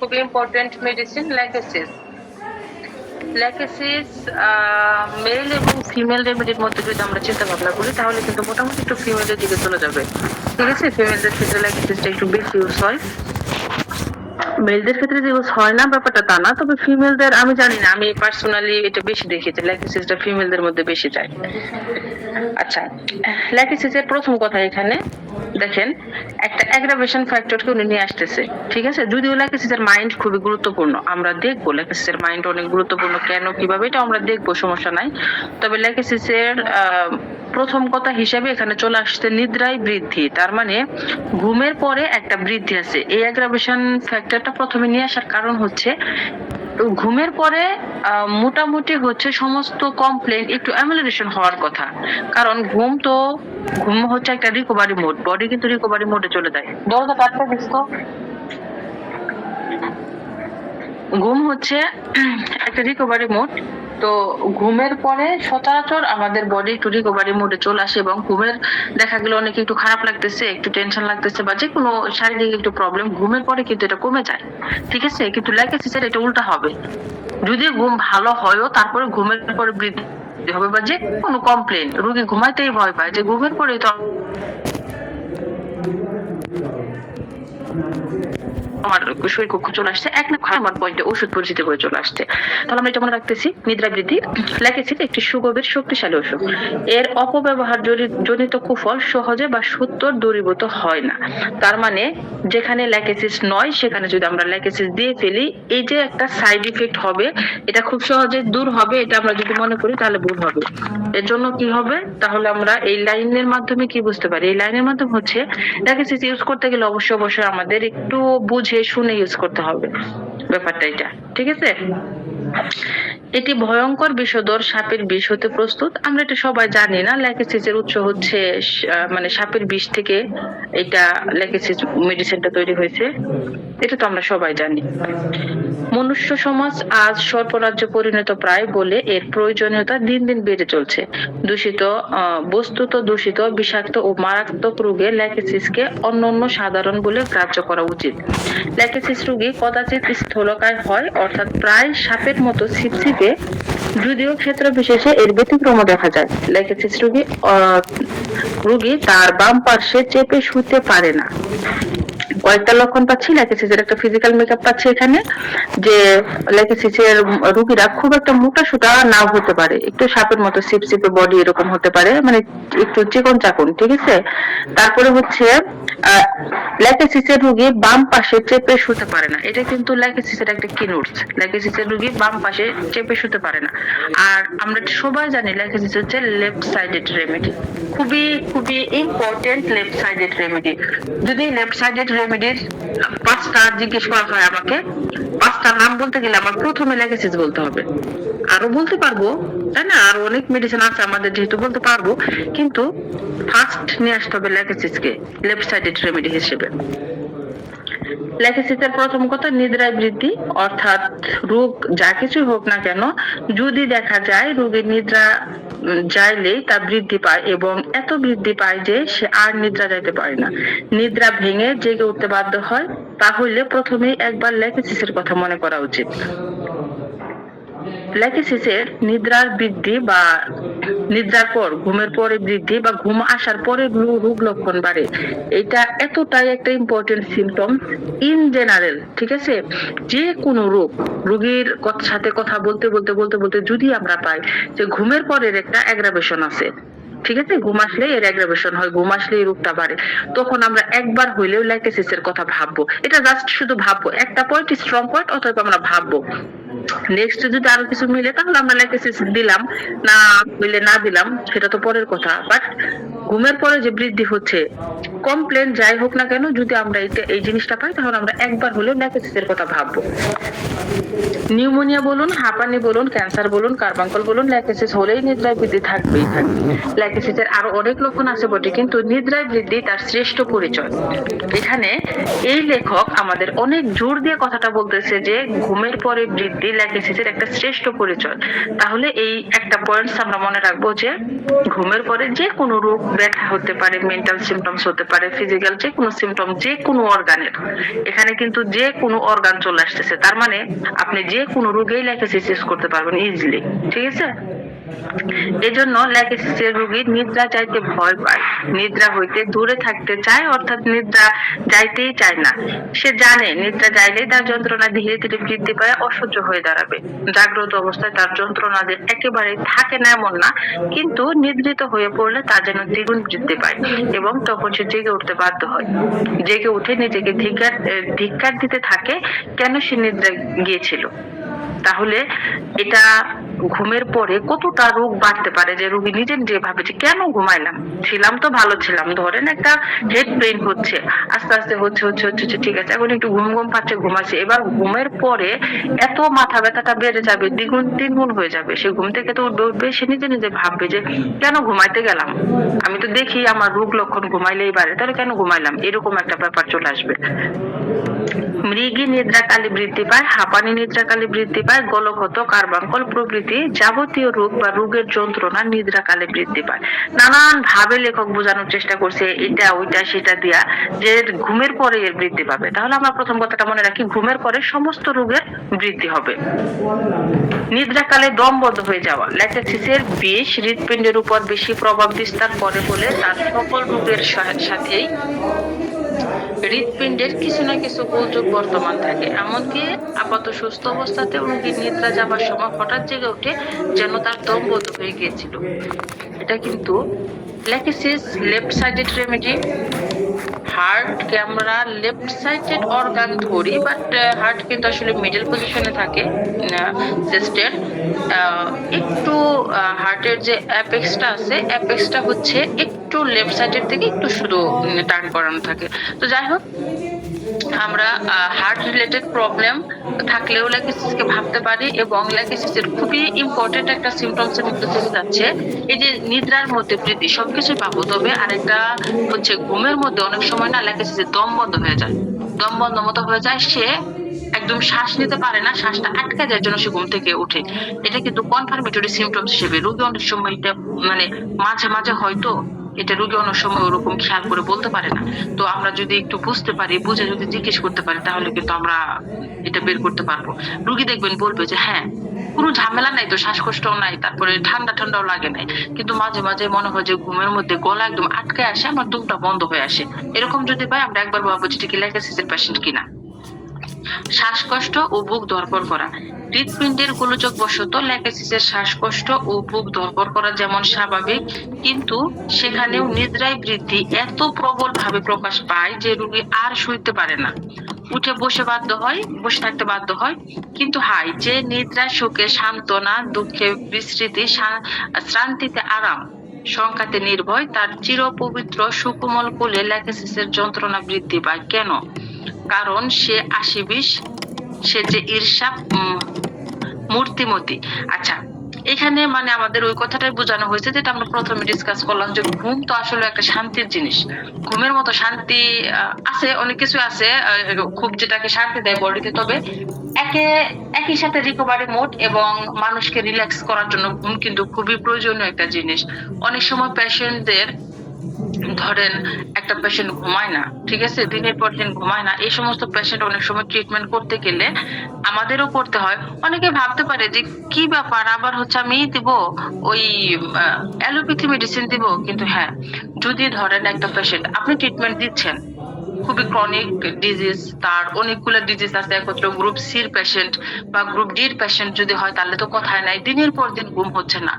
খুবই important medicine lachesis. Lachesis male এবং female রেমেডির মধ্যে যদি আমরা চিন্তা ভাবনা করি তাহলে কিন্তু মোটামুটি একটু ফিমেলের দিকে চলে যাবে। ঠিক আছে, ফিমেলদের ক্ষেত্রে ল্যাকেসিসটা একটু বেশি ইউজ হয়, মেলদের ক্ষেত্রে যে ইউজ হয় না ব্যাপারটা তা না, তবে ফিমেলদের আমি জানি না, আমি পার্সোনালি এটা বেশি দেখেছি, ল্যাকেসিসটা ফিমেলদের মধ্যে বেশি যায়। আচ্ছা, ল্যাকেসিসের প্রথম কথা এখানে দেখেন, একটা অ্যাগ্রাভেশন ফ্যাক্টরকে উনি নিয়ে আসতেছে। ঠিক আছে, যদিও ল্যাকেসিসের মাইন্ড খুবই গুরুত্বপূর্ণ, আমরা দেখবো ল্যাকেসিসের মাইন্ড অনেক গুরুত্বপূর্ণ, কেন কিভাবে এটা আমরা দেখবো, সমস্যা নাই। তবে ল্যাকেসিসের প্রথম কথা হিসেবে এখানে চলে আসছে নিদ্রায় বৃদ্ধি, তার মানে ঘুমের পরে একটা বৃদ্ধি আছে। এই অ্যাগ্রাভেশন ফ্যাক্টরটা প্রথমে নিয়ে আসার কারণ হচ্ছে ঘুমের পরে মোটামুটি হচ্ছে সমস্ত কমপ্লেন একটু অ্যামিলিটেশন হওয়ার কথা, কারণ ঘুম হচ্ছে একটা রিকভারি মোড, বডি কিন্তু রিকভারি মোডে চলে যায়। দরজাটা আটকে দিস তো। ঘুম হচ্ছে একটা রিকভারি মোড, তো ঘুমের পরে সচরাচর আমাদের বডি একটু রিকভারি মোডে চলে আসে, এবং ঘুমের দেখা গেল অনেক একটু খারাপ লাগতেছে, একটু টেনশন লাগতেছে, বা যে কোনো শারীরিক একটু প্রবলেম ঘুমের পরে কিন্তু এটা কমে যায়। ঠিক আছে, কিন্তু ল্যাকেসিসের এটা উল্টা হবে, যদি ঘুম ভালো হয়ও তারপরে ঘুমের পরে বৃদ্ধি হবে, বা যে কোনো কমপ্লেন রোগী ঘুমাইতেই ভয় পায় যে ঘুমের পরে তো আমার শরীর কক্ষ চলে আসছে, এক না আমার পয়েন্টে ওষুধ পরিচিত করে চলে আসছে। তাহলে আমরা এটা মনে রাখতেছি, নিদ্রা বৃদ্ধি ল্যাকেসিস একটি সুগভীর শক্তিশালী ওষুধ, এর অপব্যবহার জনিত কুফল সহজে বা সত্তর দূরীভূত হয় না। তার মানে যেখানে ল্যাকেসিস নয় সেখানে যদি আমরা ল্যাকেসিস দিয়ে ফেলি, এই যে একটা সাইড ইফেক্ট হবে, এটা খুব সহজে দূর হবে, এটা আমরা যদি মনে করি তাহলে ভুল হবে। এর জন্য কি হবে, তাহলে আমরা এই লাইনের মাধ্যমে কি বুঝতে পারি, এই লাইনের মাধ্যমে হচ্ছে ল্যাকেসিস ইউজ করতে গেলে অবশ্যই আমাদের একটু বুঝে শুনে ইউজ করতে হবে, ব্যাপারটা এটা। ঠিক আছে, এটি ভয়ঙ্কর বিষধর সাপের বিষ হতে প্রস্তুত। আমরা এটা সবাই জানি না, ল্যাকেসিসের উৎস হচ্ছে মানে সাপের বিষ থেকে এটা ল্যাকেসিস মেডিসিনটা তৈরি হয়েছে, এটা তো আমরা সবাই জানি। মনুষ্য সমাজ আজ সর্পরাজ্যে পরিণত প্রায় বলে এর প্রয়োজনীয়তা দিন দিন বেড়ে চলছে। বস্তুত দূষিত, বিষাক্ত ও মারাত্মক রোগে ল্যাকেসিসকে অন্যান্য সাধারণ বলে গ্রাহ্য করা উচিত। ল্যাকেসিস রোগী কদাচিৎ স্থূলকায় হয়, অর্থাৎ প্রায় সাপের মতো ছিপছিপে, যদিও ক্ষেত্র বিশেষে এর ব্যতিক্রমও দেখা যায়। ল্যাকেসিস রোগী তার বাম পার্শ্বে চেপে শুতে পারে না। কয়েকটা লক্ষণ পাচ্ছি, ল্যাকেসিসের একটা ফিজিক্যাল মেকআপ পাচ্ছি এখানে, যে ল্যাকেসিসের রোগীরা খুব একটা মোটা সোটা নাও হতে পারে, একটু সাপের মতো সিপসিপে বডি এরকম হতে পারে, মানে একটু চিকন চাকন। ঠিক আছে, তারপরে হচ্ছে ল্যাকেসিসের রোগী বাম পাশে চেপে শুতে পারে না, এটা কিন্তু ল্যাকেসিসের একটা কি নোটস, ল্যাকেসিসের রোগী বাম পাশে চেপে শুতে পারে না। আর আমরা সবাই জানি ল্যাকেসিস হচ্ছে লেফট সাইডেড রেমেডি, খুবই খুবই ইম্পর্টেন্ট লেফট সাইডেড রেমেডি। যদি লেফট সাইডেড রেমেডির 5টা জিজ্ঞেস করা হয় আমাকে, 5টা নাম বলতে গেলে আমার প্রথমে ল্যাকেসিস বলতে হবে, আরো বলতে পারবো, তাই না, আরো অনেক মেডিসিন আছে আমাদের, যেহেতু বলতে পারবো, কিন্তু ফার্স্ট নিয়ে আসতে হবে ল্যাকেসিসকে লেফট সাইডেড রেমেডি হিসেবে। ল্যাকেসিসের প্রথম কথা নিদ্রায় বৃদ্ধি, অর্থাৎ রোগ যা কিছু হোক না কেন, যদি দেখা যায় রোগীর নিদ্রা যাইলেই তা বৃদ্ধি পায়, এবং এত বৃদ্ধি পায় যে সে আর নিদ্রা যাইতে পারে না, নিদ্রা ভেঙে জেগে উঠতে বাধ্য হয়, তাহলে প্রথমেই একবার ল্যাকেসিসের কথা মনে করা উচিত। ল্যাকেসিসের নিদ্রার বৃদ্ধি বা নিদ্রার পর ঘুমের পরে বৃদ্ধি বা ঘুম আসার পরে রোগ লক্ষণ বাড়ে, এটা এতটাই একটা ইম্পর্টেন্ট সিমটম ইন জেনারেল। ঠিক আছে, যে কোনো রোগীর সাথে কথা বলতে বলতে বলতে বলতে যদি আমরা পাই যে ঘুমের পরের একটা অ্যাগ্রাভেশন আছে, ঠিক আছে, ঘুম আসলে এর অ্যাগ্রাভেশন হয়, ঘুম আসলে এই রোগটা বাড়ে, তখন আমরা একবার হইলেও ল্যাকেসিসের কথা ভাববো, এটা জাস্ট শুধু ভাববো, একটা পয়েন্ট স্ট্রং পয়েন্ট, অথবা আমরা ভাববো। নেক্সট যদি আরো কিছু মিলে তাহলে আমরা ল্যাকেসিস দিলাম, না মিলে না দিলাম সেটা তো পরের কথা, বাট ঘুমের পরে যে বৃদ্ধি হচ্ছে, কমপ্লেন যাই হোক না কেন, যদি আমরা এই জিনিসটা পাই তাহলে আমরা একবার হলেও ল্যাকেসিসের কথা ভাববো। নিউমোনিয়া বলুন, হাঁপানি বলুন, ক্যান্সার বলুন, কার্বাঙ্কল বলুন, ল্যাকেসিস হলেই নিদ্রায় বৃদ্ধি থাকবেই থাকবে। ল্যাকেসিসের আরো অনেক লক্ষণ আছে বটে, কিন্তু নিদ্রায় বৃদ্ধি তার শ্রেষ্ঠ পরিচয়। এখানে এই লেখক আমাদের অনেক জোর দিয়ে কথাটা বলতেছে যে ঘুমের পরে বৃদ্ধি ল্যাকেসিসের একটা শ্রেষ্ঠ পরিচয়। তাহলে এই একটা পয়েন্টস আমরা মনে রাখবো যে ঘুমের পরে যে কোনো রোগ ব্যথা হতে পারে, মেন্টাল সিমটমস হতে পারে, ফিজিক্যাল যে কোনো সিমটম, যে কোনো অর্গানের, এখানে কিন্তু যে কোনো অর্গান চলে আসতেছে। তার মানে আপনি যে কোনো রোগেই ল্যাকেসিস করতে পারবেন ইজিলি, ঠিক আছে? এজন্য ল্যাকেসিসের রোগী নিদ্রা যাইতে ভয় পায়, নিদ্রা হইতে দূরে থাকতে চায়, অর্থাৎ নিদ্রা যাইতেই চায় না। সে জানে নিদ্রা যাইলেই তার যন্ত্রণা ধীরে ধীরে বৃদ্ধি পায়, অসহ্য হয়ে দাঁড়াবে। জাগ্রত অবস্থায় তার যন্ত্রণা যে একেবারে থাকে না এমন না, কিন্তু নিদ্রিত হয়ে পড়লে তা যেন দ্বিগুণ বৃদ্ধি পায় এবং তখন সে জেগে উঠতে বাধ্য হয়। জেগে উঠে নিজেকে ধিক্কার দিতে থাকে কেন সে নিদ্রা গিয়েছিল। তাহলে এটা ঘুমের পরে কতটা রোগ বাড়তে পারে যে রোগী নিজে নিজে ভাবে যে কেন ঘুমাইলাম, ছিলাম তো ভালো ছিলাম, ধরেন একটা হেড পেইন হচ্ছে, আস্তে আস্তে হচ্ছে ঠিক আছে, এখন একটু ঘুম ঘুম পাচ্ছে, ঘুমাচ্ছে, এবার ঘুমের পরে এত মাথা ব্যথাটা বেড়ে যাবে, দ্বিগুণ তিনগুণ হয়ে যাবে। সে ঘুম থেকে তো উঠবে, সে নিজে নিজে ভাববে যে কেন ঘুমাইতে গেলাম, আমি তো দেখি আমার রোগ লক্ষণ ঘুমাইলেই বাড়ে, তাহলে কেন ঘুমাইলাম, এরকম একটা ব্যাপার চলে আসবে। মৃগী নিদ্রাকালে বৃদ্ধি পায়, হাঁপানি নিদ্রাকালে বৃদ্ধি পায়, গলক্ষত, কার্বাঙ্কল প্রভৃতি যাবতীয় রোগ বা রোগের যন্ত্রণা নিদ্রাকালে বৃদ্ধি পায়। নানান ভাবে লেখক বোঝানোর চেষ্টা করছে, এটা ওইটা সেটা দিয়া, যে ঘুমের পরে এর বৃদ্ধি পাবে। তাহলে আমরা প্রথম কথাটা মনে রাখি, ঘুমের পরে সমস্ত রোগের বৃদ্ধি হবে। নিদ্রাকালে দম বন্ধ হয়ে যাওয়া, ল্যাকেসিসের বিষ হৃৎপিণ্ডের উপর বেশি প্রভাব বিস্তার করে বলে তার সকল রোগের সাথেই হৃৎপিণ্ডের কিছু না কিছু গোলযোগ বর্তমান থাকে। এমনকি আপাত সুস্থ অবস্থাতে রোগীর নিদ্রা যাবার সময় হঠাৎ জেগে ওঠে যেন তার দম বন্ধ হয়ে গিয়েছিল। এটা কিন্তু Lachesis left sided remedy. Heart কে আমরা লেফট সাইডেড অর্গান ধরি, বাট হার্ট কিন্তু আসলে মিডল পজিশনে থাকে চেস্টের। একটু হার্টের যে অ্যাপেক্সটা আছে, অ্যাপেক্সটা হচ্ছে একটু লেফট সাইডের থেকে একটু শুধু টার্ন করানো থাকে। তো যাই হোক, আমরা হার্ট রিলেটেড প্রবলেম থাকলেও ল্যাকেসিসকে ভাবতে পারি, এবং ল্যাকেসিসের খুবই ইম্পর্টেন্ট একটা সিমটমস এর মধ্যে চলে যাচ্ছে এই যে নিদ্রার মধ্যে বৃদ্ধি, সবকিছু পাবো। তবে আরেকটা হচ্ছে ঘুমের মধ্যে অনেক সময় না ল্যাকেসিসের দম বন্ধ হয়ে যায়, দম বন্ধ মতো হয়ে যায়, সে একদম শ্বাস নিতে পারে না, শ্বাসটা আটকে যায় জন্য সে ঘুম থেকে উঠে। এটা কিন্তু কনফার্মেটরি সিমটমস হিসেবে রোগী অনেক সময় এটা মানে মাঝে মাঝে হয়তো এটা রোগী অনেক সময় ওরকম খেয়াল করে বলতে পারে না। তো আমরা যদি একটু বুঝতে পারি, বুঝে যদি জিজ্ঞেস করতে পারি, তাহলে কিন্তু আমরা এটা বের করতে পারবো। রোগী দেখবেন বলবে যে হ্যাঁ কোনো ঝামেলা নাই তো, শ্বাসকষ্টও নাই, তারপরে ঠান্ডা ঠান্ডাও লাগে নাই, কিন্তু মাঝে মাঝে মনে হয় যে ঘুমের মধ্যে গলা একদম আটকে আসে, আমার দমটা বন্ধ হয়ে আসে। এরকম যদি পাই আমরা একবার ভাববো যে এটা কি ল্যাকেসিসের পেশেন্ট কিনা। শ্বাসকষ্ট ও বুক ধড়ফড় করা, হৃৎপিণ্ডের গোলযোগ বশত ল্যাকেসিসের শ্বাসকষ্ট ও বুক ধড়ফড় করা যেমন স্বাভাবিক, কিন্তু সেখানেও নিদ্রায় বৃদ্ধি এত প্রবল ভাবে প্রকাশ পায় যে রোগী আর শুইতে পারে না, উঠে বসে থাকতে বাধ্য হয়। কিন্তু হাই যে নিদ্রা সুখে সান্ত্বনা, দুঃখে বিস্মৃতি, শ্রান্তিতে আরাম, সংখ্যাতে নির্ভয়, তার চিরপবিত্র সুকোমল কোলে ল্যাকেসিসের যন্ত্রণা বৃদ্ধি পায়। কেন? কারণ সে আশিবিশ, সে যে ঈর্ষা মূর্তিমতী। আচ্ছা, এখানে মানে আমাদের ওই কথাটাই বোঝানো হয়েছে যেটা আমরা প্রথমে ডিসকাস করলাম, যে ঘুম তো আসলে একটা শান্তির জিনিস। ঘুমের মতো শান্তি আছে, অনেক কিছু আছে খুব যেটাকে শান্তি দেয় বডিতে, তবে একই সাথে রিকভারি মোড এবং মানুষকে রিল্যাক্স করার জন্য ঘুম কিন্তু খুবই প্রয়োজনীয় একটা জিনিস। অনেক সময় পেশেন্টদের, ধরেন একটা পেশেন্ট ঘুমায় না, ঠিক আছে, দিনের পর দিন ঘুমায় না, এই সমস্ত পেশেন্ট অনেক সময় ট্রিটমেন্ট করতে গেলে আমাদেরও করতে হয়। অনেকে ভাবতে পারে যে কি ব্যাপার, আবার হচ্ছে আমি দিব ওই অ্যালোপ্যাথি মেডিসিন দিব, কিন্তু হ্যাঁ, যদি ধরেন একটা পেশেন্ট আপনি ট্রিটমেন্ট দিচ্ছেন, খুবই ক্রনিক ডিজিজ, তার অনেকগুলো ডিজিজ আছে একত্র, গ্রুপ সির পেশেন্ট বা গ্রুপ ডির পেশেন্ট যদি হয়, তাহলে তো কথাই নাই, দিনের পর দিন ঘুম হচ্ছে না।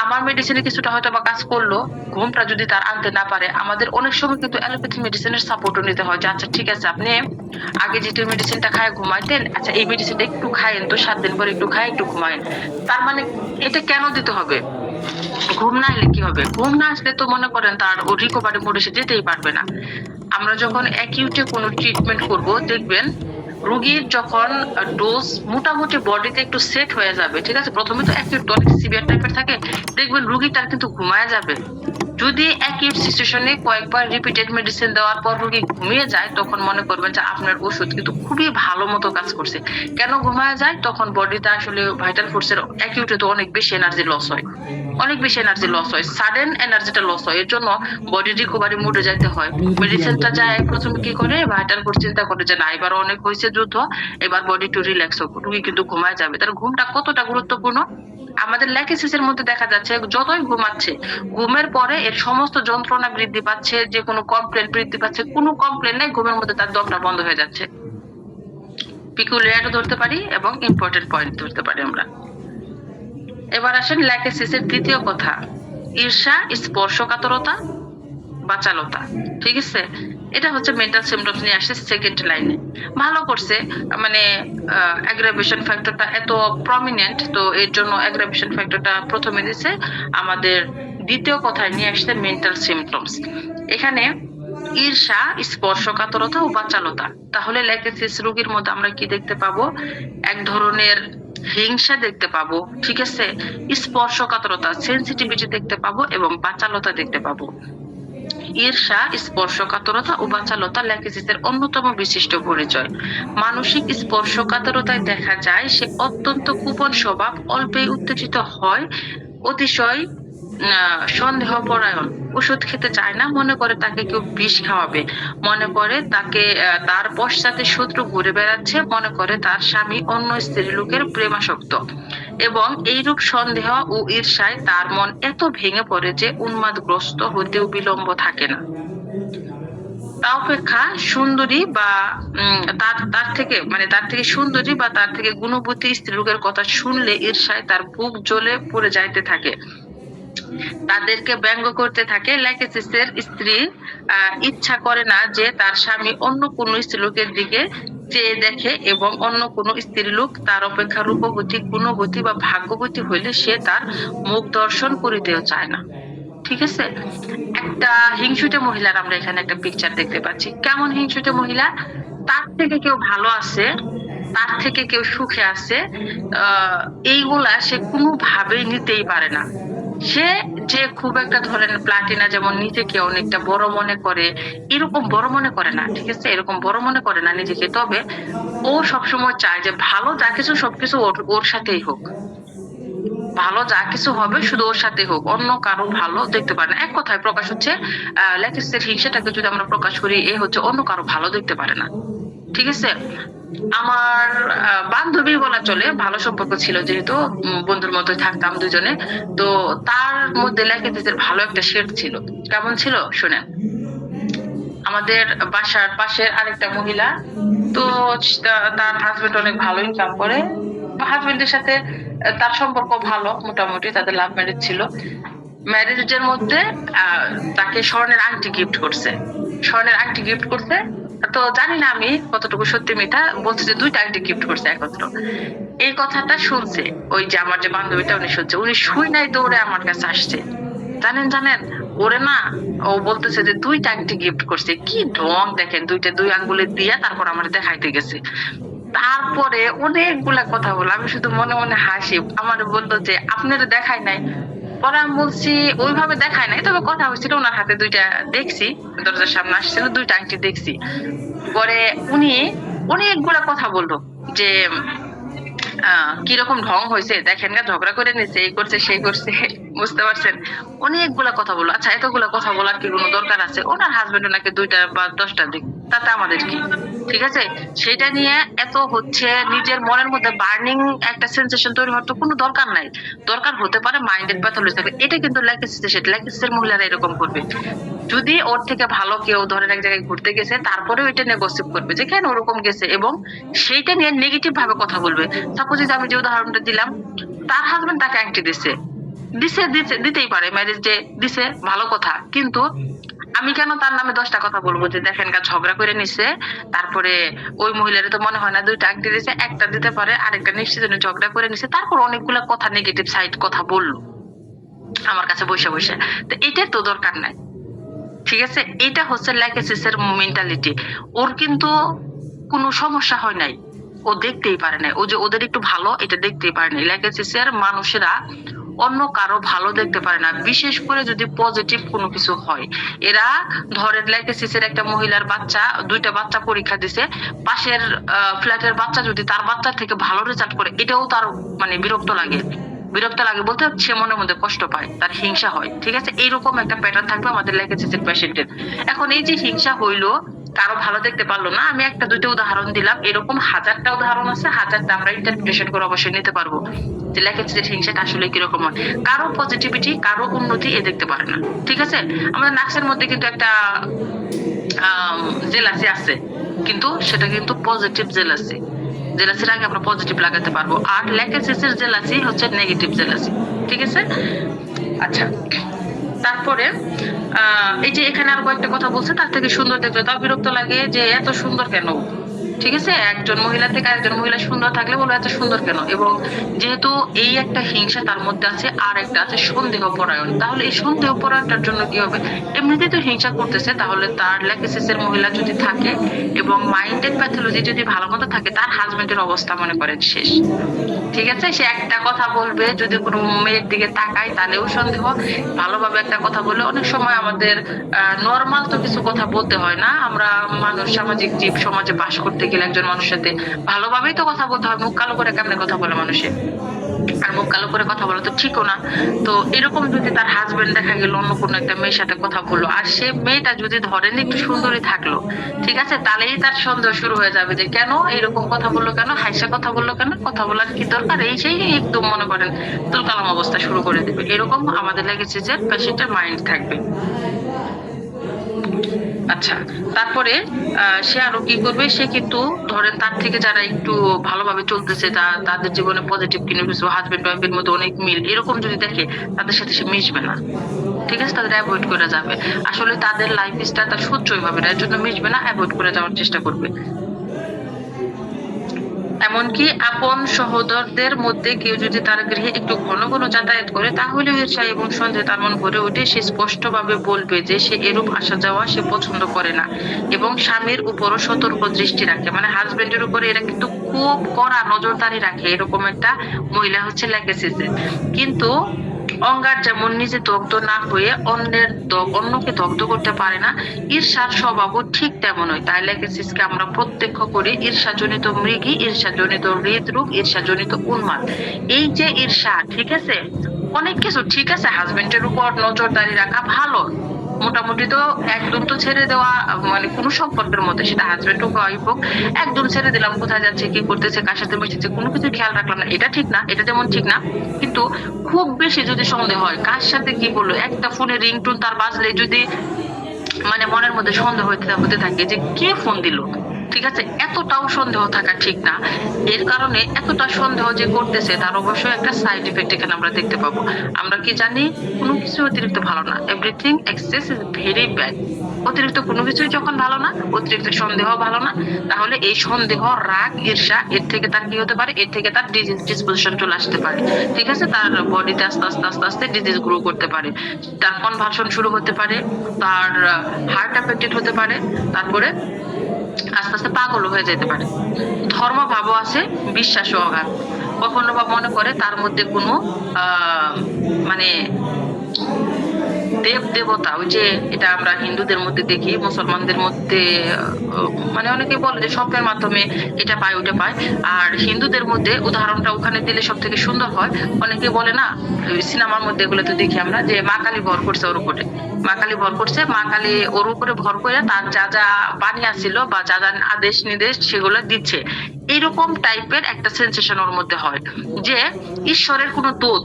আমার মেডিসিনে কিছুটা হয়তো বা কাজ করলো, ঘুমটা যদি তার আনতে না পারে, আমাদের অনেক সময় কিন্তু অ্যালোপ্যাথি মেডিসিনের সাপোর্টও নিতে হয়, যে আচ্ছা ঠিক আছে, আপনি আগে যেটা মেডিসিনটা খায় ঘুমাইতেন, আচ্ছা এই মেডিসিনটা একটু খাইন তো, 7 দিন পরে একটু খায় একটু ঘুমায়েন। তার মানে এটা কেন দিতে হবে? ঘুম না এলে কি হবে? ঘুম না আসলে তো মনে করেন তার রিকভারি মোডে সে যেতেই পারবে না। আমরা যখন অ্যাকিউটে কোনো ট্রিটমেন্ট করব, দেখবেন রোগীর যখন ডোজ মোটামুটি বডিতে একটু সেট হয়ে যাবে, ঠিক আছে, প্রথমে তো অ্যাকিউট অনেক সিভিয়ার টাইপের থাকে, দেখবেন রোগীটার কিন্তু ঘুমায় যাবে, যদি একই সিচুয়েশনে কয়েকবার রিপিটেড মেডিসিন দেওয়ার পর রোগী ঘুমিয়ে যায়, তখন মনে করবেন যে আপনার ওষুধ কিন্তু খুবই ভালো মতো কাজ করছে। কেন ঘুমায় যায়? তখন বডিতে আসলে ভাইটাল ফোর্সের অ্যাকিউটে তো অনেক বেশি এনার্জি লস হয়, অনেক বেশি এনার্জি লস হয়, সাডেন এনার্জিটা লস হয়। এর জন্য বডি রিকভারি মোডে যাইতে হয়। মেডিসিনটা যায় প্রথমে কি করে, ভাইটাল ফোর্স চিন্তা করে যে না এবার অনেক হয়েছে যুদ্ধ, এবার বডি একটু রিল্যাক্স হোক, রোগী কিন্তু ঘুমায় যাবে। তার ঘুমটা কতটা গুরুত্বপূর্ণ আমাদের ল্যাকিসিসের মধ্যে দেখা যাচ্ছে, যতই ঘুমাচ্ছে ঘুমের পরে এর সমস্ত যন্ত্রণা বৃদ্ধি পাচ্ছে, যে কোনো কমপ্লেন বৃদ্ধি পাচ্ছে, কোনো কমপ্লেন নেই, ঘুমের মধ্যে তার দমটা বন্ধ হয়ে যাচ্ছে। পিকুলিয়ারও ধরতে পারি এবং ইম্পর্টেন্ট পয়েন্ট ধরতে পারি আমরা। এবার আসেন ল্যাকিসিসের দ্বিতীয় কথা, ঈর্ষা, স্পর্শকাতরতা, বাচালতা। ঠিক আছে, এটা হচ্ছে মেন্টাল সিমটমস নিয়ে আসছে সেকেন্ড লাইনে। ভালো করছে, মানে অ্যাগ্রাভেশন ফ্যাক্টরটা এত প্রমিনেন্ট, তো এর জন্য অ্যাগ্রাভেশন ফ্যাক্টরটা প্রথমে দিছে। আমাদের দ্বিতীয় কথায় নিয়ে আসছে মেন্টাল সিমটমস। এখানে ঈর্ষা, স্পর্শকাতরতা ও বাচালতা। তাহলে ল্যাকিসিস রোগীর মধ্যে আমরা কি দেখতে পাবো? এক ধরনের হিংসা দেখতে পাবো, ঠিক আছে, স্পর্শকাতরতা সেন্সিটিভিটি দেখতে পাবো এবং বাচালতা দেখতে পাবো। ঈর্ষা, স্পর্শকাতরতা ও বাচালতা ল্যাকিসিসের অন্যতম বিশিষ্ট পরিচয়। মানসিক স্পর্শকাতরতায় দেখা যায় সে অত্যন্ত কুপন স্বভাব, অল্পেই উত্তেজিত হয়, অতিশয় সন্দেহপরায়ণ, ওষুধ খেতে চায় না, মনে করে তাকে কেউ বিষ খাওয়াবে, মনে করে তাকে তার পশ্চাতে শত্রু ঘুরে বেড়াচ্ছে, মনে করে তার স্বামী অন্য স্ত্রী লোকের প্রেমাসক্ত। এবং এইরূপ সন্দেহ ও ঈর্ষায় তার মন এত ভেঙে পড়ে যে উন্মাদগ্রস্ত হতেও বিলম্ব থাকে না। তা অপেক্ষা সুন্দরী বা তার থেকে সুন্দরী বা তার থেকে গুণবতী স্ত্রীলোকের কথা শুনলে ঈর্ষায় তার বুক জ্বলে পড়ে যাইতে থাকে, তাদেরকে ব্যঙ্গ করতে থাকে। ল্যাকিসিসের স্ত্রী ইচ্ছা করে না যে তার স্বামী অন্য কোনো স্ত্রীলোকের দিকে চেয়ে দেখে, এবং অন্য কোনো স্ত্রীলোক তার অপেক্ষা রূপবতী, গুণবতী বা ভাগ্যবতী হইলে সে তার মুখ দর্শন করিতেও চায় না। ঠিক আছে, একটা হিংসুটে মহিলার আমরা এখানে একটা পিকচার দেখতে পাচ্ছি। কেমন হিংসুটে মহিলা? তার থেকে কেউ ভালো আছে, তার থেকে কেউ সুখে আছে, এইগুলা সে কোনোভাবেই নিতেই পারে না। সে যে খুব একটা ধরেন প্লাটিনা যেমন নিজেকে অনেকটা বড় মনে করে, এরকম বড় মনে করে না, ঠিক আছে, এরকম বড় মনে করে না নিজেকে। তবে ও সবসময় চায় যে ভালো যা কিছু সবকিছু ওর সাথেই হোক, ভালো যা কিছু হবে শুধু ওর সাথে হোক, অন্য কারো ভালো দেখতে পারে না। এক কথায় প্রকাশ হচ্ছে ল্যাটিসের হিংসাটাকে যদি আমরা প্রকাশ করি, এ হচ্ছে অন্য কারো ভালো দেখতে পারে না। ঠিক আছে, আমার বান্ধবী বলা চলে, ভালো সম্পর্ক ছিল যেহেতু, বন্ধুর মধ্যে থাকতাম দুজনে। তো তার মধ্যে ল্যাটিসের ভালো একটা শেড ছিল। কেমন ছিল শুনেন। আমাদের বাসার পাশের আরেকটা মহিলা, তো তার হাজবেন্ড অনেক ভালো ইনকাম করে, হাজবেন্ডের সাথে তার সম্পর্ক ভালো, মোটামুটি তাদের লাভ ম্যারেজ ছিল। ম্যারেজের মধ্যে তাকে স্বর্ণের আংটি গিফট করছে, স্বর্ণের আংটি গিফট করছে। তো জানি না আমি কতটুকু সত্যি মিথ্যা, বলছে যে 2টা আংটি গিফট করছে একত্র। এই কথাটা শুনছে ওই যে আমার যে বান্ধবীটা, উনি শুনছে, উনি শুই নাই দৌড়ে আমার কাছে আসছে। জানেন ওরে না, ও বলতেছে যে 2টা আংটি গিফট করছে। কি ঢং দেখেন, দুই আঙ্গুলে দিয়া তারপর আমার দেখাইতে গেছে। তারপরে অনেকগুলা কথা বলে, আমি শুধু মনে মনে হাসি। আমার বললো যে আপনারা দেখায় নাই। পরে আমি বলছি ওইভাবে দেখায় নাই, তবে কথা হয়েছিল, ওনার হাতে 2টা দেখছি, দরজার সামনে আসছিল, 2টা আংটি দেখছি। পরে উনি অনেকগুলা কথা বললো যে কিরকম ঢং হয়েছে দেখেন না, ঝগড়া করে নিছে, এই করছে সেই করছে, বুঝতে পারছেন। অনেকগুলা কথা বললো। আচ্ছা, এতগুলা কথা বলার কি কোনো দরকার আছে? ওনার হাজবেন্ড নাকি 2টা বা 10টা দিক, তাতে আমাদের কি? ঠিক আছে, সেটা নিয়ে এত হচ্ছে নিজের মনের মধ্যে বার্নিং একটা সেন্সেশন তৈরি হওয়ার তো কোনো দরকার নাই। দরকার হতে পারে মাইন্ডেড প্যাথোলজি থাকে, এটা কিন্তু ল্যাকিসিসের মহিলারা এরকম করবে। যদি ওর থেকে ভালো কেউ ধরেন এক জায়গায় ঘুরতে গেছে, তারপরেও এটা নিয়ে গসিপ করবে যে কেন ওরকম গেছে, এবং সেইটা নিয়ে নেগেটিভ ভাবে কথা বলবে। সাপোজ যে আমি যে উদাহরণটা দিলাম, তার হাজবেন্ড তাকে আংটি দিছে, দিতেই পারে, ম্যারেজ ডে দিছে, ভালো কথা, কিন্তু আমি কেন তার নামে 10টা কথা বলবো যে দেখেন ঝগড়া করে নিছে, তারপরে ওই মহিলার তো মনে হয় না 2টা আংটি দিছে, একটা দিতে পারে, আরেকটা নিশ্চিত ঝগড়া করে নিছে, তারপর অনেকগুলা কথা নেগেটিভ সাইড কথা বললো আমার কাছে বসে বসে। তো এটার তো দরকার নাই। ঠিক আছে, এটা হচ্ছে ল্যাকিসিসের মেন্টালিটি। ওর কিন্তু কোনো সমস্যা হয় নাই, ও দেখতেই পারে না, ও যে ওদের একটু ভালো এটা দেখতেই পারে না। ল্যাকিসিসের মানুষেরা অন্য কারো ভালো দেখতে পারে না, বিশেষ করে যদি পজিটিভ কোনো কিছু হয়। এরা ধরেন ল্যাকেসিসের একটা মহিলার বাচ্চা, 2টা বাচ্চা পরীক্ষা দিছে, পাশের ফ্ল্যাটের বাচ্চা যদি তার বাচ্চার থেকে ভালো রেজাল্ট করে, এটাও তার মানে বিরক্ত লাগে বলতে সে মনের মধ্যে কষ্ট পায়, তার হিংসা হয়। ঠিক আছে, এইরকম একটা প্যাটার্ন থাকবে আমাদের ল্যাকেসিসের পেশেন্টের। এখন এই যে হিংসা হইলো, কারো ভালো দেখতে পারলো না, আমি 1-2টা উদাহরণ দিলাম, এরকম হাজারটা উদাহরণ আছে, হাজারটা আমরা ইন্টারপ্রিটেশন করে অবশ্যই নিতে পারবো যে ল্যাকেসিসের হিংসাটা আসলে কিরকম হয়। কারো পজিটিভিটি, কারো উন্নতি এ দেখতে পারে না। ঠিক আছে, আমাদের নাক্সের মধ্যে কিন্তু একটা জেলাসি আছে, কিন্তু সেটা কিন্তু পজিটিভ জেলাসি। জেলাসির আগে আমরা পজিটিভ লাগাতে পারবো। আর ল্যাকেসিসের জেলাসি হচ্ছে নেগেটিভ জেলাসি। ঠিক আছে, আচ্ছা। তারপরে এই যে এখানে আরো কয়েকটা কথা বলছে, তার থেকে সুন্দর দেখলে তাও বিরক্ত লাগে যে এত সুন্দর কেন। ঠিক আছে, একজন মহিলা থেকে আরেকজন মহিলা সুন্দর থাকলে বলো এত সুন্দর কেন। এবং যেহেতু এই একটা হিংসা তার মধ্যে আছে, আর একটা আছে সন্দেহ পরায়ণ, তাহলে এই সন্দেহ পরায়ণটার জন্য কি হবে, এমনিতেই তো হিংসা করতেছে, তাহলে তার ল্যাকেসিসের মহিলা যদি থাকে এবং মাইন্ডেড প্যাথোলজি যদি ভালো মতো থাকে, তার হাজবেন্ডের অবস্থা মনে করেন শেষ। ঠিক আছে, সে একটা কথা বলবে, যদি কোনো মেয়ের দিকে তাকায় তাহলেও সন্দেহ, ভালোভাবে একটা কথা বলে। অনেক সময় আমাদের নর্মাল তো কিছু কথা বলতে হয় না, আমরা মানুষ, সামাজিক জীব, সমাজে বাস করতে গেলে একজন মানুষের সাথে ভালোভাবেই তো কথা বলতে হয়। মুখ কালো করে কেমনে কথা বলে মানুষের, আর মুখ কালো করে কথা বলা তো ঠিকও না। তো এরকম যদি তার হাজবেন্ড দেখা গেল অন্য কোনো একটা মেয়ের সাথে কথা বললো, আর সে মেয়েটা যদি ধরেন একটু সুন্দরী থাকলো, ঠিক আছে, তাহলেই তার সন্দেহ শুরু হয়ে যাবে যে কেন এরকম কথা বললো, কেন হাইসা কথা বললো, কেন কথা বলার কি দরকার, এই সেই একদম মনে করেন তুলকালাম অবস্থা শুরু করে দেবে। এরকম আমাদের লেগেছে যে পেশেন্টের মাইন্ড থাকবে। আচ্ছা, তারপরে সে আরো কি করবে, সে কিন্তু ধরেন তার থেকে যারা একটু ভালোভাবে চলতেছে, তাদের জীবনে পজিটিভ কোনো কিছু, হাজবেন্ড ওয়াইফের মধ্যে অনেক মিল, এরকম যদি দেখে, তাদের সাথে সে মিশবে না। ঠিক আছে, তাদের অ্যাভয়েড করে যাবে। আসলে তাদের লাইফ স্টাইল তার সহ্যই হবে না, এর জন্য মিশবে না, অ্যাভয়েড করে যাওয়ার চেষ্টা করবে। এমনকি আপন সহোদরদের মধ্যে কেউ যদি তার গৃহে একটু ঘন ঘন যাতায়াত করে, তাহলে ঈর্ষা এবং সন্দেহে তার মন ভরে ওঠে। সে স্পষ্টভাবে বলবে যে সে এরূপ আসা যাওয়া সে পছন্দ করে না, এবং স্বামীর উপরও সতর্ক দৃষ্টি রাখে। মানে হাজবেন্ডের উপরে এরা কিন্তু খুব কড়া নজরদারি রাখে, এরকম একটা মহিলা হচ্ছে ল্যাকেসিসের। কিন্তু অঙ্গার যেমন নিজে দগ্ধ না হয়ে অন্যকে দগ্ধ করতে পারে না, ঈর্ষার স্বভাবও ঠিক তেমনই। তাই ল্যাকেসিসকে আমরা প্রত্যক্ষ করি ঈর্ষাজনিত মৃগী, ঈর্ষাজনিত হৃদরোগ, ঈর্ষাজনিত উন্মাদ। এই যে ঈর্ষা, ঠিক আছে, অনেক কিছু ঠিক আছে, হাজবেন্ডের উপর নজরদারি রাখা ভালো, মোটামুটি তো একদম তো ছেড়ে দেওয়া, মানে কোনো সম্পর্কের মধ্যে, সেটা হাজবেন্ড হোক ওয়াইফ হোক, একদম ছেড়ে দিলাম, কোথায় যাচ্ছে, কি করতেছে, কার সাথে মিশতেছে, কোনো কিছু খেয়াল রাখলাম না, এটা ঠিক না, এটা যেমন ঠিক না। কিন্তু খুব বেশি যদি সন্দেহ হয়, কার সাথে কি বললো, একটা ফোনে রিংটোন তার বাজলে যদি মানে মনের মধ্যে সন্দেহ হতে থাকে যে কে ফোন দিল, ঠিক আছে, এতটাও সন্দেহ থাকা ঠিক না। এর কারণে এতটা সন্দেহ যে করতেছে, তার অবশ্যই একটা সাইড ইফেক্ট এখানে আমরা দেখতে পাবো। আমরা কি জানি, কোনো কিছু অতিরিক্ত ভালো না, everything excess is very bad. অতিরিক্ত কোনো কিছুই যখন ভালো না, অতিরিক্ত সন্দেহ ভালো না, তাহলে এই সন্দেহ, রাগ, ঈর্ষা, এর থেকে তার কি হতে পারে, এর থেকে তার ডিজিজ ডিসপোজিশন চলে আসতে পারে। ঠিক আছে, তার বডিতে আস্তে আস্তে আস্তে আস্তে ডিজিজ গ্রো করতে পারে, তার কনভার্সন শুরু হতে পারে, তার হার্ট অ্যাফেক্টেড হতে পারে, তারপরে আস্তে আস্তে পাগল হয়ে যেতে পারে। ধর্ম ভাবও আছে, বিশ্বাসও অগাধ। কখনো বা মনে করে তার মধ্যে কোনো মানে দেব দেবতা, ওই যে এটা আমরা হিন্দুদের মধ্যে দেখি, মুসলমানদের মধ্যে মানে অনেকে বলে যে স্বপ্নের মাধ্যমে এটা পায় ওটা পায়। আর হিন্দুদের মধ্যে উদাহরণটা ওখানে দিলে সব থেকে সুন্দর হয়। অনেকে বলে না, সিনেমার মধ্যে এগুলো তো দেখি আমরা, যে মা কালী ভর করছে ওর উপরে, মা কালী ভর করছে, মা কালী ওর উপরে ভর করে তার যা যা বাণী আসছিল বা যা যা আদেশ নির্দেশ সেগুলো দিচ্ছে। এইরকম টাইপের একটা সেন্সেশন ওর মধ্যে হয়, যে ঈশ্বরের কোনো দূত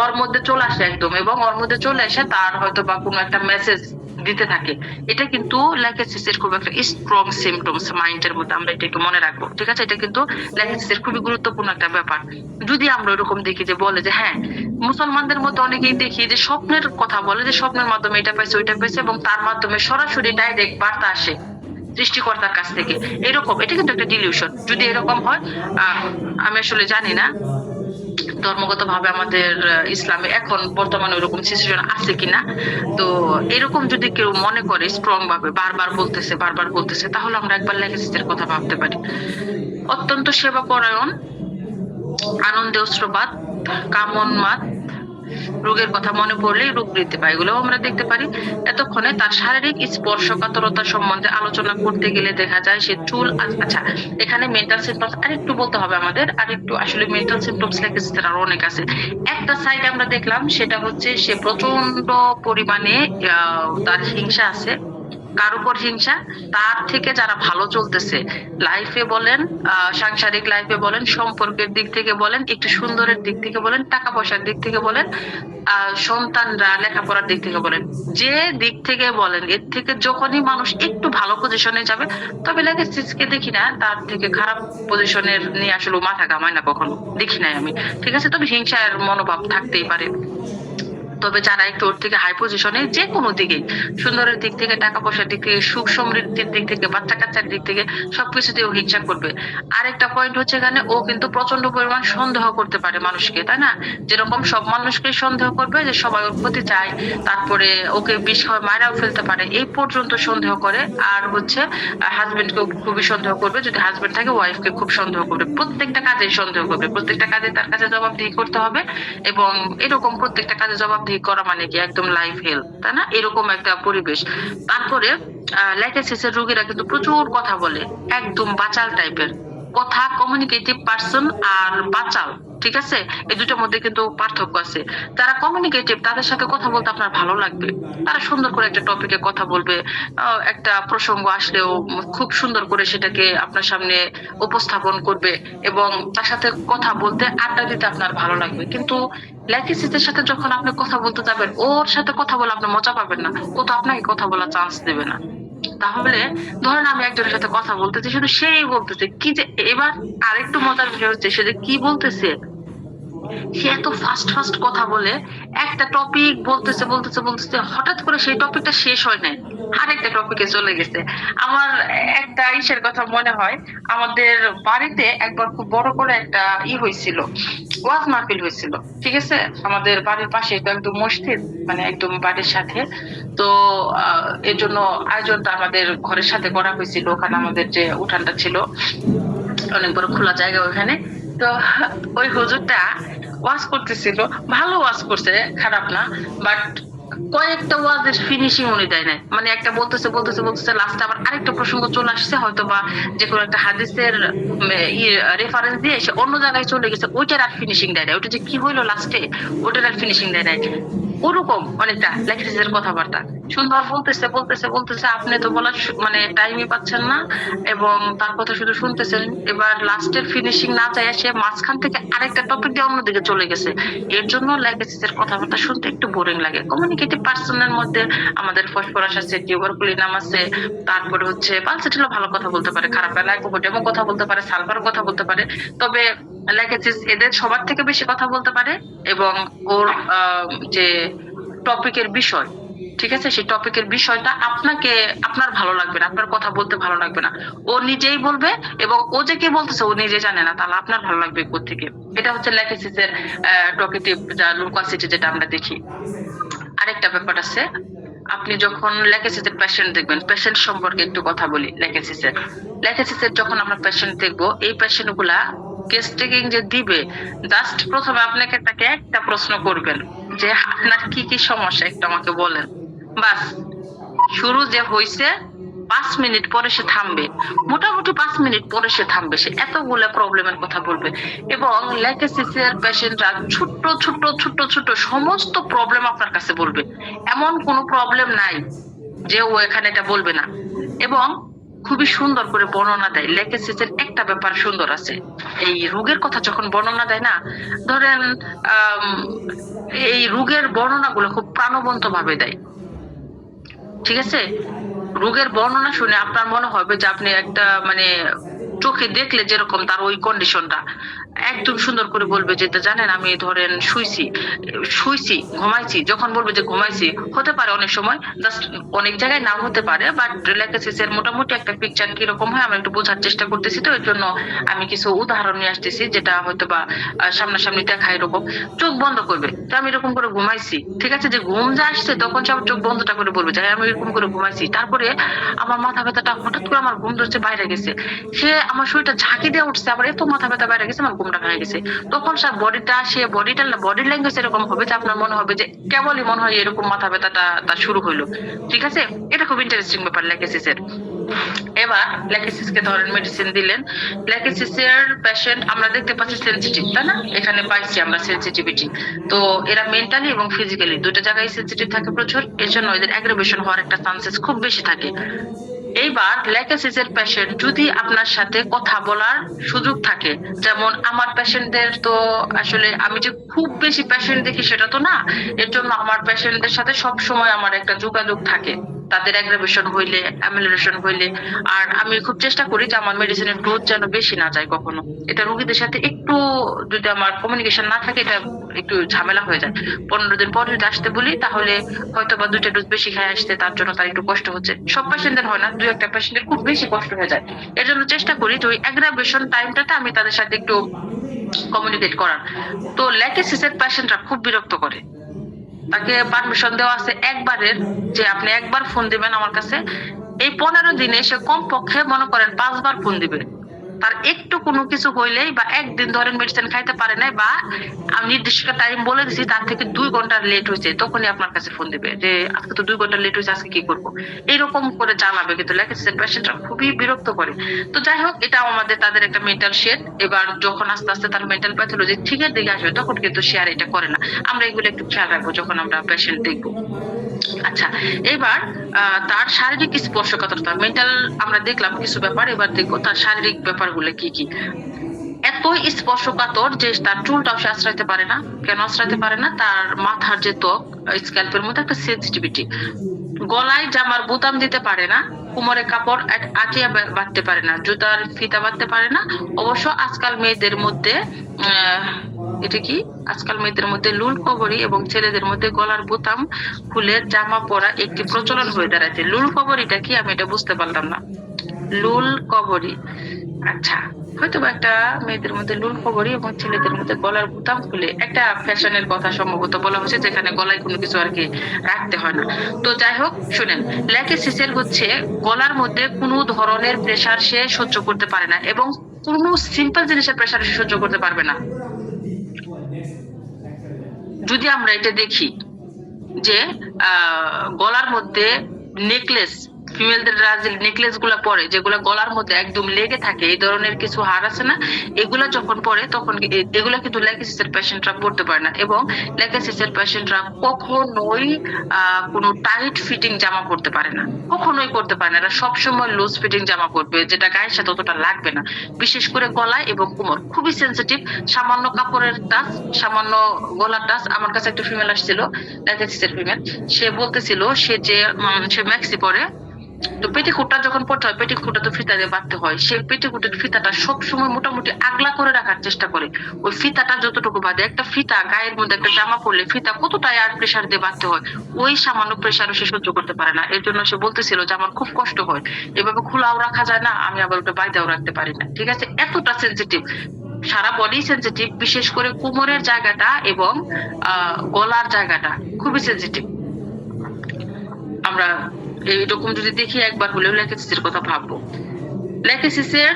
ওর মধ্যে চলে আসে একদম, এবং ওর মধ্যে চলে এসে তার হয়তো বা কোনো একটা মেসেজ দিতে থাকে। এটা কিন্তু ল্যাকেসিসের খুব একটা স্ট্রং সিমটমস মাইন্ডের মধ্যে, আমরা এটা একটু মনে রাখবো। ঠিক আছে, এটা কিন্তু ল্যাকেসিসের খুবই গুরুত্বপূর্ণ একটা ব্যাপার। যদি আমরা এরকম দেখি যে বলে যে হ্যাঁ, মুসলমানদের মধ্যে অনেকেই দেখি যে স্বপ্নের কথা বলে, যে স্বপ্নের মাধ্যমে এটা পাইছে ওইটা পাইছে, এবং তার মাধ্যমে সরাসরি ডাইরেক্ট বার্তা আসে সৃষ্টিকর্তার কাছ থেকে। এরকম, এটা কিন্তু একটা ডিলিউশন। যদি এরকম হয়, আমি আসলে জানি না ধর্মগত ভাবে আমাদের ইসলামে এখন বর্তমানে ওরকম সিচুয়েশন আছে কিনা। তো এরকম যদি কেউ মনে করে স্ট্রং ভাবে বারবার বলতেছে, তাহলে আমরা একবার ল্যাকেসিসের কথা ভাবতে পারি। অত্যন্ত সেবা পরায়ণ, আনন্দে অশ্রুপাত, কামোন্মাদ, রোগের কথা মনে পড়লেই রোগ বৃদ্ধি পায়, এগুলোও আমরা দেখতে পারি। এতক্ষণে তার শারীরিক স্পর্শকাতরতা সম্বন্ধে আলোচনা করতে গেলে দেখা যায় সে চুল আচ্ছা, এখানে মেন্টাল সিমটমস আরেকটু বলতে হবে আমাদের, আরেকটু আসলে মেন্টাল সিমটমস লেগেছে আরো অনেক আছে। একটা সাইড আমরা দেখলাম সেটা হচ্ছে সে প্রচন্ড পরিমাণে তার হিংসা আছে, কার উপর হিংসা, তার থেকে যারা ভালো চলতেছে লাইফে বলেন, সাংসারিক লাইফে বলেন, সম্পর্কের দিক থেকে বলেন, একটু সুন্দরের দিক থেকে বলেন, টাকা পয়সার দিক থেকে বলেন, সন্তানরা লেখাপড়ার দিক থেকে বলেন, যে দিক থেকে বলেন, এর থেকে যখনই মানুষ একটু ভালো পজিশনে যাবে, তবে লেগেসিসকে দেখি না তার থেকে খারাপ পজিশনের নিয়ে আসলে মাথা ঘামায় না, কখনো দেখি নাই আমি। ঠিক আছে, তবে হিংসার মনোভাব থাকতেই পারে। তবে যারা একটু ওর থেকে হাই পজিশনে, যে কোনো দিকে, সুন্দরের দিক থেকে, টাকা পয়সার দিক থেকে, সুখ সমৃদ্ধির দিক থেকে, বাচ্চা কাচ্চার দিক থেকে, সবকিছুতে ও হিংসা করবে। আরেকটা পয়েন্ট হচ্ছে এখানে ও কিন্তু প্রচন্ড পরিমাণ সন্দেহ করতে পারে মানুষকে, তাই না? যেরকম সব মানুষকে সন্দেহ করবে যে সবাই ওর ক্ষতি চায়, তারপরে ওকে বিষ খাওয়া মারাও ফেলতে পারে, এই পর্যন্ত সন্দেহ করে। আর হচ্ছে হাজবেন্ডকে খুবই সন্দেহ করবে, যদি হাজবেন্ড থাকে ওয়াইফকে খুব সন্দেহ করবে, প্রত্যেকটা কাজে সন্দেহ করবে, প্রত্যেকটা কাজে তার কাছে জবাবদিহি করতে হবে। এবং এরকম প্রত্যেকটা কাজে জবাবদিহি করা মানে কি একদম লাইফ হেল্প, তাই না? এরকম একটা পরিবেশ। তারপরে ল্যাকেসিসের রোগীরা কিন্তু প্রচুর কথা বলে, একদম বাচাল টাইপের কথা, কমিউনিকেটিভ পার্সন আর বাচাল, ঠিক আছে? এই দুটোর মধ্যে কিন্তু পার্থক্য আছে। যারা কমিউনিকেটিভ তাদের সাথে কথা বলতে আপনার ভালো লাগবে, তারা সুন্দর করে একটা টপিকে কথা বলবে, একটা প্রসঙ্গ আসলেও খুব সুন্দর করে সেটাকে আপনার সামনে উপস্থাপন করবে, এবং তার সাথে কথা বলতে, আড্ডা দিতে আপনার ভালো লাগবে। কিন্তু ল্যাকিসিসের সাথে যখন আপনি কথা বলতে যাবেন, ওর সাথে কথা বলে আপনি মজা পাবেন না, ও তো আপনাকে কথা বলার চান্স দেবে না। তাহলে ধরেন আমি একজনের সাথে কথা বলতেছি, শুধু সেই বলতেছে কি যে, এবার আরেকটু মজার বিষয় হচ্ছে সে যে কি বলতেছে, সে এত ফাস্ট ফাস্ট কথা বলে, একটা টপিক বলতেছে বলতেছে বলতেছে, হঠাৎ করে সেই টপিকটা শেষ হয় নাই, আরেকটা টপিকে চলে গেছে। আমার একটা ইসের কথা মনে হয়, আমাদের বাড়িতে একবার খুব বড় করে একটা হয়েছিল, ওয়াজ মাহফিল হয়েছিল, ঠিক আছে? আমাদের বাড়ির পাশে তো একদম মসজিদ, মানে একদম বাড়ির সাথে। তো এর জন্য আয়োজনটা আমাদের ঘরের সাথে করা হয়েছিল, ওখানে আমাদের যে উঠানটা ছিল, অনেক বড় খোলা জায়গা ওখানে। তো ওই হুজুরটা ওয়াজ করতেছিল, ভালো ওয়াজ করছে, খারাপ না, বাট কয়েকটা ওয়াজের ফিনিশিং উনি দেয় নাই, মানে একটা বলতেছে বলতেছে বলতেছে, লাস্টে আবার আরেকটা প্রসঙ্গ চলে আসছে, হয়তো বা যে কোনো একটা হাদিসের রেফারেন্স দিয়ে সে অন্য জায়গায় চলে গেছে, ওইটার আর ফিনিশিং দেয় নাই, ওইটা যে কি হইলো লাস্টে, ওইটার আর ফিনিশিং দেয় নাই। ওরকম অনেকটা লেকচারের কথাবার্তা সুন্দর বলতেছে বলতেছে বলতেছে, আপনি তো বলার মানে টাইমই পাচ্ছেন না, এবং তার কথা শুধু শুনতেছেন। এবার লাস্টের ফিনিশিং না চাই সে মাঝখান থেকে আরেকটা টপিক দিয়ে অন্যদিকে চলে গেছে। এর জন্য লেকচারের কথাবার্তা শুনতে একটু বোরিং লাগে। কমিউনিকেটিভ পার্সনের মধ্যে আমাদের ফসফরাস আছে, টিউবারকুলিনাম আছে, তারপরে হচ্ছে পালসেটিলও ভালো কথা বলতে পারে, খারাপ লাইকোপোডিয়ামও কথা বলতে পারে, সালফারও কথা বলতে পারে। তবে ল্যাকেসিস এদের সবার থেকে বেশি কথা বলতে পারে, এবং ওর যে টপিকের বিষয়, ঠিক আছে, সেই টপিকের বিষয়টা আপনাকে, আপনার ভালো লাগবে না, আপনার কথা বলতে ভালো লাগবে না, ও নিজেই বলবে, এবং ও যে কি বলতেছে ও নিজে জানে না, তাহলে আপনার ভালো লাগবে কোত্থেকে? এটা হচ্ছে ল্যাকেসিসের টকেটিভ যা লুকাসিটি যেটা আমরা দেখি। আরেকটা ব্যাপার আছে, আপনি যখন ল্যাকেসিসের পেশেন্ট দেখবেন, পেশেন্ট সম্পর্কে একটু কথা বলি। ল্যাকেসিসের যখন আমরা পেশেন্ট দেখবো, এই পেশেন্ট গুলা কেস টেকিং যে দিবে, জাস্ট প্রথমে আপনাকে তাকে একটা প্রশ্ন করবেন যে আপনার কি কি সমস্যা একটু আমাকে বলেন, বাস। শুরু যে হইছে 5 মিনিট পরে সে থামবে, মোটামুটি 5 মিনিট পরে সে থামবে, সে এতগুলা প্রবলেমের কথা বলবে। এবং ল্যাকেসিসের পেশেন্টরা ছোট্ট ছোট্ট ছোট্ট ছোট্ট সমস্ত প্রবলেম আপনার কাছে বলবে, এমন কোনো প্রবলেম নাই যে ও এখানে এটা বলবে না। এবং খুবই সুন্দর করে বর্ণনা দেয়। লেকেসিসের একটা ব্যাপার সুন্দর আছে, এই রোগের কথা যখন বর্ণনা দেয় না, ধরেন এই রোগের বর্ণনাগুলো খুব প্রাণবন্ত ভাবে দেয়, ঠিক আছে? রোগের বর্ণনা শুনে আপনার মনে হবে যে আপনি একটা মানে চোখে দেখলে যেরকম তার ওই কন্ডিশনটা একদম সুন্দর করে বলবে, যেটা জানেন আমি ধরেন শুইছি শুইছি ঘুমাইছি, যখন বলবে যে ঘুমাইছি, হতে পারে অনেক সময়, জাস্ট অনেক জায়গায় নাও হতে পারে, বাট রিল্যাক্সেসের মোটামুটি একটা পিকচার কিরকম হয় আমরা একটু বোঝার চেষ্টা করতেছি, তো এর জন্য আমি কিছু উদাহরণ নিয়ে আসতেছি, যেটা হয়তো বা সামনাসামনি দেখা এরকম। চোখ বন্ধ করবে তো আমি এরকম করে ঘুমাইছি, ঠিক আছে? যে ঘুম যা আসছে তখন সে আমার চোখ বন্ধটা করে বলবে যে আমি এরকম করে ঘুমাইছি, তারপরে আমার মাথা ব্যথাটা হঠাৎ করে আমার ঘুম ধরছে বাইরে গেছে, সে আমার শরীরটা ঝাঁকি দিয়ে উঠছে, আবার এত মাথা ব্যথা বেড়ে গেছে, আমার ঘুমটা ভেঙে গেছে। তখন বডি ল্যাঙ্গুয়েজ এরকম হবে যে আপনার মনে হবে যে কেবলই মনে হয় এরকম মাথা ব্যথাটা তার শুরু হইলো। ঠিক আছে, এটা খুব ইন্টারেস্টিং ব্যাপার ল্যাকেসিসের। এবার ল্যাকেসিসকে ধরেন মেডিসিন দিলেন। ল্যাকেসিসের পেশেন্ট আমরা দেখতে পাচ্ছি সেনসিটিভ, তাই না? এখানে পাইছি আমরা সেনসিটিভিটি। তো এরা মেন্টালি এবং ফিজিক্যালি দুটো জায়গায় সেনসিটিভ থাকে প্রচুর, এর জন্য এদের অ্যাগ্রাভেশন হওয়ার একটা চান্সেস খুব বেশি থাকে। এইবার ল্যাকেসিসের পেশেন্ট যদি আপনার সাথে কথা বলার সুযোগ থাকে, যেমন আমার পেশেন্টদের তো আসলে আমি যে খুব বেশি পেশেন্ট দেখি সেটা তো না, এর জন্য আমার পেশেন্টদের সাথে সব সময় আমার একটা যোগাযোগ থাকে, তাদের অ্যাগ্রাভেশন হইলে, অ্যামিলিয়েশন হইলে। আর আমি খুব চেষ্টা করি যে আমার মেডিসিনের ডোজ যেন বেশি না যায় কখনো। এটা রোগীদের সাথে একটু যদি আমার কমিউনিকেশন না থাকে, এটা একটু ঝামেলা হয়ে যায়। 15 দিন পর যদি আসতে বলি, তাহলে হয়তো বা 2টা ডোজ বেশি খাই আসতে, তার জন্য তার একটু কষ্ট হচ্ছে। সব পেশেন্টদের হয় না, 2-1টা পেশেন্টের খুব বেশি কষ্ট হয়ে যায়। এর জন্য চেষ্টা করি যে ওই অ্যাগ্রাভেশন টাইমটাতে আমি তাদের সাথে একটু কমিউনিকেট করার। তো ল্যাকেসিসের পেশেন্টরা খুব বিরক্ত করে। তাকে পারমিশন দেওয়া আছে একবারের, যে আপনি একবার ফোন দিবেন আমার কাছে, এই 15 দিনে সে কমপক্ষে মনে করেন 5বার ফোন দিবে। তার একটু কোনো কিছু হইলেই, বা একদিন ধরেন মেডিসিন খাইতে পারে নাই, বা আমি নির্দিষ্ট টাইম বলে দিছি তার থেকে 2 ঘন্টা লেট হয়েছে, তখনই আপনার কাছে ফোন দিবে যে আজকে তো 2 ঘন্টা লেট হয়েছে, আজকে কি করবো, এইরকম করে জানাবে। কিন্তু ল্যাকেসিসের পেশেন্টরা খুবই বিরক্ত করে। তো যাই হোক, এটা আমাদের তাদের একটা মেন্টাল শেড। এবার যখন আস্তে আস্তে তার মেন্টাল প্যাথোলজি ঠিকের দিকে আসবে, তখন কিন্তু সে আর এটা করে না। আমরা এগুলো একটু খেয়াল রাখবো যখন আমরা পেশেন্ট দেখবো। আচ্ছা, এবার তার শারীরিক স্পর্শকাতরতা, মেন্টাল আমরা দেখলাম কিছু ব্যাপার, এবার দেখবো তার শারীরিক ব্যাপারগুলো কি কি। এত স্পর্শকাতর যে তার চুলটাও সে আশ্রাইতে পারে না। কেন আশ্রাইতে পারে না? তার মাথার যে ত্বক, স্ক্যাল্পের মধ্যে একটা সেন্সিটিভিটি। গলায় জামার বোতাম দিতে পারে না, কোমরে কাপড় আঁটিয়া বাঁধতে পারে না, জুতার ফিতা বাঁধতে পারে না। অবশ্য আজকাল মেয়েদের মধ্যে এটা কি, আজকাল মেয়েদের মধ্যে লুল কবরী এবং ছেলেদের মধ্যে গলার বোতাম খুলে জামা পরা একটি প্রচলন হয়ে দাঁড়াচ্ছে। লুল কবরীটা কি, আমি এটা বুঝতে পারলাম না। লুল কবরী, আচ্ছা, হয়তো বা একটা মেয়েদের মধ্যে লুল কবরী এবং ছেলেদের মধ্যে গলার বোতাম খুলে একটা ফ্যাশনের কথা সম্ভবত বলা হয়েছে, যেখানে গলায় কোনো কিছু আর কি রাখতে হয় না। তো যাই হোক, শুনেন, ল্যাকেসিসের হচ্ছে গলার মধ্যে কোনো ধরনের প্রেসার সে সহ্য করতে পারে না, এবং কোনো সিম্পল জিনিসের প্রেসার সে সহ্য করতে পারবে না। যদি আমরা এটা দেখি যে গলার মধ্যে নেকলেস, ফিমেলদের যে নেকলেস গুলা পরে, যেগুলা গলার মধ্যে একদম লেগে থাকে, এই ধরনের কিছু হার আছে না, এগুলা যখন পরে তখন এগুলা কিন্তু ল্যাকেসিসের পেশেন্টরা পড়তে পারে না। এবং ল্যাকেসিসের পেশেন্টরা কখনোই কোনো টাইট ফিটিং জামা পরতে পারে না, কখনোই করতে পারে না। এরা সবসময় লুজ ফিটিং জামা পরবে, যেটা গায়ের সাথে অতটা লাগবে না। বিশেষ করে গলায় এবং কোমর খুবই সেন্সিটিভ। সামান্য কাপড়ের টাচ, সামান্য গলার টাচ। আমার কাছে একটা ফিমেল আসছিল, ল্যাকেসিসের ফিমেল, সে বলতেছিল সে ম্যাক্সি পরে। তো পেটিকোটটা যখন পড়তে হয়, পেটিকোটটা তো ফিতা দিয়ে বাঁধতে হয়, সে পেটিকোটের ফিতাটা সবসময় মোটামুটি আগলা করে রাখার চেষ্টা করে। ওই ফিতাটা যতটুকু বাঁধে, একটা ফিতা গায়ের মধ্যে একটা জামা পরলে ফিতা কতটা এয়ার প্রেসার দিয়ে বাঁধতে হয়, ওই সামান্য প্রেসারও সে সহ্য করতে পারে না। এর জন্য সে বলতেছিল যে আমার খুব কষ্ট হয়, এভাবে খোলাও রাখা যায় না, আমি আবার ওটা বাইরেও রাখতে পারি না। ঠিক আছে, এতটা সেন্সিটিভ, সারা বডি সেন্সিটিভ, বিশেষ করে কোমরের জায়গাটা এবং গলার জায়গাটা খুবই সেন্সিটিভ। আমরা এইরকম যদি দেখি, একবার হলেও ল্যাকেসিসের কথা ভাববো। ল্যাকেসিসের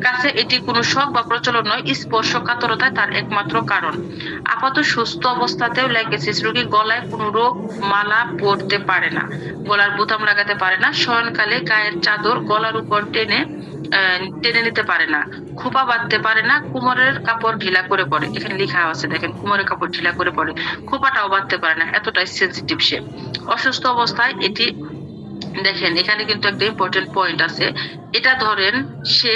কাছে এটি কোনো শখ বা প্রচলন নয়, স্পর্শকাতরতা তার একমাত্র কারণ। আপাতত সুস্থ অবস্থাতেও ল্যাকেসিস রোগী গলায় কোনো রোগ মালা পরতে পারে না, গলার বোতাম লাগাতে পারে না, শয়নকালে গায়ের চাদর গলার উপর টেনে নিতে পারে না, খোপা বাঁধতে পারে না, কোমরের কাপড় ঢিলা করে পড়ে। এখানে লেখা আছে দেখেন, কোমরের কাপড় ঢিলা করে পড়ে, খোপাটাও বাঁধতে পারে না, এতটাই সেন্সিটিভ সে। অসুস্থ অবস্থায় এটি, দেখেন এখানে কিন্তু একটা ইম্পর্টেন্ট পয়েন্ট আছে। এটা ধরেন সে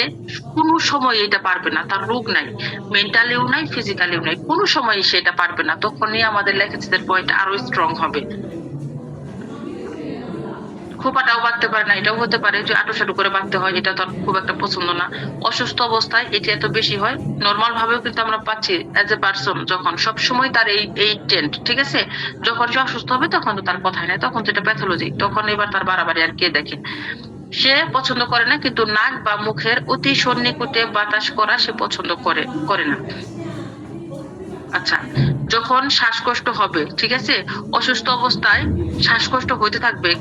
কোনো সময় এটা পারবে না, তার রোগ নাই, মেন্টালিও নাই, ফিজিক্যালিও নাই, কোনো সময় সে এটা পারবে না, তখনই আমাদের ল্যাকেসিসের পয়েন্ট আরো স্ট্রং হবে। খোপাটাও বাঁধতে পারে না, এটাও হতে পারে যে আঁটুসাঁটু করে বাঁধতে হয়, এটা তো খুব একটা পছন্দ না। অসুস্থ অবস্থায় এটি এত বেশি হয়। নর্মাল ভাবেও কিন্তু আমরা পাচ্ছি এজ এ পার্সন, যখন সবসময় তার এই টেন্ট, ঠিক আছে, যখন সে অসুস্থ হবে তখন তো তার কথাই নাই, তখন তো এটা প্যাথোলজি, তখন এবার তার বাড়াবাড়ি আর কে দেখে। সে পছন্দ করে না, কিন্তু নাক বা মুখের অতি সন্নিকটে বাতাস করা সে পছন্দ করে না। আচ্ছা, যখন শ্বাসকষ্ট হবে, ঠিক আছে, অসুস্থ অবস্থায় শ্বাসকষ্ট হইতে থাকবে,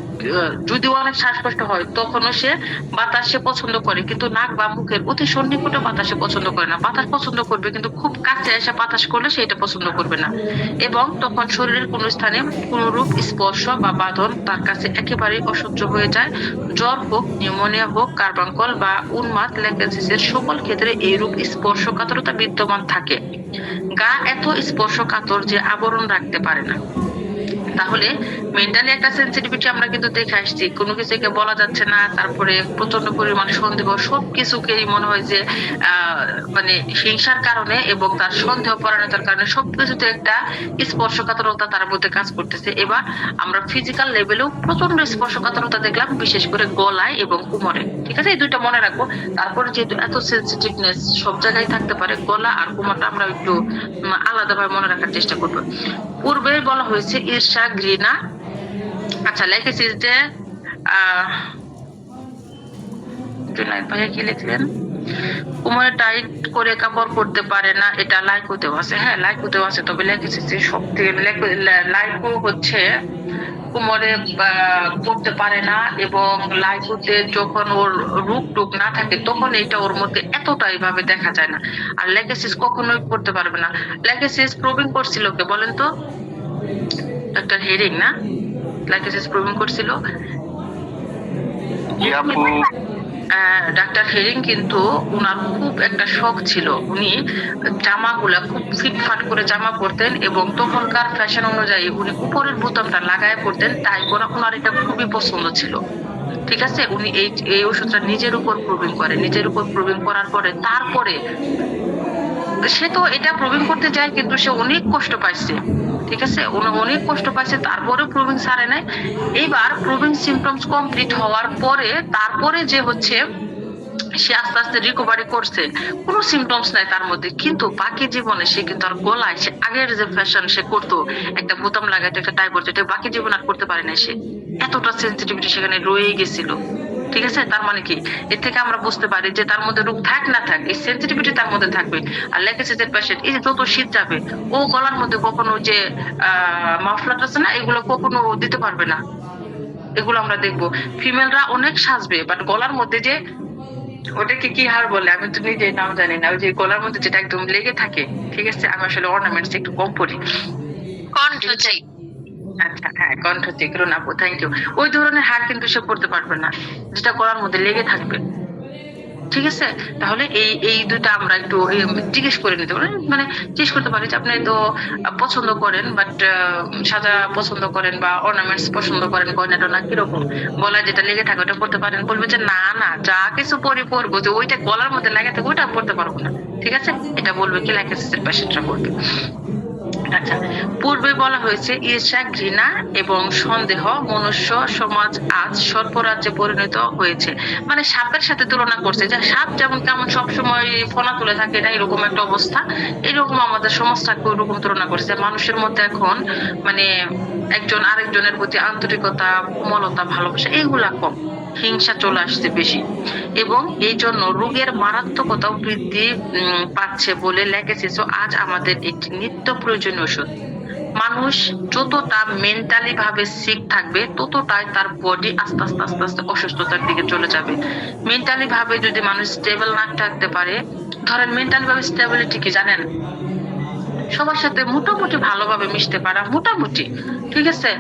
যদিও অনেক শ্বাসকষ্ট হয় তখনও সে বাতাস সে পছন্দ করে, কিন্তু নাক বা মুখের অতি সন্নিকটে বাতাস সে পছন্দ করে না। বাতাস পছন্দ করবে কিন্তু খুব কাছে এসে বাতাস করলে সে এটা পছন্দ করবে না। এবং তখন শরীরের কোনো স্থানে কোনো রূপ স্পর্শ বা বাঁধন তার কাছে একেবারেই অসহ্য হয়ে যায়। জ্বর হোক, নিউমোনিয়া হোক, কার্বাঙ্কল বা উন্মাদ ল্যাক্টেসিসের সকল ক্ষেত্রে এই রূপ স্পর্শকাতরতা বিদ্যমান থাকে। গা এত স্পর্শকাতর যে আবরণ রাখতে পারে না। তাহলে মেন্টালি একটা সেন্সিটিভিটি আমরা কিন্তু দেখে আসছি, কোনো কিছুকে বলা যাচ্ছে না, তারপরে প্রচন্ড পরিমাণে সন্দেহ, সবকিছুকেই মনে হয় যে মানে হিংসার কারণে এবং তার সন্দেহ পরায়ণতার কারণে সবকিছুতে একটা স্পর্শকাতরতা তার মধ্যে কাজ করতেছে। এবার আমরা ফিজিক্যাল লেভেলেও প্রচন্ড স্পর্শকাতরতা দেখলাম, বিশেষ করে গলায় এবং কোমরে, ঠিক আছে, এই দুইটা মনে রাখবো। তারপরে যেহেতু এত সেন্সিটিভনেস সব জায়গায় থাকতে পারে, গলা আর কোমরটা আমরা একটু আলাদাভাবে মনে রাখার চেষ্টা করবো। পূর্বে বলা হয়েছে ঈর্ষা, ঘৃণা। আচ্ছা, লেখেছি যে ভাইয়া কি লিখলেন, কোমরে টাইট করে কাপড় পরতে পারে না, এটা লাইকুতেও আছে। হ্যাঁ, লাইকুতেও আছে, তবে লেখেছি যে সব থেকে লাইকু হচ্ছে কোমরে পড়তে পারে না, এবং লাইকুতে যখন ওর রূপ টুক না থাকে তখন এটা ওর মধ্যে এতটা এইভাবে দেখা যায় না। আর লেগেসিস কখনোই পড়তে পারবে না। লেগেসিস প্রবীণ করছিল কে বলেন তো? ডক্টর হেরিং না? লেগেসিস প্রবীণ করছিল ডাক্তার হেরিং। কিন্তু উনার খুব একটা শখ ছিল, উনি জামাগুলা খুব ফিটফাট করে জামা পরতেন এবং তখনকার ফ্যাশন অনুযায়ী উনি উপরের বোতামটা লাগায় পড়তেন, তাই করে উনার এটা খুবই পছন্দ ছিল। ঠিক আছে, উনি এই ওষুধটা নিজের উপর প্রবীণ করে, নিজের উপর প্রবীণ করার পরে তারপরে সে তো এটা প্রবীণ করতে যায়, কিন্তু সে অনেক কষ্ট পাইছে, ঠিক আছে, অনেক কষ্ট পাইছে, তারপরে প্রবীণ সারে নাই। এইবার প্রবীণ সিমটমস কমপ্লিট হওয়ার পরে তারপরে যে হচ্ছে সে আস্তে আস্তে রিকভারি করছে, কোনো সিমটমস নাই তার মধ্যে, কিন্তু বাকি জীবনে সে কিন্তু আর গলায় সে আগের যে ফ্যাশন সে করতো, একটা বোতাম লাগাইতো, একটা টাই পরতো, এটা বাকি জীবন আর করতে পারে না। সে এতটা সেন্সিটিভিটি সেখানে রয়ে গেছিল। ঠিক আছে, তার মানে কি, এর থেকে আমরা বুঝতে পারি যে তার মধ্যে রোগ থাক না থাক, এই সেন্সিটিভিটি তার মধ্যে থাকবে। আর লেগেসিসের পেশেন্ট, এই যে যত শীত যাবে ও গলার মধ্যে কখনো যে মাফলার আছে না, এগুলো কখনো দিতে পারবে না। এগুলো আমরা দেখবো ফিমেলরা অনেক সাজবে, বাট গলার মধ্যে যে ওটাকে কি হার বলে আমি তো নিজে নাম জানি না, ওই যে গলার মধ্যে যেটা একদম লেগে থাকে, ঠিক আছে, আমি আসলে অর্নামেন্টস একটু কম পরি। কণ্ঠচি, আচ্ছা হ্যাঁ, কণ্ঠচি, করুন আপু, থ্যাংক ইউ। ওই ধরনের হার কিন্তু সে পড়তে পারবে না, যেটা গলার মধ্যে লেগে থাকবে। ঠিক আছে, তাহলে এই দুইটা আমরা একটু জিজ্ঞেস করে নিতে পারি, মানে জিজ্ঞেস করতে পারি যে আপনি তো পছন্দ করেন, বাট সাদা পছন্দ করেন বা অর্নামেন্টস পছন্দ করেন, গয়না টনা কিরকম, গলায় যেটা লেগে থাকে ওটা পড়তে পারেন? বলবে যে না না, যা কিছু পরবো, যে ওইটা গলার মধ্যে লেগে থাকে ওইটা পড়তে পারবো না। ঠিক আছে, এটা বলবে কি লাইকেসিসের পেশেন্টরা বলবে। আচ্ছা, পূর্বে বলা হয়েছে ঈর্ষা, ঘৃণা এবং সন্দেহ মনুষ্য সমাজ আজ সর্পরাজ্যে পরিণত হয়েছে। মানে সাপের সাথে তুলনা করছে, যে সাপ যেমন কেমন সবসময় ফনা তুলে থাকে, এটা এরকম একটা অবস্থা, এরকম আমাদের সমাজটাকে ওরকম তুলনা করছে। মানুষের মধ্যে এখন মানে একজন আরেকজনের প্রতি আন্তরিকতা, কোমলতা, ভালোবাসা এগুলা কম, হিংসা চলে আসছে বেশি, এবং এই জন্য রোগের মারাত্মকতাও বৃদ্ধি পাচ্ছে বলে লেগেছে। আজ আমাদের একটি নিত্য প্রয়োজনীয় ওষুধ। মানুষ যতটা মেন্টালি ভাবে সিক থাকবে ততটাই তার বডি আস্তে আস্তে আস্তে আস্তে অসুস্থতার দিকে চলে যাবে। মেন্টালি ভাবে যদি মানুষ স্টেবল না থাকতে পারে, ধরেন মেন্টালি ভাবে স্টেবিলিটি কি জানেন? সবার সাথে মোটামুটি ভালোভাবে মিশতে পারা, মোটামুটি, ঠিক আছে,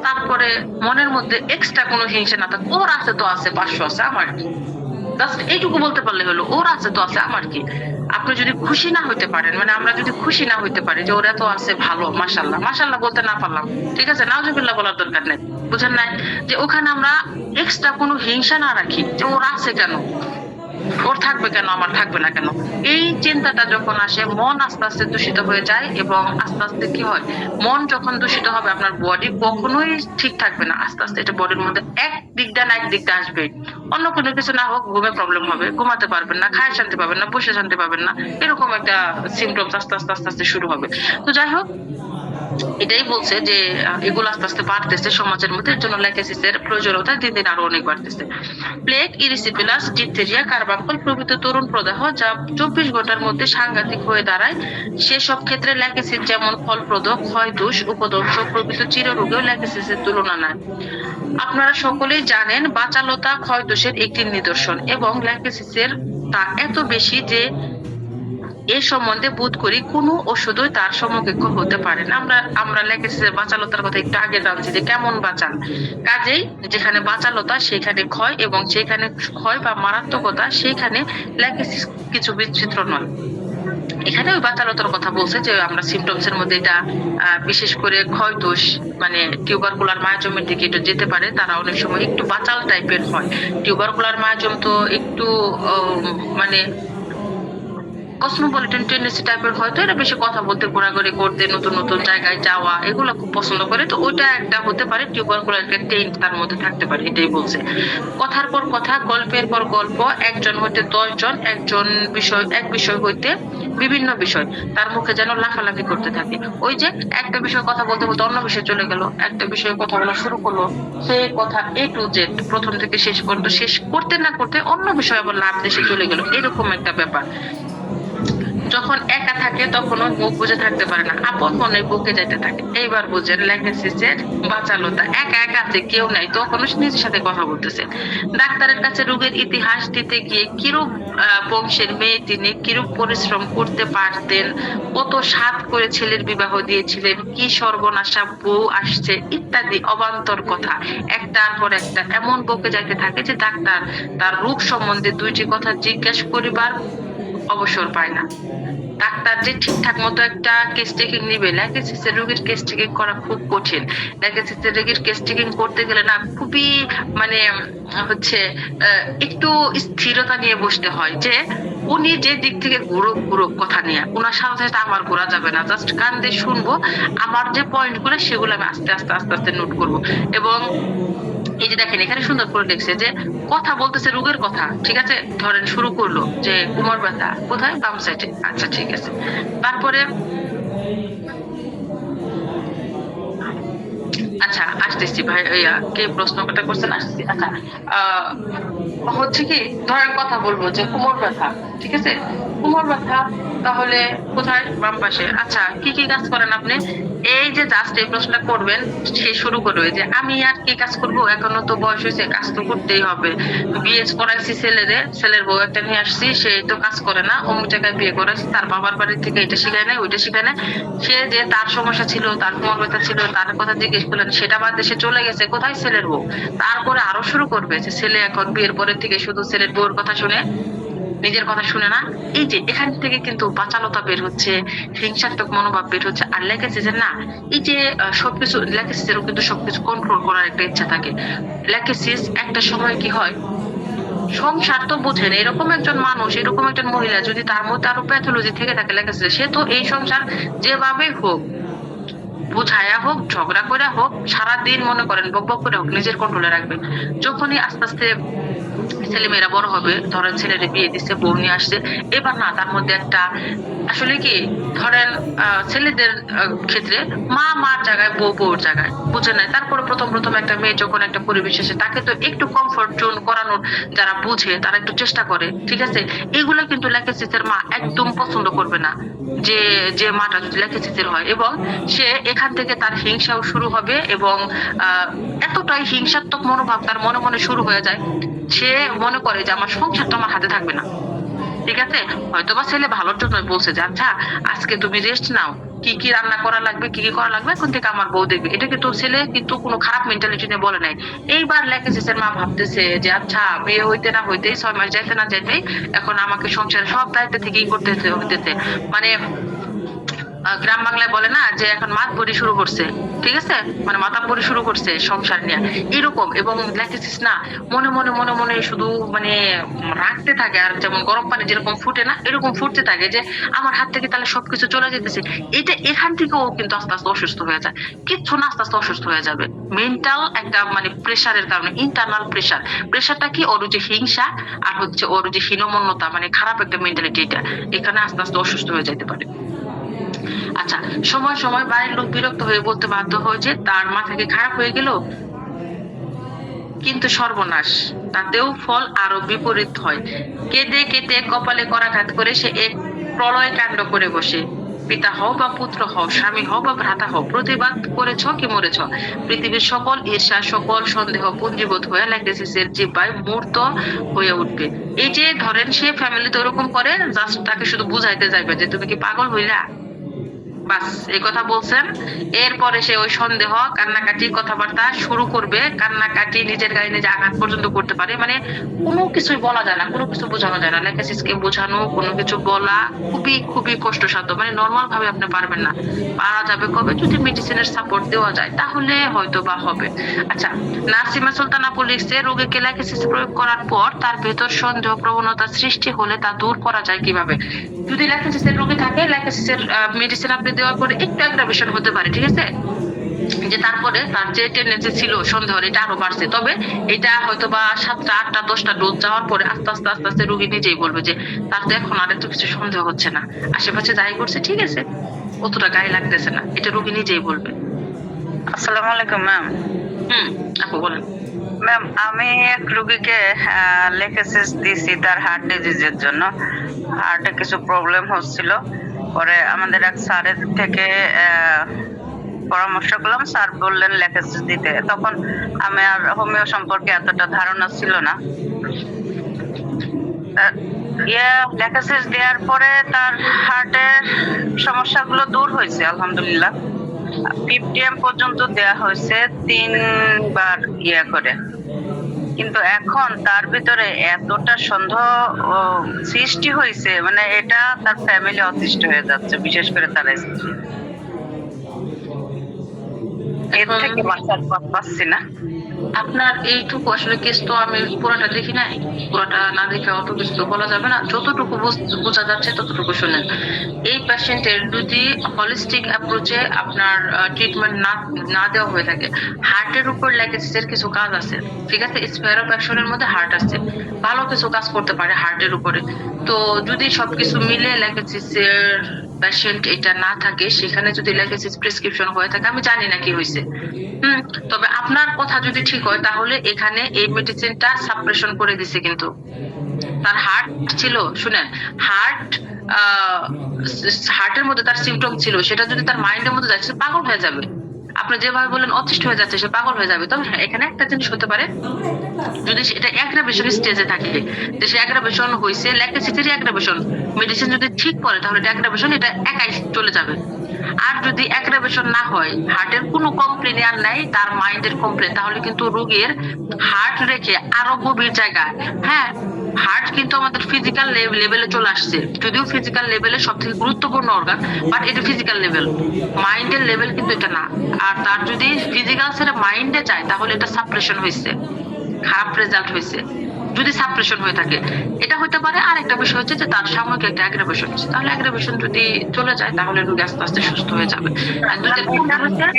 তারপরে মনের মধ্যে এক্সট্রা কোনো হিংসা না থাকে, ওর আছে তো আছে, 500 আছে, আমার কি, জাস্ট এইটুকু বলতে পারলে হলো, ওর আছে তো আছে, আমার কি। আপনি যদি খুশি না হইতে পারেন, মানে আমরা যদি খুশি না হইতে পারি যে ওরা তো আছে ভালো, মাশাল্লাহ, মাশাল্লাহ বলতে না পারলাম, ঠিক আছে, নাউজুবিল্লাহ বলার দরকার নেই, বুঝেন নাই? যে ওখানে আমরা এক্সট্রা কোনো হিংসা না রাখি, যে ওর আছে কেন, ওর থাকবে কেন, আমার থাকবে না কেন, এই চিন্তাটা যখন আসে মন আস্তে আস্তে দূষিত হয়ে যায়। এবং আস্তে আস্তে কি হয়, মন যখন দূষিত হবে আপনার বডি কখনোই ঠিক থাকবে না, আস্তে আস্তে এটা বডির মধ্যে এক দিকটা না এক দিকটা আসবে। অন্য কোনো কিছু না হোক, ঘুমে প্রবলেম হবে, ঘুমাতে পারবেন না, খায় শান্তি পাবেন না, বসে শান্তি পাবেন না, এরকম একটা সিমটমস আস্তে আস্তে আস্তে আস্তে শুরু হবে। তো যাই হোক, এটাই বলছে যে এগুলো আস্তে আস্তে বাড়তেছে সমাজের মধ্যে, এর জন্য ল্যাকেসিসের প্রয়োজনীয়তা দিন দিন আরো অনেক বাড়তেছে। প্লেগ, ইরিসিপিলাস, ডিপথেরিয়া, কার্বাঙ্কল প্রভৃতি তরুণ প্রদাহ যা 24 ঘন্টার মধ্যে সাংঘাতিক হয়ে দাঁড়ায়, সেসব ক্ষেত্রে ল্যাকেসিস যেমন ফলপ্রদ, ক্ষয়দোষ, উপদংশ প্রভৃতি চিররোগেও ল্যাকেসিসের তুলনা নাই। আপনারা সকলেই জানেন বাচালতা ক্ষয়দোষের একটি নিদর্শন এবং ল্যাকেসিসের তা এত বেশি যে এ সম্বন্ধে বোধ করি কোনো ওষুধই তার সমকক্ষ হতে পারে না। আমরা ল্যাকেসিসের বাচালতার কথা একটু আগে জানছি যে কেমন বাচাল। কাজেই যেখানে বাচালতা সেখানে ক্ষয়, এবং সেখানে ক্ষয় বা মারাত্মকতা সেখানে ল্যাকেসিস কিছু বিচিত্র নয়। এখানে ওই বাচালতার কথা বলছে যে আমরা সিমটমস এর মধ্যে এটা বিশেষ করে ক্ষয় দোষ মানে টিউবারকুলার মায়োজমের দিকে একটু যেতে পারে, তারা অনেক সময় একটু বাচাল টাইপের হয়। টিউবারকুলার মায়োজম তো একটু মানে কসমোপলিটন টেন্ডেন্সি টাইপের, হয়তো এরা বেশি কথা বলতে, ঘোরাঘুরি করতে, নতুন নতুন জায়গায় যাওয়া, এগুলো খুব পছন্দ করে। তো ওইটা একটা হতে পারে, টিউবারকুলার একটা টেন্ট তার মধ্যে থাকতে পারে, এটাই বলছে। কথার পর কথা, গল্পের পর গল্প, একজন হইতে 10 জন একজন বিষয় এক বিষয় হইতে বিভিন্ন বিষয় তার মুখে যেন লাফালাফি করতে থাকে। ওই যে একটা বিষয় কথা বলতে বলতে অন্য বিষয়ে চলে গেল, একটা বিষয়ে কথা বলা শুরু করলো, সেই কথা A to Z প্রথম থেকে শেষ পর্যন্ত শেষ করতে না করতে অন্য বিষয় আবার লাভ দেশে চলে গেল, এরকম একটা ব্যাপার। যখন একা থাকে তখন মুখ বুঝে থাকতে পারে না, আপন মনে বুকে যেতে থাকে। এইবার বুঝেন ল্যাকেসিসের বাচালতা। একা একা আছে, কেউ নাই, তখন নিজের সাথে কথা বলতেছে। ডাক্তারের কাছে রোগের ইতিহাস দিতে গিয়ে কিরূপ বংশের মেয়ে তিনি, কিরূপ পরিশ্রম করতে পারতেন, কত সাধ করে ছেলের বিবাহ দিয়েছিলেন, কি সর্বনাশা বউ আসছে ইত্যাদি অবান্তর কথা একটার পর একটা এমন বকে যাইতে থাকে যে ডাক্তার তার রোগ সম্বন্ধে দুইটি কথা জিজ্ঞাসা করিবার অবসর পায় না। ডাক্তার যে ঠিকঠাক মতো একটা কেস টেকিং নিবে, ল্যাকেসিসের রোগীর কেস টেকিং করা খুব কঠিন। ল্যাকেসিসের রোগীর কেস টেকিং করতে গেলে না খুবই মানে হচ্ছে একটু স্থিরতা নিয়ে বসতে হয়, যে উনি যে দিক থেকে ঘুরুক কথা নিয়ে, ওনার সাথে সাথে আমার ঘোরা যাবে না, জাস্ট কান দিয়ে শুনবো, আমার যে পয়েন্ট গুলো সেগুলো আমি আস্তে আস্তে আস্তে আস্তে নোট করবো। এবং এই যে দেখেন এখানে সুন্দর করে লিখছে যে কথা বলতেছে রোগের কথা, ঠিক আছে, ধরেন শুরু করলো যে কোমর ব্যথা কোথায়, বাম সাইডে, আচ্ছা ঠিক আছে। তারপরে আচ্ছা আসতেছি ভাই, কে প্রশ্নটা করছেন, আসতেছি। আচ্ছা হচ্ছে কি, ধরেন কথা বলবো যে কোমর ব্যথা, ঠিক আছে, কোমর ব্যথা তাহলে কোথায়, বাম পাশে। আচ্ছা কি কি কাজ করেন আপনি? এই যে জাস্ট এই প্রশ্নটা করবেন, সে শুরু করবে যে আমি আর কি কাজ করবো, এখনো তো বয়স হয়েছে, কাজ তো করতেই হবে। বিয়ে করাইছি ছেলের বউ একটা নিয়ে আসছি, সে তো কাজ করে না, অমুক জায়গায় বিয়ে করাইছি, তার বাবার বাড়ি থেকে এটা শিখায় নাই ওইটা শিখায় না। সে যে তার সমস্যা ছিল, তার কোমর ব্যথা ছিল, তার কথা জিজ্ঞেস করলেন, সেটা বাদ দেশে চলে গেছে কোথায়, ছেলের বউ। তারপরে আরো শুরু করবে যে ছেলে এখন বিয়ের পরের থেকে শুধু ছেলের বউর কথা শুনে, নিজের কথা শুনে না। এই যে এখান থেকে কিন্তু বাচালতা বের হচ্ছে, হিংসাত্মক মনোভাব বের হচ্ছে। আর ল্যাকেসিসের না এই যে সবকিছু, ল্যাকেসিসেরও কিন্তু সবকিছু কন্ট্রোল করার একটা ইচ্ছা থাকে। ল্যাকেসিস একটা সময় কি হয়, সংসার তো বুঝেন, এরকম একজন মানুষ, এরকম একজন মহিলা যদি তার মধ্যে আরো প্যাথোলজি থেকে থাকে ল্যাকেসিস, সে তো এই সংসার যেভাবে হোক, বুঝায়া হোক, ঝগড়া করে হোক, সারাদিন মনে করেন বকবক করে হোক, নিজের কন্ট্রোলে রাখবে। যখনই আস্তে আস্তে ছেলেমেয়েরা বড় হবে, ধরেন ছেলের বিয়ে দিচ্ছে, বউ নিয়ে আসছে, এবার না তার মধ্যে একটা আসলে কি, ধরেন ছেলেদের ক্ষেত্রে মা মার জায়গায়, বউ বউর জায়গায়, বুঝে নাই। তারপরে প্রথম প্রথম একটা মেয়ে যখন একটা পরিবেশ আসে, তাকে তো একটু কমফোর্ট জোন করানোর, যারা বুঝে তারা একটু চেষ্টা করে, ঠিক আছে। এগুলো কিন্তু ল্যাকেসিসের মা একদম পছন্দ করবে না, যে যে মাটা যদি ল্যাকেসিসের হয়, এবং সে এখান থেকে তার হিংসাও শুরু হবে, এবং এতটাই হিংসাত্মক মনোভাব তার মনে মনে শুরু হয়ে যায়, সে মনে করে যে আমার সংসারটা আমার হাতে থাকবে না, ঠিক আছে। হয়তোবা ছেলে ভালোর জন্য বলছে যে আচ্ছা আজকে তুমি রেস্ট নাও, কি কি রান্না করা লাগবে, কি কি করা লাগবে এখন থেকে আমার বউ দেখবে, এটা কিন্তু ছেলে কিন্তু কোনো খারাপ মেন্টালিটি নিয়ে বলে নাই। এইবার ল্যাকেসিসের মা ভাবতেছে যে আচ্ছা বিয়ে হইতে না হইতেই, 6 মাস যাইতে না যাইতেই এখন আমাকে সংসারের সব দায়িত্ব থেকেই করতে হইতেছে। মানে গ্রাম বাংলায় বলে না যে এখন মাতবরি শুরু করছে, ঠিক আছে, মানে মাতাব্বরি শুরু করছে সংসার নিয়ে, এরকম। এবং ল্যাকেসিস না মনে মনে মনে মনে শুধু মানে রাখতে থাকে, আর যেমন গরম পানি যেরকম ফুটে না, এরকম ফুটতে থাকে যে আমার হাত থেকে তাহলে সবকিছু চলে যেতেছে। এটা এখান থেকেও কিন্তু আস্তে আস্তে অসুস্থ হয়ে যায়, কিচ্ছু না আস্তে আস্তে অসুস্থ হয়ে যাবে। মেন্টাল একটা মানে প্রেশারের কারণে, ইন্টারনাল প্রেশার। প্রেশারটা কি, ওর যে হিংসা আর হচ্ছে ওর যে হীনমন্যতা, মানে খারাপ একটা মেন্টালিটি, এটা এখানে আস্তে আস্তে অসুস্থ হয়ে যেতে পারে। আচ্ছা, সময় সময় বাড়ির লোক বিরক্ত হয়ে বলতে বাধ্য হয় যে তার মাথা কি খারাপ হয়ে গেল, কিন্তু সর্বনাশ, তাতেও ফল আরো বিপরীত হয়। কেঁদে কেটে কপালে করাঘাত করে সে এক প্রলয় কাণ্ড করে বসে। পিতা হও বা পুত্র হও, স্বামী হও বা ভ্রাতা হও, প্রতিবাদ করেছ কি মরেছ, পৃথিবীর সকল ঈর্ষা, সকল সন্দেহ পুঞ্জীভূত হয়ে ল্যাক্টেসিসের জিহ্বায় মূর্ত হয়ে উঠবে। এই যে ধরেন সে ফ্যামিলিতে ওরকম করে, জাস্ট তাকে শুধু বুঝাইতে যাইবে যে তুমি কি পাগল হইলা, বাস এই কথা বলছেন। এরপরে সে ওই সন্দেহ, কান্নাকাটি, কথাবার্তা শুরু করবে। কান্নাকাটি, নিজের গায়ে নিজে আঘাত পর্যন্ত করতে পারে। মানে কোনো কিছুই বলা যায় না, কোনো কিছু বোঝানো যায় না। লেখাসিসকে বোঝানো, কোনো কিছু বলা খুবই খুবই কষ্টসাধ্য। মানে নর্মাল ভাবে আপনি পারবেন না। পারা যাবে কবে, যদি মেডিসিনের সাপোর্ট দেওয়া যায় তাহলে হয়তো বা হবে। আচ্ছা, নাসিমা সুলতানা লিখছে, রোগীকে লেখাসিস প্রয়োগ করার পর তার ভেতর সন্দেহ প্রবণতা সৃষ্টি হলে তা দূর করা যায় কিভাবে। যদি ল্যাক্টোসিসের রোগী থাকে, ল্যাক্টোসিসের মেডিসিন আপনি দেওয়ার পরে একটু অ্যাগ্রাভেশন হতে পারে, ঠিক আছে, যে তারপরে তার যে টেন্ডেন্সি ছিল সন্দেহের, এটা আরো বাড়ছে। তবে এটা হয়তো বা 7টা 8টা 10টা ডোজ যাওয়ার পরে আস্তে আস্তে আস্তে আস্তে রোগী নিজেই বলবে যে তার তো এখন আর এত কিছু সন্দেহ হচ্ছে না, আশেপাশে যাই করছে ঠিক আছে, অতটা গায়ে লাগতেছে না, এটা রোগী নিজেই বলবে। আসসালামু আলাইকুম ম্যাম। আপু বলেন। ম্যাম, আমি এক রোগীকে লেকেসিস দিছি তার হার্ট ডিজিজের জন্য। হার্টে কিছু প্রবলেম হচ্ছিল। পরে আমাদের এক স্যারের থেকে পরামর্শ করলাম, স্যার বললেন লেকেসিস দিতে। তখন আমি আর হোমিও সম্পর্কে এতটা ধারণা ছিল না। লেকেসিস দেওয়ার পরে তার হার্টের সমস্যাগুলো দূর হয়েছে আলহামদুলিল্লাহ। 50 পর্যন্ত দেয়া হয়েছে 3বার করে। কিন্তু এখন তার ভিতরে এতটা সন্দেহ সৃষ্টি হয়েছে, মানে এটা তার ফ্যামিলি অতিষ্ঠ হয়ে যাচ্ছে, বিশেষ করে তার স্ত্রী। এর থেকে বাঁচার পথ পাচ্ছি না। আপনার এইটুকু আসলে কেস তো আমি পুরোটা দেখি নাই, পুরোটা না দেখে অত কিছু তো বলা যাবে না। যতটুকু বোঝা যাচ্ছে ততটুকু শুনেন। এই পেশেন্টের যদি হলিস্টিক অ্যাপ্রোচে আপনার ট্রিটমেন্ট না দেওয়া হয়ে থাকে, হার্টের উপর ল্যাকেসিসের কিছু কাজ আছে, ঠিক আছে, স্পেয়ার অফ অ্যাকশনের মধ্যে হার্ট আছে, ভালো কিছু কাজ করতে পারে হার্টের উপরে। তো যদি সবকিছু মিলে ল্যাকেসিসের পেশেন্ট এটা না থাকে, সেখানে যদি ল্যাকেসিস প্রেসক্রিপশন হয়ে থাকে, আমি জানি না কি হয়েছে। তবে আপনার কথা যদি ঠিক হয় তাহলে এখানে এই মেডিসিনটা সাপ্রেশন করে দিছে। কিন্তু তার হার্ট ছিল, শুনেন, হার্টের মধ্যে তার সিমটম ছিল, সেটা যদি তার মাইন্ডের মধ্যে যাচ্ছে পাগল হয়ে যাবে। আপনি যেভাবে বলেন অতিষ্ঠ হয়ে যাচ্ছে, সে পাগল হয়ে যাবে। তবে হ্যাঁ, এখানে একটা জিনিস হতে পারে, যদি এটা অ্যাগ্রাভেশন স্টেজে থাকে, যে সে অ্যাগ্রাভেশন হয়েছে, ল্যাক্টোসিসেরই অ্যাগ্রাভেশন, মেডিসিন যদি ঠিক করে তাহলে এটা অ্যাগ্রাভেশন, এটা একাই চলে যাবে। আর যদি অ্যাগ্রাভেশন না হয়, হার্টের কোনো কমপ্লেন আর নাই, তার মাইন্ডের কমপ্লেন, তাহলে কিন্তু রোগীর হার্ট রেখে আরো গভীর জায়গায়, হ্যাঁ, হার্ট কিন্তু আমাদের ফিজিক্যাল লেভেলে চলে আসছে, যদিও ফিজিক্যাল লেভেলে সব থেকে গুরুত্বপূর্ণ অর্গান, বাট এটা ফিজিক্যাল লেভেল, মাইন্ডের লেভেল কিন্তু এটা না। আর তার যদি ফিজিক্যাল ছেড়ে মাইন্ডে যায় তাহলে এটা সাপ্রেশন হয়েছে, খারাপ রেজাল্ট হয়েছে। যদি সাপ্রেশন হয়ে থাকে, এটা হতে পারে। আর একটা বিষয় হচ্ছে যে তার সাময়িক একটা অ্যাগ্রাভেশন হচ্ছে, তাহলে অ্যাগ্রাভেশন যদি চলে যায় তাহলে রোগী আস্তে আস্তে সুস্থ হয়ে যাবে। আর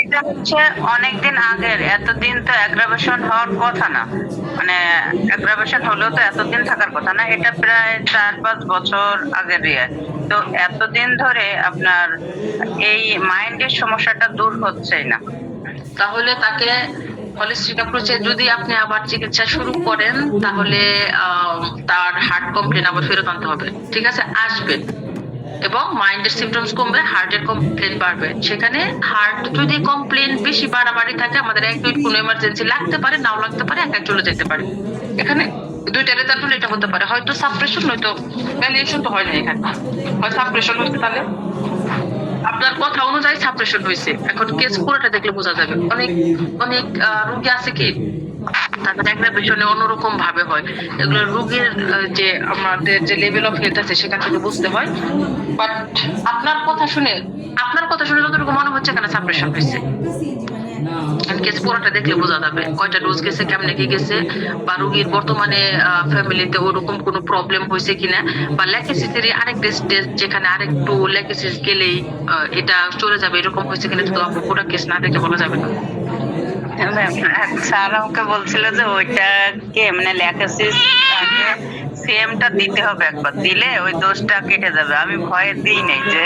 এটা হচ্ছে অনেকদিন আগের, এতদিন তো অ্যাগ্রাভেশন হওয়ার কথা না, মানে অ্যাগ্রাভেশন হলেও তো এতদিন থাকার কথা না। এটা প্রায় 4-5 বছর আগের তো এতদিন ধরে আপনার এই মাইন্ডের সমস্যাটা দূর হচ্ছেই না। তাহলে তাকে হলিস্টিক অ্যাপ্রোচে যদি আপনি আবার চিকিৎসা শুরু করেন, তাহলে তার হার্ট কমপ্লেন আবার ফেরত আনতে হবে, ঠিক আছে, আসবে, এবং মাইন্ডের সিমটমস কমবে, হার্টের কমপ্লেন বাড়বে। সেখানে হার্ট যদি কমপ্লেন বেশি বাড়াবাড়ি থাকে, আমাদের অ্যাকুইট কোনো এমার্জেন্সি লাগতে পারে, নাও লাগতে পারে, একা চলে যেতে পারে। এখানে দুইটা রেজাল্ট হলে এটা হতে পারে, হয়তো সাপ্রেশন, নয়তো ভ্যালিয়েশন তো হয় না। এখানে হয় সাপ্রেশন হচ্ছে, তাহলে আপনার কথা অনুযায়ী সাপ্রেশন হয়েছে। এখন কেস পুরোটা দেখলে বোঝা যাবে। অনেক অনেক রোগী আছে কি তাদের অ্যাগ্রাভেশনে অন্যরকম ভাবে হয়, এগুলো রোগীর যে আমাদের যে লেভেল অফ হেলথ আছে সেখান থেকে বুঝতে হয়। বাট আপনার কথা শুনে যতটুকু মনে হচ্ছে এখানে সাপ্রেশন হয়েছে। কেস পুরোটা দেখলে বোঝা যাবে কয়টা ডোজ গেছে, কেমনে কি গেছে, বা রোগীর বর্তমানে ফ্যামিলিতে ওরকম কোনো প্রবলেম হয়েছে কিনা, বা ল্যাকেসিসের আরেকটা স্টেজ যেখানে আরেকটু ল্যাকেসিস গেলেই এটা চলে যাবে, এরকম হয়েছে কিনা তো পুরো কেস না দেখে বলা যাবে না। স্যার আমাকে বলছিল যে ওইটাকে মানে ল্যাকেসিস সিএমটা দিতে হবে, একবার দিলে ওই দোষটা কেটে যাবে। আমি ভয়ে দিই নাই যে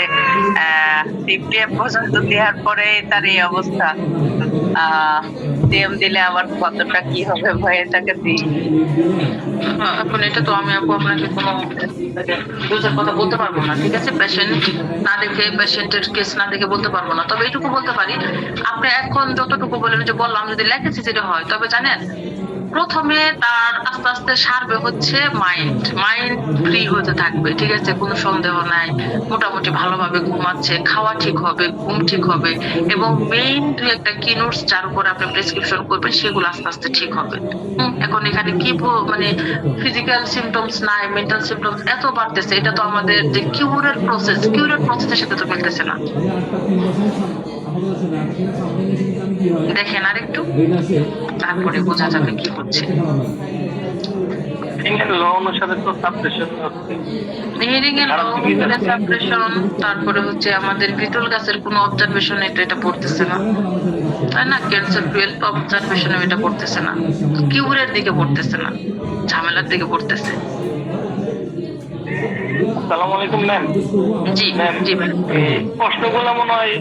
50M পর্যন্ত দেওয়ার পরে তার এই অবস্থা। সিএম দিলে আবার কতটা কি হবে ভয়েটাকে দিই। এখন এটা তো আমি আপু আপনাকে কোনো বুঝার কথা বলতে পারবো না, ঠিক আছে? পেশেন্ট না দেখে, পেশেন্টের কেস না দেখে বলতে পারবো না, তবে এইটুকু বলতে পারি, আপনি এখন যতটুকু বলেন যে বললাম যদি লেখেছি যেটা হয়, তবে জানেন প্রথমে তার আস্তে আস্তে সারবে হচ্ছে মাইন্ড ফ্রি হতে থাকবে, ঠিক আছে? কোনো সন্দেহ নাই, মোটামুটি ভালোভাবে ঘুমাচ্ছে, খাওয়া ঠিক হবে, ঘুম ঠিক হবে, এবং মেইন দুই একটা কি নোটস যার উপর আপনি প্রেসক্রিপশন করবেন সেগুলো আস্তে আস্তে ঠিক হবে। এখন এখানে কি মানে ফিজিক্যাল সিমটমস নাই, মেন্টাল সিমটমস এত বাড়তেছে, এটা তো আমাদের যে কিউরের প্রসেসের সাথে তো মিলতেছে না। দেখেন আর একটু, তারপরে বোঝা যাবে কি হচ্ছে। তারপরে হচ্ছে আমাদের বিটল গাছের কোনো অবজারভেশন এটা পড়তেছে না, তাই না? ক্যান্সার 12 অবজারভেশন এটা পড়তেছে না, কিউরের দিকে পড়তেছে না, ঝামেলার দিকে পড়তেছে। আসসালামু আলাইকুম ম্যাম। জি জি ভাই, প্রশ্নগুলো মনে হয়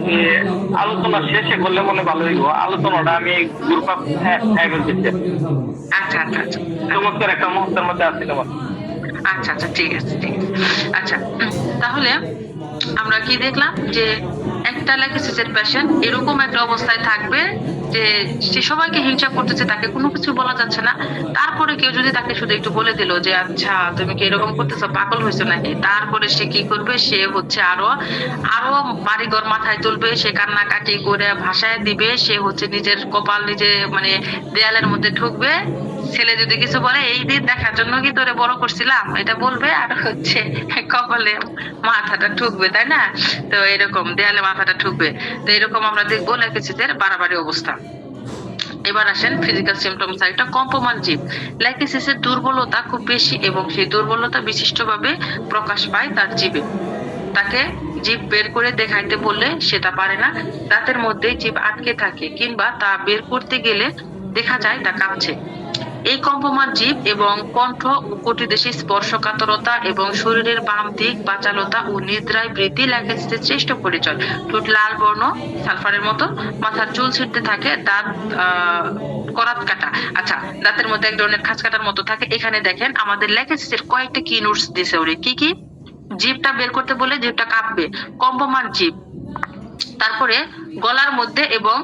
আলোচনা শেষে করলে মনে ভালো হইব। আলোচনাটা আমি গ্রুপ আপ দিচ্ছি। আচ্ছা আচ্ছা আচ্ছা চমৎকার একটা মুহূর্তের মধ্যে আসছিল। আচ্ছা আচ্ছা ঠিক আছে ঠিক আছে। আচ্ছা তাহলে আমরা কি দেখলাম যে একটা ল্যাকিসিসের পেশেন্ট এরকম একটা অবস্থায় থাকবে যে সে সবাইকে হিংসা করতেছে, তাকে কোনো কিছু বলা যাচ্ছে না, তারপরে কেউ যদি তাকে শুধু একটু বলে দিল যে আচ্ছা তুমি কি এরকম করতেছো, পাগল হয়েছো নাকি, তারপরে সে কি করবে, সে হচ্ছে আরো আরো বাড়িঘর মাথায় তুলবে, সে কান্নাকাটি করে ভাষায় দিবে, সে হচ্ছে নিজের কপাল নিজে মানে দেয়ালের মধ্যে ঠুকবে। ছেলে যদি কিছু বলে এই দিন দেখার জন্য কি তোরে বড় করছিলাম এটা বলবে, আর হচ্ছে কপালে মাথাটা ঠুকবে, তাই না? তো এরকম দেয়ালে মাথাটা ঠুকবে। তো এরকম আমরা দেখবো ল্যাকিসিসের বাড়াবাড়ি অবস্থা। এবার আসেন ফিজিক্যাল সিমটমস। একটা কম্পমান জিভ, ল্যাকিসিসের দুর্বলতা খুব বেশি এবং সেই দুর্বলতা বিশিষ্টভাবে প্রকাশ পায় তার জিভে। তাকে জিভ বের করে দেখাইতে বললে সেটা পারে না, দাঁতের মধ্যে জিভ আটকে থাকে কিংবা তা বের করতে গেলে দেখা যায় তা কাঁপছে। এই কম্পমান জিভ এবং কণ্ঠ ও কটিদেশে স্পর্শকাতরতা এবং শরীরের বাম দিক বাচালতা ও নিদ্রায় বৃদ্ধি ল্যাকিসিসের শ্রেষ্ঠ পরিচয়। ঠোঁট লাল বর্ণ সালফারের মতো, মাথার চুল ছিঁড়তে থাকে, দাঁত করাত কাটা। আচ্ছা, দাঁতের মধ্যে এক ধরনের খাঁজ কাটার মতো থাকে। এখানে দেখেন আমাদের ল্যাকিসিসের কয়েকটা কি নোটস দিছে ওরে, কি কি? জিভটা বের করতে বলে জিভটা কাঁপবে, কম্পমান জিভ। তারপরে গলার মধ্যে এবং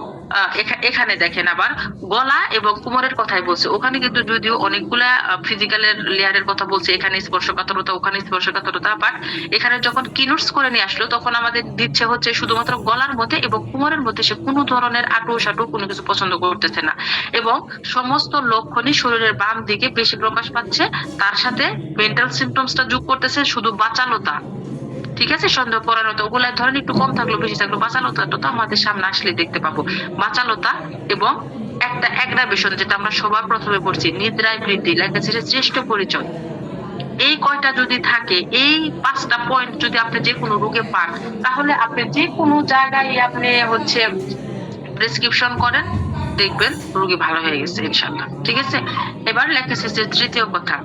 এখানে দেখেন আবার গলা এবং কোমরের কথাই বলছে, ওখানে কিন্তু যদিও অনেকগুলা ফিজিক্যালের লেয়ারের কথা বলছে, এখানে স্পর্শকাতরতা ওখানে স্পর্শকাতরতা, বাট এখানে যখন কিনোটস করে নিয়ে আসলো তখন আমাদের দিচ্ছে হচ্ছে শুধুমাত্র গলার মধ্যে এবং কোমরের মধ্যে সে কোনো ধরনের আটু সাটু কোনো কিছু পছন্দ করতেছে না, এবং সমস্ত লক্ষণই শরীরের বাম দিকে বেশি প্রকাশ পাচ্ছে। তার সাথে মেন্টাল সিমটমসটা যোগ করতেছে শুধু বাচালতা, ঠিক আছে? সন্দেহ করানো তো ওগুলা ধরেন একটু কম থাকলো বেশি থাকলো, বাচালতা তো আমাদের সামনে আসলে দেখতে পাবো। বাচালতা এবং একটা অ্যাগ্রাভেশন, যেটা আমরা সবার প্রথমে পড়ছি, নিদ্রায় বৃদ্ধি ল্যাকিসিসের শ্রেষ্ঠ পরিচয়। এই কয়টা যদি থাকে, এই 5টা পয়েন্ট যদি আপনি যে কোনো রোগে পান, তাহলে আপনি যে কোনো জায়গায় আপনি হচ্ছে প্রেসক্রিপশন করেন, দেখবেন রোগী ভালো হয়ে গেছে ইনশাআল্লাহ, ঠিক আছে? এবার ল্যাকিসিসের তৃতীয় কথা,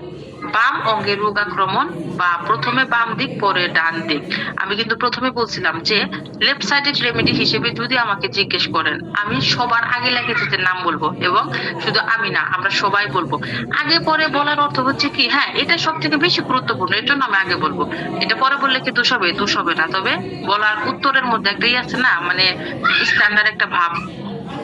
বাম অঙ্গে রোগ আক্রমণ বা প্রথমে বাম দিক পরে ডান দিক। আমি কিন্তু প্রথমে বলছিলাম যে লেফট সাইডেড রেমেডি হিসেবে যদি আমাকে জিজ্ঞেস করেন, আমি সবার আগে ল্যাকিসিসের নাম বলবো, এবং শুধু আমি না আমরা সবাই বলবো। আগে পরে বলার অর্থ হচ্ছে কি, হ্যাঁ এটা সব থেকে বেশি গুরুত্বপূর্ণ, এর জন্য আমি আগে বলবো। এটা পরে বললে কি দোষ হবে? দোষ হবে না, তবে বলার উত্তরের মধ্যে একটাই আছে না, মানে স্ট্যান্ডার্ড একটা ভাব,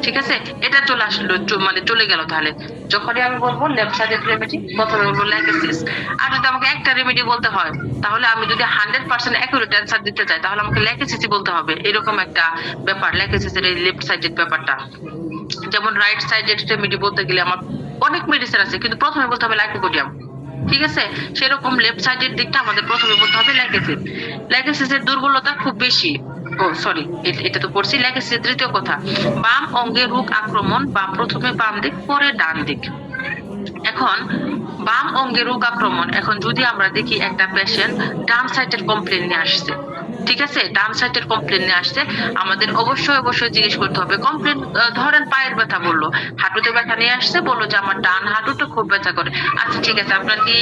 ঠিক আছে? এটা চলে আসলো, মানে চলে গেল। তাহলে যখনই আমি বলবো লেফট সাইডেড রেমেডি, প্রথমে বলবো ল্যাকিসিস। আর যদি আমাকে একটা রেমেডি বলতে হয়, তাহলে আমি যদি 100% অ্যাকুরেট অ্যান্সার দিতে চাই, তাহলে আমাকে ল্যাকিসিসই বলতে হবে। এরকম একটা ব্যাপার ল্যাকিসিসের এই লেফট সাইডেড ব্যাপারটা। যেমন রাইট সাইডেড রেমেডি বলতে গেলে আমার অনেক মেডিসিন আছে, কিন্তু প্রথমে বলতে হবে লাইকোপোডিয়াম, ঠিক আছে? সেরকম লেফট সাইডের দিকটা আমাদের প্রথমে বলতে হবে ল্যাকিসিস। ল্যাকিসিসের দুর্বলতা খুব বেশি, ও সরি এটা তো পড়ছি। ল্যাকিসিসের তৃতীয় কথা, বাম অঙ্গে রোগ আক্রমণ বা প্রথমে বাম দিক পরে ডান দিক। এখন বাম অঙ্গে রোগ আক্রমণ, এখন যদি আমরা দেখি একটা পেশেন্ট ডান সাইডের কমপ্লেন নিয়ে আসছে, ঠিক আছে, ডান সাইডের কমপ্লেন নিয়ে আসছে, আমাদের অবশ্যই জিজ্ঞেস করতে হবে। কমপ্লেন ধরেন পায়ের ব্যথা বললো, হাঁটুতে ব্যথা নিয়ে আসছে, বললো যে আমার ডান হাঁটুটা খুব ব্যথা করে। আচ্ছা ঠিক আছে, আপনার কি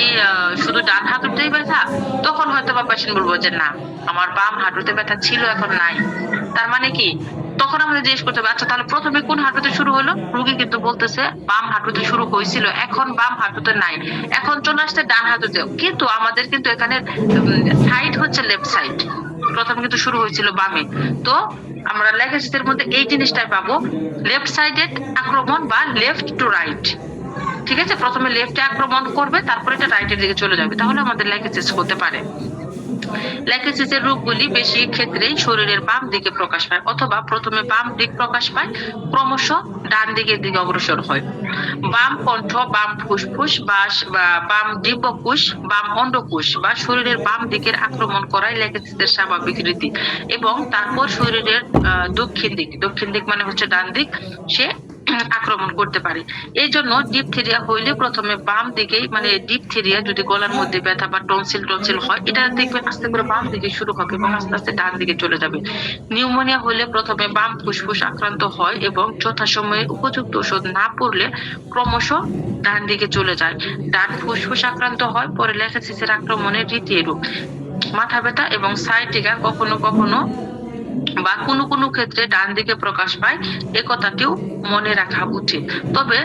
শুধু ডান হাঁটুতেই ব্যথা? তখন হয়তো বা পেশেন্ট বলবো যে না, আমার বাম হাঁটুতে ব্যথা ছিল, এখন নাই। তার মানে কি, তখন আমাদের জিজ্ঞেস করতে হবে, আচ্ছা তাহলে প্রথমে কোন হাঁটুতে শুরু হলো? রুগী কিন্তু বলতেছে বাম হাঁটুতে শুরু হয়েছিল, এখন বাম হাঁটুতে নাই, এখন চলে আসছে ডান হাঁটুতে। কিন্তু আমাদের কিন্তু এখানে সাইড হচ্ছে লেফট সাইড, প্রথমে কিন্তু শুরু হয়েছিল বামে। তো আমরা লেগেসিসের মধ্যে এই জিনিসটাই পাবো, লেফট সাইডেড আক্রমণ বা লেফট টু রাইট। ঠিক আছে, প্রথমে লেফটে আক্রমণ করবে, তারপরে এটা রাইটের দিকে চলে যাবে, তাহলে আমাদের লেগেসিস হতে পারে। ল্যাইকোসিসের রোগগুলি বেশি ক্ষেত্রেই শরীরের বাম দিকে প্রকাশ পায়, অথবা প্রথমে বাম দিক প্রকাশ পায়, ক্রমশ ডান দিকের দিকে অগ্রসর হয়। বাম কণ্ঠ, বাম ফুসফুস বা বাম ডিম্বকোষ, বাম অন্ডকোষ বা শরীরের বাম দিকের আক্রমণ করাই ল্যাইকোসিসের স্বাভাবিক রীতি। এবং তারপর শরীরের দক্ষিণ দিক মানে হচ্ছে ডান দিক, সে আক্রমণ করতে পারে। এই জন্য ডিপথেরিয়া হইলে প্রথমে বাম দিকেই, মানে ডিপথেরিয়া যদি গলার মধ্যে ব্যথা বা টনসিল হয়, এটা দেখবেন আস্তে করে বাম দিকে শুরু হবে এবং আস্তে আস্তে ডান দিকে চলে যাবে। নিউমোনিয়া হলে প্রথমে বাম ফুসফুস আক্রান্ত হয় এবং যথাসময়ে উপযুক্ত ওষুধ না পড়লে ক্রমশ ডান দিকে চলে যায়। ডান ফুসফুস আক্রান্ত হয়, পরে ল্যাইকোসিসের আক্রমণের রীতি এরূপ। মাথা ব্যথা এবং সায়াটিকা কখনো কখনো বা কোনো ক্ষেত্রে ডান দিকে প্রকাশ পায়, এ কথাটিও মনে রাখা উচিত। তবে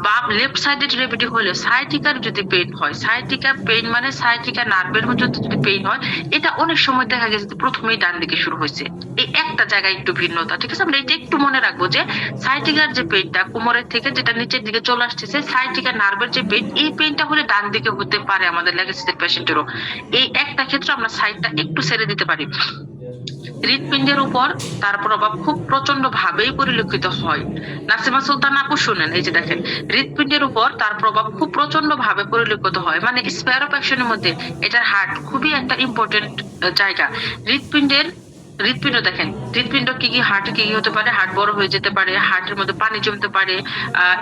বাম লেফট সাইডেড রেমেডি হলে সায়াটিকার যদি পেইন হয়, সায়াটিকা পেইন মানে সায়াটিকা নার্ভের মধ্যে যদি পেইন হয়, এটা অনেক সময় দেখা গেছে প্রথমেই ডান দিকে শুরু হয়েছে। এই একটা জায়গায় একটু ভিন্নতা, ঠিক আছে, আমরা এটা একটু মনে রাখবো যে সায়াটিকার যে পেইনটা কোমরের থেকে যেটা নিচের দিকে চলে আসতেছে, সায়াটিকা নার্ভের যে পেইন, এই পেইনটা হলে ডান দিকে হতে পারে আমাদের ল্যাইকোসিসের পেশেন্টেরও। এই একটা ক্ষেত্রে আমরা সাইডটা একটু ছেড়ে দিতে পারি। হৃৎপিণ্ডের উপর তার প্রভাব খুব প্রচন্ড ভাবেই পরিলক্ষিত হয়। নাসিমা সুলতান আপু শুনেন, এই যে দেখেন, হৃৎপিণ্ডের উপর তার প্রভাব খুব প্রচন্ড ভাবে পরিলক্ষিত হয়, মানে স্পেয়ার অফ অ্যাকশনের মধ্যে এটার হার্ট খুবই একটা ইম্পর্টেন্ট জায়গা। হৃৎপিণ্ড দেখেন, হৃৎপিণ্ড কি হার্টে কি হতে পারে, হার্ট বড় হয়ে যেতে পারে, হার্টের মধ্যে পানি জমতে পারে,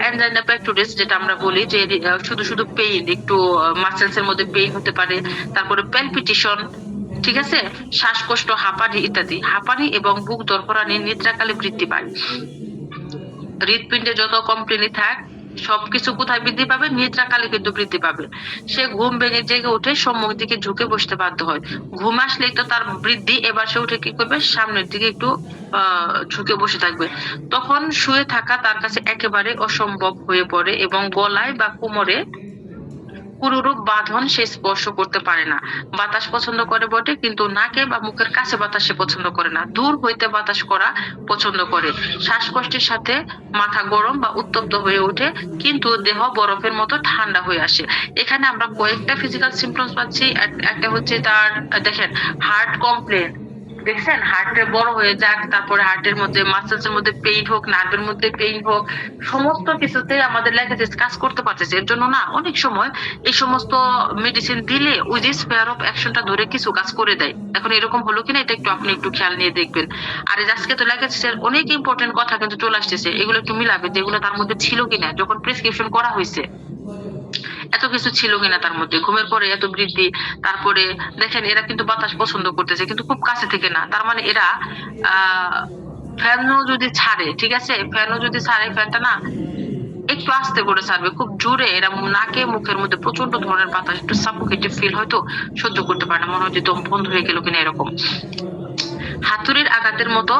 অ্যানজাইনা পেক্টোরিস যেটা আমরা বলি যে শুধু পেইন, একটু মাসেলস এর মধ্যে পেইন হতে পারে, তারপরে প্যালপিটেশন, ঠিক আছে, শ্বাসকষ্ট, হাঁপানি ইত্যাদি। হাঁপানি এবং বুক ধড়ফড়ানি নিদ্রাকালে বৃদ্ধি পায়। হৃৎপিণ্ডে যত কমপ্লেনই থাক, সবকিছু কোথায় বৃদ্ধি পাবে? নিদ্রাকালে কিন্তু বৃদ্ধি পাবে। সে ঘুম ভেঙে জেগে উঠে সম্মুখ দিকে ঝুঁকে বসতে বাধ্য হয়। ঘুম আসলেই তো তার বৃদ্ধি, এবার সে উঠে কি করবে? সামনের দিকে একটু ঝুঁকে বসে থাকবে। তখন শুয়ে থাকা তার কাছে একেবারে অসম্ভব হয়ে পড়ে এবং গলায় বা কোমরে পুরোরূপ বাঁধন সে স্পর্শ করতে পারে না। বাতাস পছন্দ করে বটে, কিন্তু নাকে বা মুখের কাছে বাতাস সে পছন্দ করে না, দূর হইতে বাতাস করা পছন্দ করে। শ্বাসকষ্টের সাথে মাথা গরম বা উত্তপ্ত হয়ে ওঠে, কিন্তু দেহ বরফের মতো ঠান্ডা হয়ে আসে। এখানে আমরা কয়েকটা ফিজিক্যাল সিমটমস পাচ্ছি। একটা হচ্ছে তার, দেখেন, হার্ট কমপ্লেন, দেখছেন, হার্টের বড় হয়ে যাক, তারপরে হার্টের মধ্যে মাসেলস এর মধ্যে পেইন হোক, নার্ভের মধ্যে পেইন হোক, সমস্ত কিছুতে আমাদের ল্যাইকোসিস কাজ করতে পারতেছে। এর জন্য না অনেক সময় এই সমস্ত মেডিসিন দিলে ওই যে স্পেয়ার অফ অ্যাকশনটা ধরে কিছু কাজ করে দেয়। এখন এরকম হলো কিনা এটা একটু আপনি একটু খেয়াল নিয়ে দেখবেন। আর আজকে তো ল্যাইকোসিসের অনেক ইম্পর্টেন্ট কথা কিন্তু চলে আসতেছে, এগুলো একটু মিলাবে যেগুলো তার মধ্যে ছিল কিনা যখন প্রেসক্রিপশন করা হয়েছে, এত কিছু ছিল কিনা তার মধ্যে। ঘুমের পরে এত বৃদ্ধি, তারপরে দেখেন এরা কিন্তু বাতাস পছন্দ করতেছে, কিন্তু খুব কাছে থেকে না। তার মানে এরা ফ্যানও যদি ছাড়ে, ঠিক আছে, ফ্যানও যদি ছাড়ে, ফ্যানটা না একটু আস্তে করে ছাড়বে, খুব জোরে এরা নাকে মুখের মধ্যে প্রচন্ড ধরনের বাতাস, একটু সাফোকেটিভ ফিল হয়তো সহ্য করতে পারে না, মনে হয় যে দম বন্ধ হয়ে গেল কিনা এরকম। হাতুড়ির আঘাতের মতো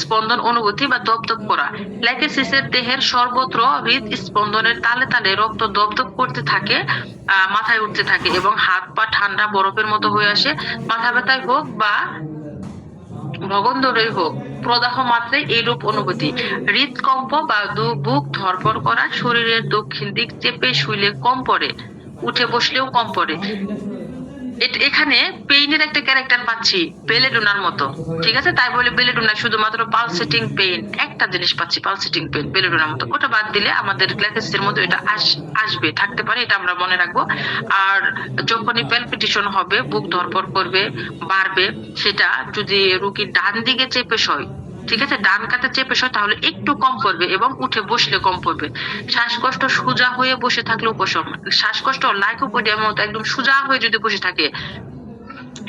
স্পন্দন অনুভূতি বা দপদপ করা। ল্যাইকোসিসের দেহের সর্বত্র হৃদ স্পন্দনের তালে তালে রক্ত দপদপ করতে থাকে, মাথায় উঠতে থাকে এবং হাত পা ঠান্ডা বরফের মতো হয়ে আসে। মাথা ব্যথায় হোক বা ভগন্দরেই হোক, প্রদাহ মাত্রায় এইরূপ অনুভূতি। হৃদকম্প বা বুক ধড়ফড় করা, শরীরের দক্ষিণ দিক চেপে শুইলে কম পড়ে, উঠে বসলেও কম পড়ে। এখানে পেইনের একটা ক্যারেক্টার পাচ্ছি বেলেডোনার মতো, ঠিক আছে, তাই বলে বেলেডোনা শুধুমাত্র পালসেটিং পেইন, একটা জিনিস পাচ্ছি পালসেটিং পেইন বেলেডোনার মতো, ওটা বাদ দিলে আমাদের গ্লাইকোসিসের মধ্যে এটা আসবে, থাকতে পারে, এটা আমরা মনে রাখবো। আর যখনই প্যালপিটেশন হবে, বুক ধড়ফড় করবে, বাড়বে, সেটা যদি রোগী ডান দিকে চেপে শয়, ঠিক আছে, ডান কাতে চেপে শয়, তাহলে একটু কম পড়বে এবং উঠে বসলে কম পড়বে। শ্বাসকষ্ট সোজা হয়ে বসে থাকলে উপশম। শ্বাসকষ্ট লাইকোপোডিয়ামের মতো একদম সোজা হয়ে যদি বসে থাকে,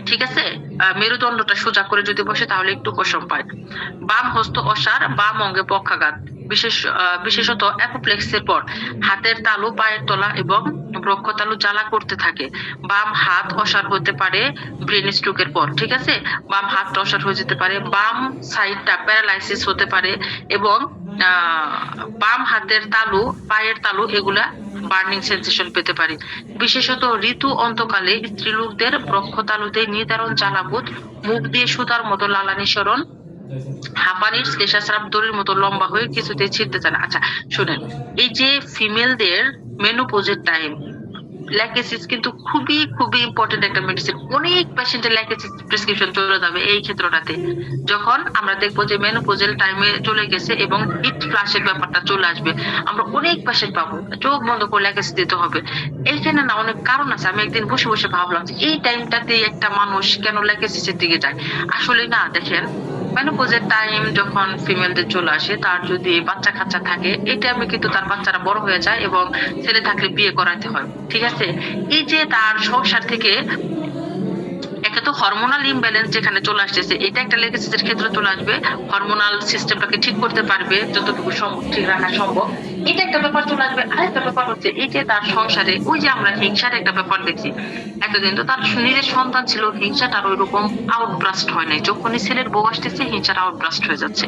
ঠিক আছে, মেরুদণ্ডটা সোজা করে যদি বসে তাহলে একটু উপশম পায়। বাম হস্ত অসার, বাম অঙ্গে পক্ষাঘাত, বিশেষত অ্যাপোপ্লেক্সের পর হাতের তালু, পায়ের তলা এবং বৃক্ষতালু জ্বালা করতে থাকে। বাম হাত অসার হতে পারে ব্রেন স্ট্রোকের পর। ঠিক আছে, বাম হাতটা অসার হয়ে যেতে পারে, বাম সাইডটা প্যারালাইসিস হতে পারে এবং বাম হাতের তালু, পায়ের তালু এগুলা বার্নিং সেন্সেশন পেতে পারি। বিশেষত ঋতু অন্তকালে স্ত্রীলোকদের বক্ষতালুতে নির্ধারণ জ্বালাবোধ, মুখ দিয়ে সুতার মতো লালা নিঃসরণ, হাঁপানির শ্লেষাস্রাব দড়ির মতো লম্বা হয়ে কিছুতেই ছিঁড়তে চায় না। আচ্ছা শুনেন, এই যে ফিমেলদের মেনোপজের টাইম, ল্যাকেসিস কিন্তু খুবই খুবই ইম্পর্টেন্ট একটা মেডিসিন। অনেক পেশেন্টের ল্যাকেসিস প্রেসক্রিপশন চলে যাবে এই ক্ষেত্রটাতে, যখন আমরা দেখবো যে মেনোপজেল টাইমে চলে গেছে এবং হিট ফ্লাশের ব্যাপারটা চলে আসবে। আমরা অনেক পেশেন্ট পাবো চোখ বন্ধ করে ল্যাকেসিস দিতে হবে। এইখানে না অনেক কারণ আছে। আমি একদিন বসে বসে ভাবলাম যে এই টাইমটাতে একটা মানুষ কেন ল্যাকেসিসের দিকে যায়। আসলে না, দেখেন মেনোপজের টাইম যখন ফিমেলদের চলে আসে, তার যদি বাচ্চা কাচ্চা থাকে এই টাইমে কিন্তু তার বাচ্চারা বড় হয়ে যায় এবং ছেলে থাকলে বিয়ে করাতে হয়। ঠিক আছে, এই যে তার সংসার থেকে একে তো হরমোনাল ইমব্যালেন্স যেখানে চলে আসতেছে, এটা একটা লেগেসিসের ক্ষেত্রে চলে আসবে। হরমোনাল সিস্টেমটাকে ঠিক করতে পারবে যতটুকু ঠিক রাখা সম্ভব, এটা একটা ব্যাপার চলে আসবে। আরেকটা ব্যাপার হচ্ছে এই যে তার সংসারে ওই যে আমরা হিংসার একটা ব্যাপার দেখছি, এতদিন তো তার নিজের সন্তান ছিল, হিংসাটার ওই রকম আউটব্রাস্ট হয় নাই। যখনই ছেলের বউ আসতেছে হিংসাটা আউটব্রাস্ট হয়ে যাচ্ছে,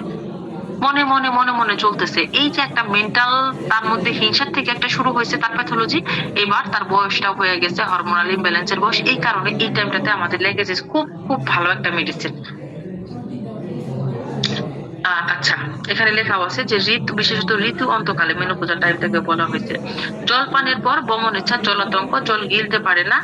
মনে মনে মনে মনে চলতেছে। এই যে একটা মেন্টাল তার মধ্যে হিংসার থেকে একটা শুরু হয়েছে তার প্যাথোলজি, এবার তার বয়সটা হয়ে গেছে হরমোনাল ইমব্যালেন্সের বয়স। এই কারণে এই টাইমটাতে আমাদের লেগেছে খুব খুব ভালো একটা মেডিসিন। আচ্ছা, এখানে লেখা আছে যে ঋতু, বিশেষত ঋতু অন্তকালে মেনোপজাল টাইম থেকে বলা হয়েছে। জল পানের পর বমন ইচ্ছা, জলাতঙ্ক, জল গিলতে পারে না,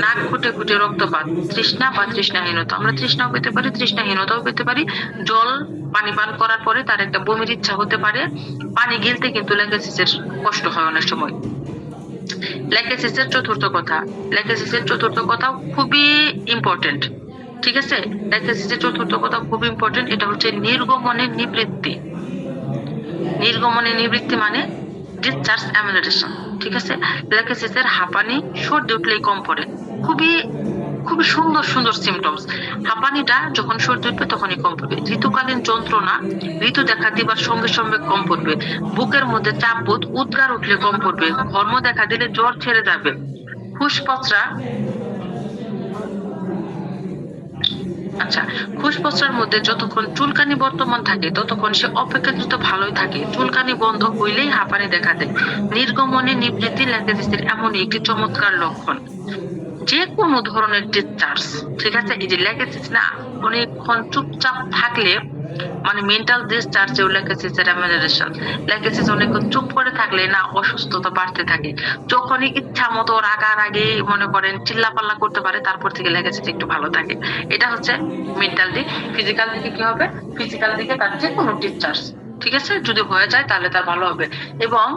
নাক ফুটে ফুটে রক্তপাত, তৃষ্ণা বা তৃষ্ণাহীনতা। আমরা তৃষ্ণাও পেতে পারি, তৃষ্ণাহীনতাও পেতে পারি। জল পানি পান করার পরে তার একটা বমির ইচ্ছা হতে পারে। পানি গিলতে কিন্তু ল্যাকেসিসের কষ্ট হয় অনেক সময়। ল্যাকেসিসের চতুর্থ কথা, ল্যাকেসিসের চতুর্থ কথা খুবই ইম্পর্টেন্ট। ঠিক আছে, ল্যাকেসিসের চতুর্থ কথা খুব ইম্পর্টেন্ট। এটা হচ্ছে নির্গমনের নিবৃত্তি। নির্গমনের নিবৃত্তি মানে ডিসচার্জ অ্যামিলেটেশন। ঠিক আছে, ল্যাকেসিসের হাঁপানি, সর্দি উঠলেই কম পড়ে। খুবই খুবই সুন্দর সুন্দর সিমটমস। হাঁপানিটা যখন সর্দি উঠবে তখনই কম পড়বে। ঋতুকালীন যন্ত্রণা, ঋতু দেখা দিবার সঙ্গে সঙ্গে কম পড়বে। বুকের মধ্যে চাপ বোধ, উদ্গার উঠলে কম পড়বে। ঘর্ম দেখা দিলে জ্বর ছেড়ে যাবে। ফুসপচরা, আচ্ছা, ফুসপচরার মধ্যে যতক্ষণ চুলকানি বর্তমান থাকে ততক্ষণ সে অপেক্ষাকৃত ভালোই থাকে। চুলকানি বন্ধ হইলেই হাঁপানি দেখা দেয়। নির্গমনে নিবৃত্তি ল্যাকেসিসের এমনই একটি চমৎকার লক্ষণ। যে কোনো ধরনের ডিসচার্জ, ঠিক আছে, এই যে ল্যাকেসিস না অনেকক্ষণ চুপচাপ থাকলে মানে মেন্টাল ডিসচার্জ, ল্যাকেসিসের অ্যামিলেটেশন। ল্যাকেসিস অনেকক্ষণ চুপ করে থাকলে না অসুস্থতা বাড়তে থাকে। যখনই ইচ্ছা মতো রাগারাগি মনে করেন চিল্লাপাল্লা করতে পারে, তারপর থেকে ল্যাকেসিস একটু ভালো থাকে। এটা হচ্ছে মেন্টাল দিক। ফিজিক্যাল দিকে কি হবে? ফিজিক্যাল দিকে তার যে কোনো ডিসচার্জ, ঠিক আছে, যদি হয়ে যায় তাহলে তার ভালো হবে। এবং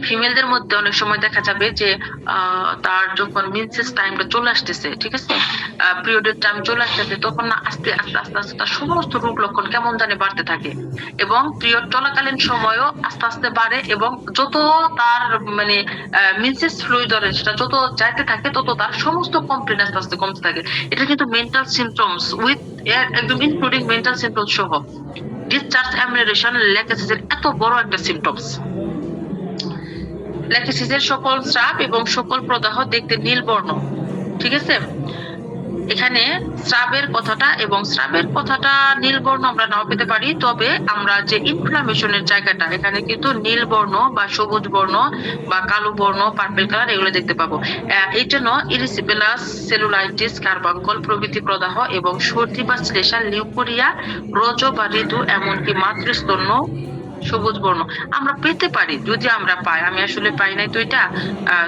ফিমেলদের মধ্যে অনেক সময় দেখা যাবে যে তার যখন মেন্সেস টাইমটা চলে আসতেছে, ঠিক আছে, পিরিয়ডের টাইম চলে আসতেছে, তখন না আস্তে আস্তে আস্তে আস্তে তার সমস্ত রূপ লক্ষণ কেমন জানি বাড়তে থাকে। এবং পিরিয়ড চলাকালীন সময়ও আস্তে আস্তে বাড়ে এবং যত তার মানে মেন্সেস ফ্লুইডের সেটা যত যাইতে থাকে তত তার সমস্ত কমপ্লেন আস্তে আস্তে কমতে থাকে। এটা কিন্তু মেন্টাল সিমটমস উইথ একদম ইনক্লুডিং মেন্টাল সিমটমস সহ। ডিসচার্জ অ্যামিলেটেশন ল্যাকেসিসের এত বড় একটা সিমটমস। ল্যাকেসিসের সকল স্রাব এবং সকল প্রদাহ দেখতে নীল বর্ণ। ঠিক আছে, এখানে স্রাবের কথাটা নীল বর্ণ আমরা নাও পেতে পারি, তবে আমরা যে ইনফ্লামেশনের জায়গাটা এখানে কিন্তু নীল বর্ণ বা সবুজ বর্ণ বা কালো বর্ণ, পার্পল কালার এগুলো দেখতে পাবো। এই জন্য ইরিসিপেলাস, সেলুলাইটিস, কার্বাঙ্কল প্রভৃতি প্রদাহ এবং সর্দি বা শ্লেষা, লিউকোরিয়া, রজ বা ঋতু, এমনকি মাতৃস্তন্য সবুজ বর্ণ আমরা পেতে পারি যদি আমরা পাই। আমি আসলে পাই নাই তো এটা,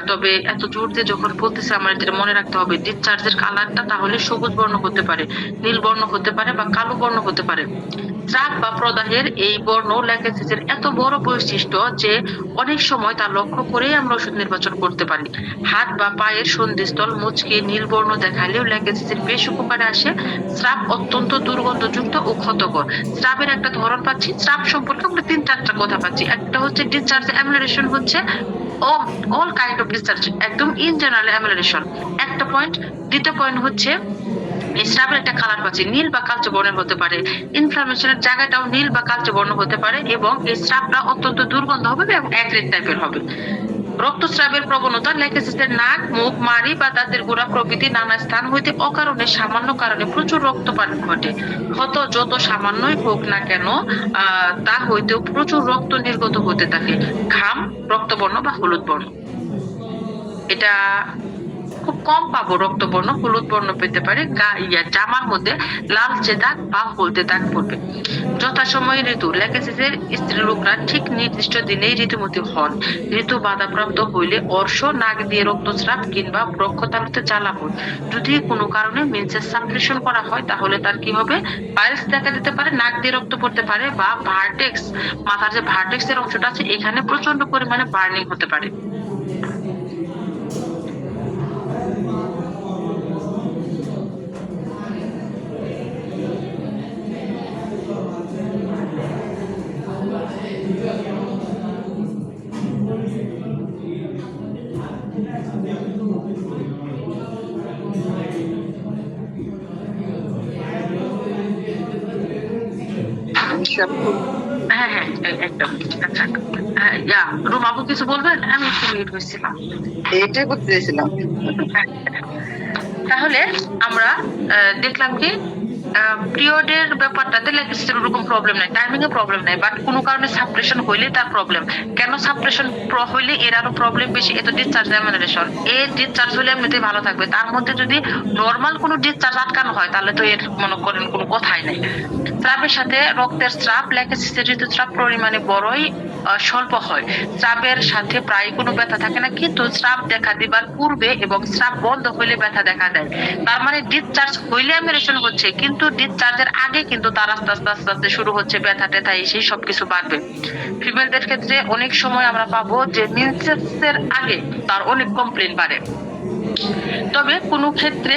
তবে এত জোর দিয়ে যখন বলতেছে আমার যেটা মনে রাখতে হবে ডিসচার্জের কালারটা তাহলে সবুজ বর্ণ হতে পারে, নীল বর্ণ হতে পারে বা কালো বর্ণ হতে পারে। স্রাব বা প্রদাহের এই বর্ণ ল্যাকেসিসের এত বড় বৈশিষ্ট্য যে অনেক সময় তা লক্ষ্য করেই আমরা ওষুধ নির্বাচন করতে পারি। হাত বা পায়ের সন্ধিস্থল মুচকে নীল বর্ণ দেখালেও ল্যাকেসিসের বেশ উপকারে আসে। স্রাব অত্যন্ত দুর্গন্ধযুক্ত ও ক্ষতকর। স্রাবের একটা ধরন পাচ্ছি, স্রাব সম্পর্কে আমরা 3-4টা কথা পাচ্ছি। একটা হচ্ছে ডিসচার্জ অ্যামিলেটেশন, হচ্ছে অল কাইন্ড অফ ডিসচার্জ, একদম ইন জেনারেল অ্যামিলেটেশন। একটা পয়েন্ট। দ্বিতীয় পয়েন্ট হচ্ছে এই স্রাবের একটা কালার পাচ্ছি, নীল বা কালচে বর্ণের হতে পারে, ইনফ্লামেশনের জায়গাটাও নীল বা কালচে বর্ণ হতে পারে, এবং এই স্রাবটা অত্যন্ত দুর্গন্ধ হবে এবং অ্যাগ্রেড টাইপের হবে। রক্তস্রাবের প্রবণতা ল্যাকেসিসের নাক, মুখ, মাড়ি বা দাঁতের গোড়া প্রভৃতি নানা স্থান হইতে অকারণে সামান্য কারণে প্রচুর রক্তপাত ঘটে। হত যত সামান্যই হোক না কেন তা হইতেও প্রচুর রক্ত নির্গত হতে থাকে। ঘাম রক্তবর্ণ বা হলুদ বর্ণ। এটা খুব কম পাবো রক্তবর্ণ, হলুদ বর্ণ পেতে পারে। জামার মধ্যে লালচে দাগ বা হলদে দাগ পড়বে। যথাসময়ে ঋতু ল্যাকেসিসের স্ত্রী লোকরা ঠিক নির্দিষ্ট দিনেই ঋতুমতী হন। ঋতু বাধাপ্রাপ্ত হইলে অর্শ, নাক দিয়ে রক্তস্রাব কিংবা বক্ষতালুতে জ্বালা পড়ে। যদি কোনো কারণে মেন্সেস সাপ্রেশন করা হয় তাহলে তার কি হবে, পাইলস দেখা দিতে পারে, নাক দিয়ে রক্ত পড়তে পারে, বা ভার্টেক্স, মাথার যে ভার্টেক্স এর অংশটা আছে এখানে প্রচন্ড পরিমাণে বার্নিং হতে পারে। হ্যাঁ হ্যাঁ একদম। আচ্ছা রুম আপু কিছু বলবেন? আমি একটু মিউট হয়েছিলাম। এটাই বলতে চাইছিলাম। তাহলে আমরা দেখলাম কি পিরিয়ডের ব্যাপারটাতে ল্যাকেসিসের ওরকম প্রবলেম নাই, টাইমিং এ প্রবলেম নাই, বাট কোনো কারণে সাপ্রেশন হইলে তার প্রবলেম। কেন সাপ্রেশন হইলে এর আরো প্রবলেম বেশি? এত ডিসচার্জ এমিনেশন, এর ডিসচার্জ হলে এমনিতেই ভালো থাকবে, তার মধ্যে যদি নরমাল কোনো ডিসচার্জ আটকানো হয় তাহলে তো এর মনে করেন কোনো কথাই নাই। স্রাবের সাথে রক্তের স্রাব ল্যাকেসিসের ঋতুস্রাব পরিমাণে বড়ই স্বল্প হয়। স্রাবের সাথে প্রায় কোনো ব্যথা থাকে না, কিন্তু স্রাব দেখা দিবার পূর্বে এবং স্রাব বন্ধ হইলে ব্যথা দেখা দেয়। তার মানে ডিসচার্জ হইলে এমিনেশন হচ্ছে, কিন্তু ডিসচার্জের আগে কিন্তু তার আস্তে আস্তে আস্তে আস্তে শুরু হচ্ছে ব্যথা টেথা, এই সবকিছু বাড়বে। ফিমেলদের ক্ষেত্রে অনেক সময় আমরা পাবো যে মেন্সেসের আগে তার অনেক কমপ্লেন বাড়ে। তবে কোনো ক্ষেত্রে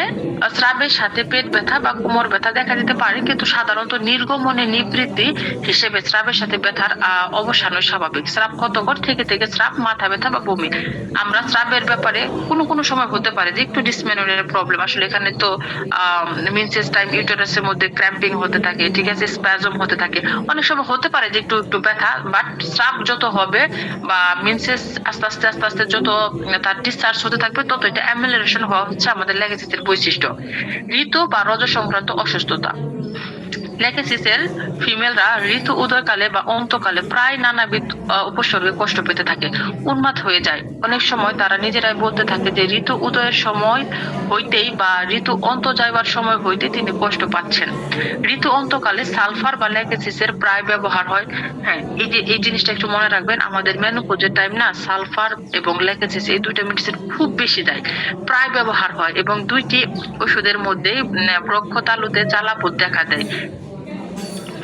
স্রাবের সাথে পেট ব্যথা বা কোমর ব্যথা দেখা দিতে পারে, কিন্তু সাধারণত নির্গমনে নিবৃত্তি হিসেবে স্রাবের সাথে ব্যথার অবসানই স্বাভাবিক। স্রাব ক্ষতকর থেকে থেকে স্রাব, মাথা ব্যথা বা বমি। আমরা স্রাবের ব্যাপারে কোনো সময় হতে পারে যে একটু ডিসমেনোরিয়ার প্রবলেম, আসলে এখানে তো মেন্সেস টাইম ইউটেরাসের মধ্যে ক্র্যাম্পিং হতে থাকে, ঠিক আছে, স্প্যাজম হতে থাকে, অনেক সময় হতে পারে যে একটু ব্যথা, বাট স্রাব যত হবে বা মেন্সেস আস্তে আস্তে আস্তে আস্তে যত তার ডিসচার্জ হতে থাকবে তত এটা অ্যামিলেশন হওয়া হচ্ছে আমাদের ল্যাকেসিসের বৈশিষ্ট্য। ঋতু বা রজ সংক্রান্ত অসুস্থতা ল্যাকেসিসের ফিমেলরা ঋতু উদয়কালে বা অন্তকালে প্রায় নানাবিধ উপসর্গে কষ্ট পেতে থাকে, উন্মাদ হয়ে যায়। অনেক সময় তারা নিজেরাই বলতে থাকে যে ঋতু উদয়ের সময় হইতেই বা ঋতু অন্ত যাইবার সময় হইতে তিনি কষ্ট পাচ্ছেন। ঋতু অন্তকালে সালফার বা ল্যাকেসিসের প্রায় ব্যবহার হয়। হ্যাঁ, এই জিনিসটা একটু মনে রাখবেন, আমাদের মেনোপজের টাইম না সালফার এবং ল্যাকেসিস এই দুইটা মেডিসিন খুব বেশি দেয়, প্রায় ব্যবহার হয়, এবং দুইটি ওষুধের মধ্যেই বক্ষতালুতে জ্বালাপোড়া দেখা দেয়।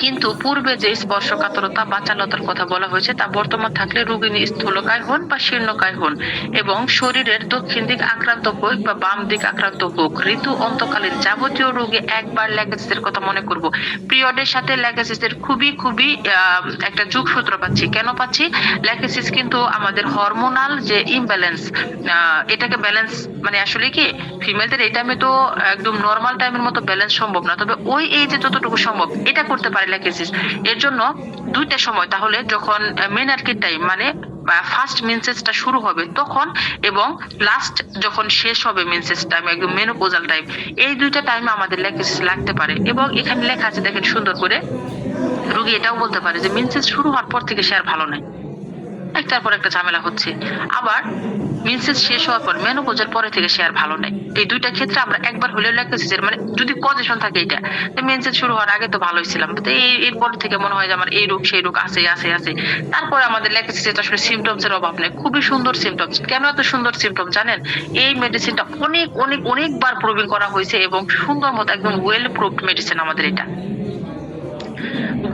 কিন্তু পূর্বে যে স্পর্শকাতরতা বা চালতার কথা বলা হয়েছে তা বর্তমান থাকলে রোগিনী স্থূলকায় হন বা শীর্ণকায় হন এবং শরীরের দক্ষিণ দিক আক্রান্ত হোক বা বাম দিক আক্রান্ত হোক, ঋতু অন্তকালীন যাবতীয় রোগে একবার ল্যাকেসিসের কথা মনে করব। পিরিয়ডের সাথে ল্যাকেসিসের খুবই একটা যোগসূত্র পাচ্ছি। কেন পাচ্ছি? ল্যাকেসিস কিন্তু আমাদের হরমোনাল যে ইমব্যালেন্স, এটাকে ব্যালেন্স, মানে আসলে কি ফিমেলদের এই টাইমে তো একদম নর্মাল টাইমের মতো ব্যালেন্স সম্ভব না, তবে ওই এজে যতটুকু সম্ভব এটা করতে পারে ল্যাকেসিস। এর জন্য দুইটা সময়, তাহলে যখন মেনার্কির টাইম মানে ফার্স্ট মেন্সেসটা শুরু হবে তখন, এবং লাস্ট যখন শেষ হবে মেন্সেস টাইম, একদম মেনোপজাল টাইম, এই দুইটা টাইমে আমাদের ল্যাকেসিস লাগতে পারে। এবং এখানে লেখা আছে দেখেন সুন্দর করে, রোগী এটাও বলতে পারে যে মেন্সেস শুরু হওয়ার পর থেকে সে আর ভালো নাই, একটার পর একটা ঝামেলা হচ্ছে, আবার মেন্সেস শেষ হওয়ার পর মেনোপজের পরে থেকে সে আর ভালো নাই। এই দুইটা ক্ষেত্রে আমরা একবার হলেও ল্যাকেসিসের, মানে যদি পজিশন থাকে এটা, মেন্সেস শুরু হওয়ার আগে তো ভালোই ছিলাম, তো এরপর থেকে মনে হয় যে আমার এই রোগ সেই রোগ আছে। তারপরে আমাদের ল্যাকেসিসের আসলে সিমটমস এর অভাব নেই, খুবই সুন্দর সিমটমস। কেন এত সুন্দর সিমটম জানেন? এই মেডিসিনটা অনেকবার প্রুভিং করা হয়েছে এবং সুন্দর মতো একদম ওয়েল প্রুভড মেডিসিন আমাদের এটা।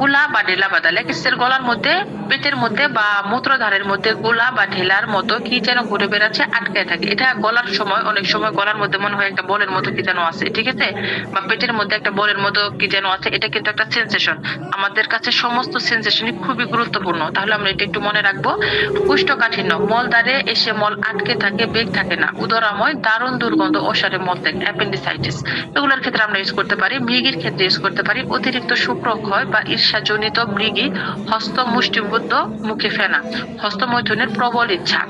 গুলা বা ঢেলা বাঁধা, লেগেসের গলার মধ্যে, পেটের মধ্যে বা মূত্রধারের মধ্যে গুলা বা ঢেলার মতো কি যেন ঘুরে বেড়াচ্ছে, আটকায় থাকে। এটা গলার সময়, অনেক সময় গলার মধ্যে মনে হয় একটা বলের মতো কি যেন আছে, ঠিক আছে, বা পেটের মধ্যে একটা বলের মতো কি যেন আছে। এটা কিন্তু একটা সেন্সেশন। আমাদের কাছে সমস্ত সেন্সেশনই খুবই গুরুত্বপূর্ণ, তাহলে আমরা এটা একটু মনে রাখবো। কোষ্ঠকাঠিন্য, মলদ্বারে এসে মল আটকে থাকে, বেগ থাকে না, উদরাময়, দারুণ দুর্গন্ধ, অসারে মলত্যাগ, অ্যাপেন্ডিসাইটিস, এগুলোর ক্ষেত্রে আমরা ইউজ করতে পারি। মৃগীর ক্ষেত্রে ইউজ করতে পারি অতিরিক্ত শুক্রক্ষয় বা ঈর্ষাজনিত মৃগী, হস্ত মুষ্টিবদ্ধ, মুখে ফেনা, হস্তমৈথুনের প্রবল ইচ্ছা।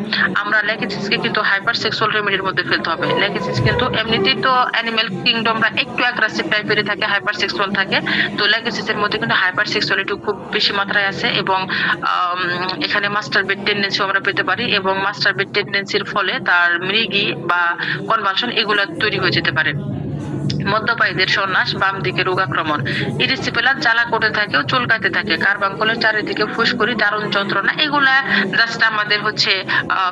আমরা লেগেসিসকে কিন্তু হাইপার সেক্সুয়াল রেমেডির মধ্যে ফেলতে হবে। লেগেসিস কিন্তু এমনিতেই তো অ্যানিমেল কিংডমরা একটু অ্যাগ্রেসিভ টাইপেরই থাকে, হাইপার সেক্সুয়াল থাকে। তো লেগেসিসের মধ্যে কিন্তু হাইপার সেক্সুয়ালিটি খুব বেশি মাত্রায় আছে, এবং এখানে মাস্টারবেট টেন্ডেন্সি আমরা পেতে পারি, এবং মাস্টারবেট টেন্ডেন্সির ফলে তার মৃগী বা কনভালশন এগুলো তৈরি হয়ে যেতে পারে। মধ্যপায়ীদের সন্ন্যাস, বাম দিকে রোগ আক্রমণ, ইরিসিপেলার জ্বালা করতে থাকে ও চুলকাতে থাকে, কার্বাঙ্কুলের চারিদিকে ফুসকুড়ি, দারুণ যন্ত্রণা। এগুলা জাস্ট আমাদের হচ্ছে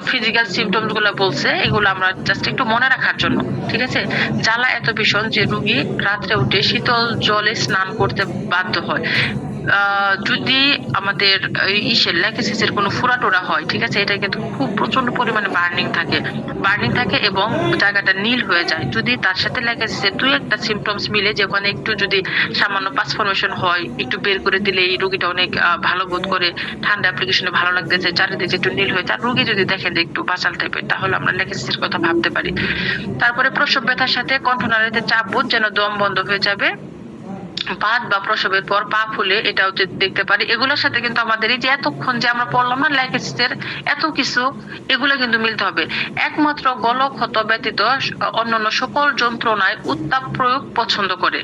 ফিজিক্যাল সিমটমস গুলা বলছে, এগুলো আমরা জাস্ট একটু মনে রাখার জন্য, ঠিক আছে। জ্বালা এত ভীষণ যে রোগী রাত্রে উঠে শীতল জলে স্নান করতে বাধ্য হয়। যদি আমাদের ইসের ল্যাকেসিসের কোনো ফুরাটোরা হয়, ঠিক আছে, এটা কিন্তু খুব প্রচন্ড পরিমাণে বার্নিং থাকে এবং জায়গাটা নীল হয়ে যায়। যদি তার সাথে ল্যাকেসিসের দুই একটা সিমটমস মিলে, যেখানে একটু যদি সামান্য পাসফরমেশন হয়, একটু বের করে দিলে এই রোগীটা অনেক ভালো বোধ করে, ঠান্ডা অ্যাপ্লিকেশনে ভালো লাগতেছে, চারিদিকে একটু নীল হয়ে যায়, রোগী যদি দেখেন যে একটু বাচাল টাইপের, তাহলে আমরা ল্যাকেসিসের কথা ভাবতে পারি। তারপরে প্রসব ব্যথার সাথে কণ্ঠনালীতে চাপ বোধ, যেন দম বন্ধ হয়ে যাবে, বাত বা প্রসবের পর পা ফুলে, এটাও দেখতে পারি। এগুলোর সাথে কিন্তু আমাদের এই যে এতক্ষণ যে আমরা পড়লাম না ল্যাকেসিসের এত কিছু, এগুলো কিন্তু মিলতে হবে। একমাত্র গলক্ষত ব্যতীত অন্যান্য সকল যন্ত্রণায় উত্তাপ প্রয়োগ পছন্দ করে।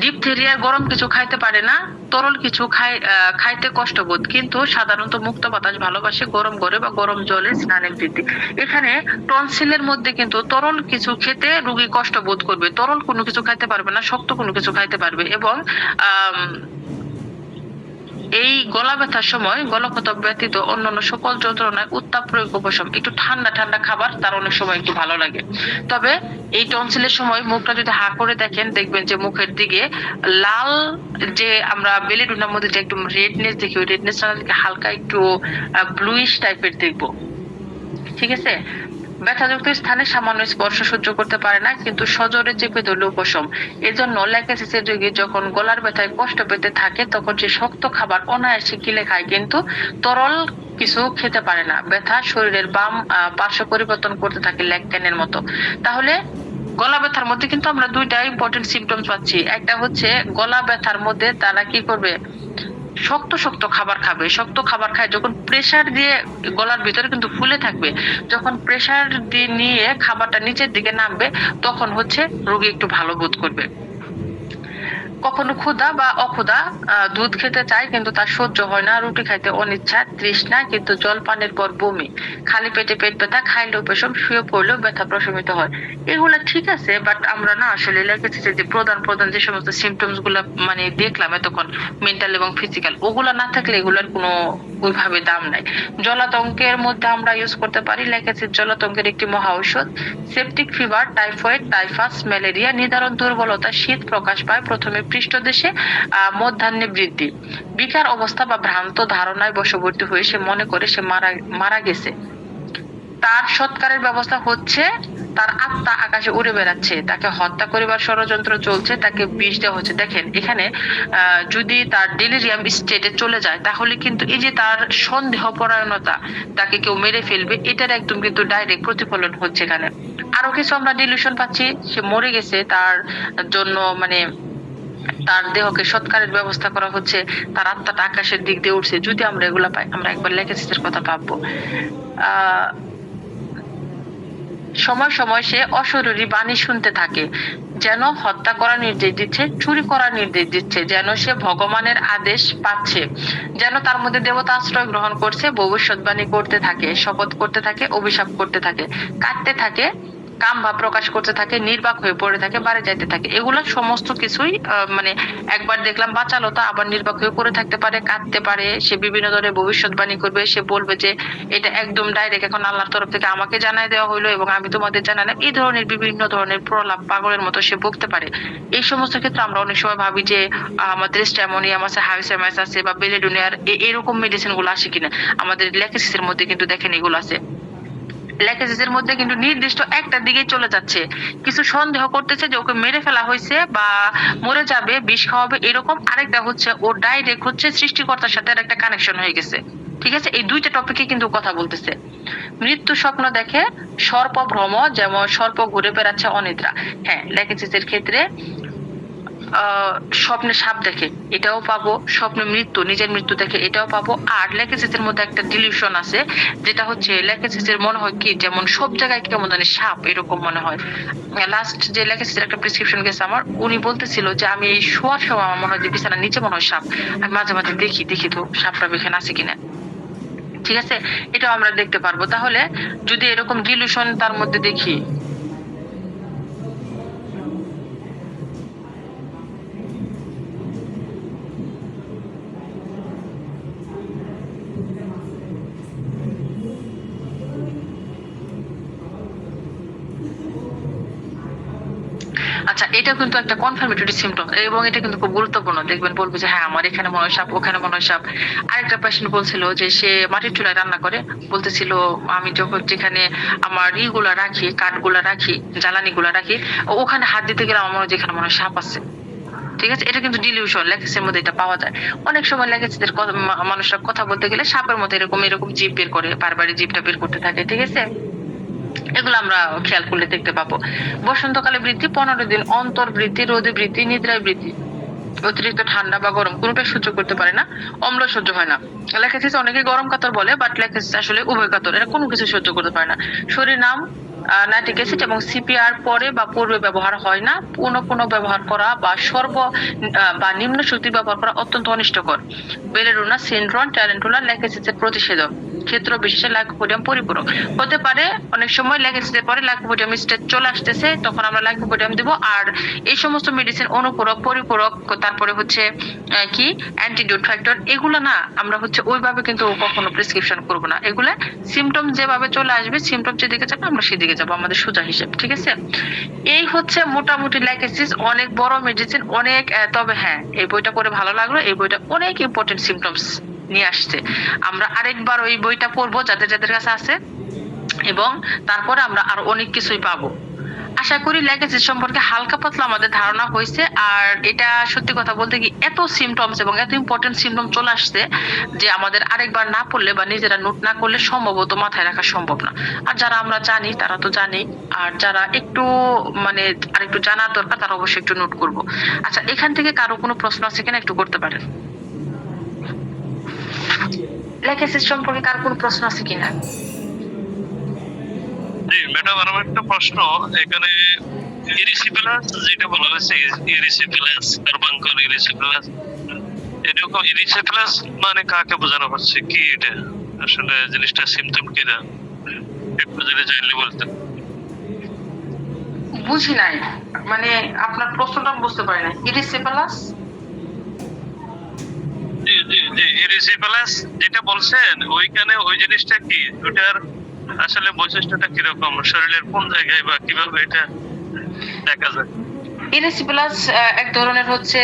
ডিপথেরিয়া গরম কিছু খাইতে পারে না, তরল কিছু খাইতে কষ্টবোধ, কিন্তু সাধারণত মুক্ত বাতাস ভালোবাসে, গরম করে বা গরম জলে স্নানের বৃদ্ধি। এখানে টনসিলের মধ্যে কিন্তু তরল কিছু খেতে রোগী কষ্ট বোধ করবে, তরল কোনো কিছু খাইতে পারবে না, শক্ত কোনো কিছু খাইতে পারবে। এবং এই গলা ব্যথার সময় গলক্ষত ব্যতীত অন্যান্য সকল যন্ত্রণায় উত্তাপ প্রয়োগ উপশম, একটু ঠান্ডা ঠান্ডা খাবার তার অনেক সময় একটু ভালো লাগে। তবে এই টনসিলের সময় মুখটা যদি হা করে দেখেন, দেখবেন যে মুখের দিকে লাল, যে আমরা বেলিডুনার মধ্যে যে একটু রেডনেস দেখি, ওই রেডনেসটা হালকা একটু ব্লুইশ টাইপের দেখবো, ঠিক আছে। ব্যথাযুক্ত স্থানে সামান্য স্পর্শ সহ্য করতে পারে না, কিন্তু সজোরে চেপে ধরলে উপশম। এজন্য ল্যাকেসিসের রোগী যখন গলার ব্যথায় কষ্ট পেতে থাকে, তখন সে শক্ত খাবার অনায়াসে গিলে খায়, কিন্তু তরল কিছু খেতে পারে না। ব্যথা শরীরের বাম পার্শ্ব পরিবর্তন করতে থাকে ল্যাকটেনের মতো। তাহলে গলা ব্যথার মধ্যে কিন্তু আমরা দুইটা ইম্পর্টেন্ট সিমটমস পাচ্ছি। একটা হচ্ছে গলা ব্যথার মধ্যে তারা কি করবে, শক্ত শক্ত খাবার খাবে, শক্ত খাবার খায় যখন প্রেসার দিয়ে গলার ভিতরে কিন্তু ফুলে থাকবে, যখন প্রেসার দিয়ে নিয়ে খাবারটা নিচের দিকে নামবে, তখন হচ্ছে রোগী একটু ভালো বোধ করবে। কখনো ক্ষুধা বা অক্ষুধা, দুধ খেতে চায় কিন্তু তার সহ্য হয় না, রুটি খাইতে অনিচ্ছা, তৃষ্ণা, কিন্তু জল পানের পর বমি, খালি পেটে পেট ব্যথা, খাইলেও পেশম, শুয়ে পড়লেও ব্যথা প্রশমিত হয়। এগুলা ঠিক আছে, বাট আমরা না আসলে লেগেছে যে প্রধান যে সমস্ত সিমটমস গুলা মানে দেখলাম এতক্ষণ, মেন্টাল এবং ফিজিক্যাল, ওগুলা না থাকলে এগুলার কোনো ওইভাবে দাম নাই। জলাতঙ্কের মধ্যে আমরা ইউজ করতে পারি লেগেছে জলাতঙ্কের একটি মহা ঔষধ, septic fever, typhoid, typhus, malaria, নিদারুণ দুর্বলতা, শীত প্রকাশ পায় প্রথমে পৃষ্ঠদেশে, মধ্যাহ্নে বৃদ্ধি, বিকার অবস্থা বা ভ্রান্ত ধারণায় বশবর্তী হয়ে সে মনে করে সে মারা গেছে। তার সৎকারের ব্যবস্থা হচ্ছে, তার আত্মা আকাশে উড়ে বেড়াচ্ছে, তাকে হত্যা করিবার ষড়যন্ত্র চলছে, তাকে বিষ দেওয়া হচ্ছে। দেখেন এখানে যদি তার ডেলিরিয়াম স্টেটে চলে যায়, তাহলে কিন্তু এই যে তার সন্দেহ পরায়ণতা, তাকে কেউ মেরে ফেলবে, এটার একদম কিন্তু ডাইরেক্ট প্রতিফলন হচ্ছে এখানে। আরো কিছু আমরা ডিলিউশন পাচ্ছি, সে মরে গেছে, তার জন্য মানে তার দেহকে সৎকারের ব্যবস্থা করা হচ্ছে, তার আত্মাটা আকাশের দিক দিয়ে উঠছে। যদি আমরা এগুলা পাই, আমরা একবার লেগেসিসের কথা ভাববো। সময় সময় সে অশরীরী বাণী শুনতে থাকে, যেন হত্যা করার নির্দেশ দিচ্ছে, চুরি করার নির্দেশ দিচ্ছে, যেন সে ভগবানের আদেশ পাচ্ছে, যেন তার মধ্যে দেবতা আশ্রয় গ্রহণ করছে, ভবিষ্যৎবাণী করতে থাকে, শপথ করতে থাকে, অভিশাপ করতে থাকে, কাঁদতে থাকে, কাম ভাব প্রকাশ করতে থাকে, নির্বাক হয়ে পড়ে থাকে, বাড়ি যাইতে থাকে। এগুলো সমস্ত কিছুই মানে একবার দেখলাম বাচালতা, আবার নির্বাক হয়ে পড়ে থাকতে পারে, কাঁদতে পারে, সে বিভিন্ন ধরনের ভবিষ্যৎবাণী করবে, সে বলবে যে এটা একদম ডাইরেক্ট এখন আল্লাহর তরফ থেকে আমাকে জানাই দেওয়া হইলো এবং আমি তোমাদের জানালাম। এই ধরনের বিভিন্ন ধরনের প্রলাপ পাগলের মতো সে বকতে পারে। এই সমস্ত ক্ষেত্রে আমরা অনেক সময় ভাবি যে আমাদের স্ট্যামোনিয়াম আছে, হাইসেমাইস আছে বা বেলেডোনিয়ার এরকম মেডিসিন গুলো আসে কিনা। আমাদের ল্যাকেসিসের মধ্যে কিন্তু দেখেন এগুলো আছে। ল্যাকেসিসের মধ্যে কিন্তু নির্দিষ্ট একটা দিকে চলে যাচ্ছে, কিছু সন্দেহ করতেছে যে ওকে মেরে ফেলা হয়েছে বা মরে যাবে, বিষ খাওয়াবে এরকম। আরেকটা হচ্ছে ও ডাইরেক্ট হচ্ছে সৃষ্টিকর্তার সাথে একটা কানেকশন হয়ে গেছে। ঠিক আছে, এই দুইটা টপিকে কিন্তু কথা বলতেছে। মৃত্যু স্বপ্ন দেখে, সর্প ভ্রম, যেমন সর্প ঘুরে বেড়াচ্ছে অনিদ্রা। হ্যাঁ, ল্যাকেসিসের ক্ষেত্রে স্বপ্নে সাপ দেখে এটাও পাবো, স্বপ্নে মৃত্যু, নিজের মৃত্যু দেখে এটাও পাবো। আর ল্যাকেসিসের মধ্যে একটা ডিলিউশন আছে, যেটা হচ্ছে ল্যাকেসিসের মনে হয় কি যেমন সব জায়গায় কেমন জানি সাপ এরকম মনে হয়। লাস্ট যে ল্যাকেসিসের একটা প্রেসক্রিপশন গেছে আমার, উনি বলতেছিল যে আমি এই শোয়ার সময় আমার মনে হয় যে বিছানার নিচে মনে হয় সাপ, আমি মাঝে মাঝে দেখি তো সাপটা এখানে আছে কিনা। ঠিক আছে, এটাও আমরা দেখতে পারবো। তাহলে যদি এরকম ডিলিউশন তার মধ্যে দেখি, আচ্ছা এটা কিন্তু একটা কনফার্মেটরি সিমটম এবং এটা কিন্তু খুব গুরুত্বপূর্ণ। দেখবেন বলবে যে হ্যাঁ আমার এখানে মনে হয় সাপ, ওখানে মনে হয় সাপ। আরেকটা পেশেন্ট বলছিল যে সে মাটির চুলায় রান্না করে, বলতেছিল আমি যখন যেখানে আমার ইগুলা রাখি, কাঠগুলা রাখি, জ্বালানিগুলা রাখি, ওখানে হাত দিতে গেলে আমার মনে হয় যেখানে মনে হয় সাপ আছে। ঠিক আছে, এটা কিন্তু ডিলিউশন, ল্যাকেসের মধ্যে এটা পাওয়া যায়। অনেক সময় ল্যাকেসদের মানুষরা কথা বলতে গেলে সাপের মতো এরকম এরকম জিভ বের করে, বারবারই জিভটা বের করতে থাকে। ঠিক আছে, এগুলো আমরা খেয়াল করলে দেখতে পাবো। বসন্তকালে বৃদ্ধি, 15 দিন অন্তর বৃদ্ধি, রোদে বৃদ্ধি, নিদ্রায় বৃদ্ধি, অতিরিক্ত ঠান্ডা বা গরম কোনোটাই সহ্য করতে পারে না, অম্ল সহ্য হয় না। ল্যাকেসিস অনেকে গরম কাতর বলে, বাট ল্যাকেসিস আসলে উভয় কাতর, এরা কোনো কিছু সহ্য করতে পারে না। শরীর নাম নাইট্রিক অ্যাসিড এবং সিপিআর পরে বা পূর্বে ব্যবহার হয় না। পুনঃ ব্যবহার করা বা বা নিম্ন শক্তি ব্যবহার করা অত্যন্ত অনিষ্টকর। বেলেডোনা সিনড্রোম, ট্যারেন্টুলা ল্যাকেসিসের প্রতিষেধক। ক্ষেত্র বিশেষে লাইকোপোডিয়াম পরিপূরক হতে পারে। অনেক সময় ল্যাকেসিসের পরে লাইকোপোডিয়াম স্টেজ চলে আসতেছে, তখন আমরা লাইকোপোডিয়াম দিব। আর এই সমস্ত মেডিসিন অনুপূরক, পরিপূরক, তারপরে হচ্ছে কি অ্যান্টিডোট ফ্যাক্টর, এগুলো না আমরা হচ্ছে ওইভাবে কিন্তু কখনো প্রেসক্রিপশন করব না। এগুলা সিমটম যেভাবে চলে আসবে, সিমটম যেদিকে যাবে আমরা সেদিকে যাবো, আমাদের সোজা হিসেব। ঠিক আছে, এই হচ্ছে মোটামুটি ল্যাকেসিস। অনেক বড় মেডিসিন, অনেক তবে হ্যাঁ এই বইটা পড়ে ভালো লাগলো। এই বইটা অনেক ইম্পর্টেন্ট সিমটমস নিয়ে আসছে। আমরা আরেকবার ওই বইটা পড়বো যাদের যাদের কাছে আছে, এবং তারপরে আমরা আরো অনেক কিছুই পাবো। আশা করি ল্যাকেসিস সম্পর্কে হালকা পাতলা আমাদের ধারণা হয়েছে। আর এটা সত্যি কথা বলতে কি এত সিমটমস এবং এত ইম্পর্টেন্ট সিমটম চলে আসছে যে আমাদের আরেকবার না পড়লে বা নিজেরা নোট না করলে সম্ভবত মাথায় রাখা সম্ভব না। আর যারা আমরা জানি তারা তো জানি, আর যারা একটু মানে আরেকটু জানার দরকার তারা অবশ্যই একটু নোট করব। আচ্ছা, এখান থেকে কারো কোনো প্রশ্ন আছে কিনা একটু করতে পারেন। ল্যাকেসিস সম্পর্কে কার কোনো প্রশ্ন আছে কিনা? জি ম্যাডাম, আমার একটা প্রশ্ন। এখানে ইরিসিপিলাস যেটা বলা হয়েছে, ইরিসিপিলাস কার্বাঙ্কল ইরিসিপিলাস, এরকম ইরিসিপিলাস মানে কাকে বোঝানো হচ্ছে, কি এটা আসলে জিনিসটা, সিমটম কি না একটু যদি জানলে বলতেন। বুঝি নাই, মানে আপনার প্রশ্নটা বুঝতে পারি না। ইরিসিপিলাস জি জি জি, ইরিসিপিলাস যেটা বলছেন ওইখানে ওই জিনিসটা কি, ওটার আসলে বৈশিষ্ট্যটা কিরকম, শরীরের কোন জায়গায় বা কিভাবে এটা দেখা যায়? ইরিসিপিলাস এক ধরনের হচ্ছে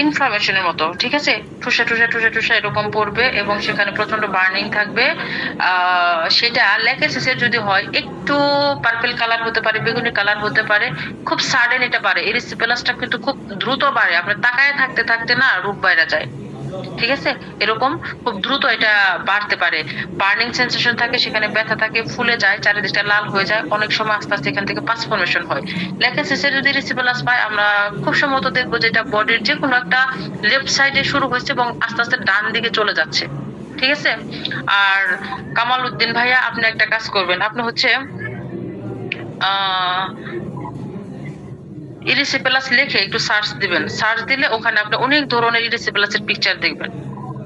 ইনফ্লামেশনের মতো। ঠিক আছে, ঠুসা এরকম পড়বে এবং সেখানে প্রচন্ড বার্নিং থাকবে। সেটা ল্যাকেসিসের যদি হয় একটু পার্পল কালার হতে পারে, বেগুনি কালার হতে পারে, খুব সাডেন এটা বাড়ে। ইরিসিপিলাসটা কিন্তু খুব দ্রুত বাড়ে, আপনার তাকায় থাকতে থাকতে না রূপ বাইরে যায়। ঠিক আছে, এরকম খুব দ্রুত এটা বাড়তে পারে। বার্নিং সেন্সেশন থাকে, সেখানে ব্যথা থাকে, ফুলে যায়, চারিদিকটা লাল হয়ে যায়, অনেক সময় আস্তে আস্তে এখান থেকে পাস ফর্মেশন হয়। ল্যাকেসিসের যদি রিসিপিলাস পায় আমরা খুব সম্ভবত দেখবো যেটা বডির যে কোনো একটা লেফট সাইডে শুরু হয়েছে এবং আস্তে আস্তে ডান দিকে চলে যাচ্ছে। ঠিক আছে, আর কামাল উদ্দিন ভাইয়া আপনি একটা কাজ করবেন, আপনি হচ্ছে ইরিসিপিলাস লিখে একটু সার্চ দিবেন। সার্চ দিলে ওখানে আপনি অনেক ধরনের ইরিসিপিলাসের পিকচার দেখবেন।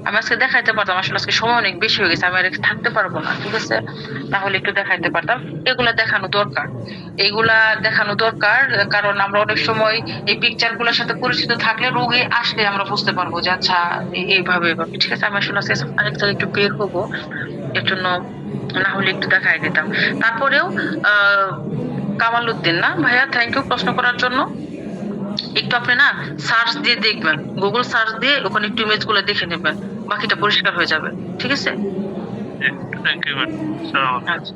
আমি আজকে দেখাইতে পারতাম, আসলে আজকে সময় অনেক বেশি হয়ে গেছে, আমি আর থাকতে পারবো না, ঠিক আছে? তাহলে একটু দেখাইতে পারতাম। এগুলা দেখানো দরকার, এগুলা দেখানো দরকার, কারণ আমরা অনেক সময় এই পিকচার গুলোর সাথে পরিচিত থাকলে রোগী আসলে আমরা বুঝতে পারবো যে আচ্ছা এইভাবে এভাবে, ঠিক আছে? আমি আসলে আজকে আরেক জায়গায় একটু বের হবো, এর জন্য না হলে একটু দেখাই দিতাম। তারপরেও কামাল উদ্দিন না ভাইয়া, থ্যাংক ইউ প্রশ্ন করার জন্য। একটু আপনি না সার্চ দিয়ে দেখবেন, গুগল সার্চ দিয়ে ওখানে একটু ইমেজ গুলো দেখে নেবেন, বাকিটা পরিষ্কার হয়ে যাবে, ঠিক আছে? Thank you madam. আচ্ছা।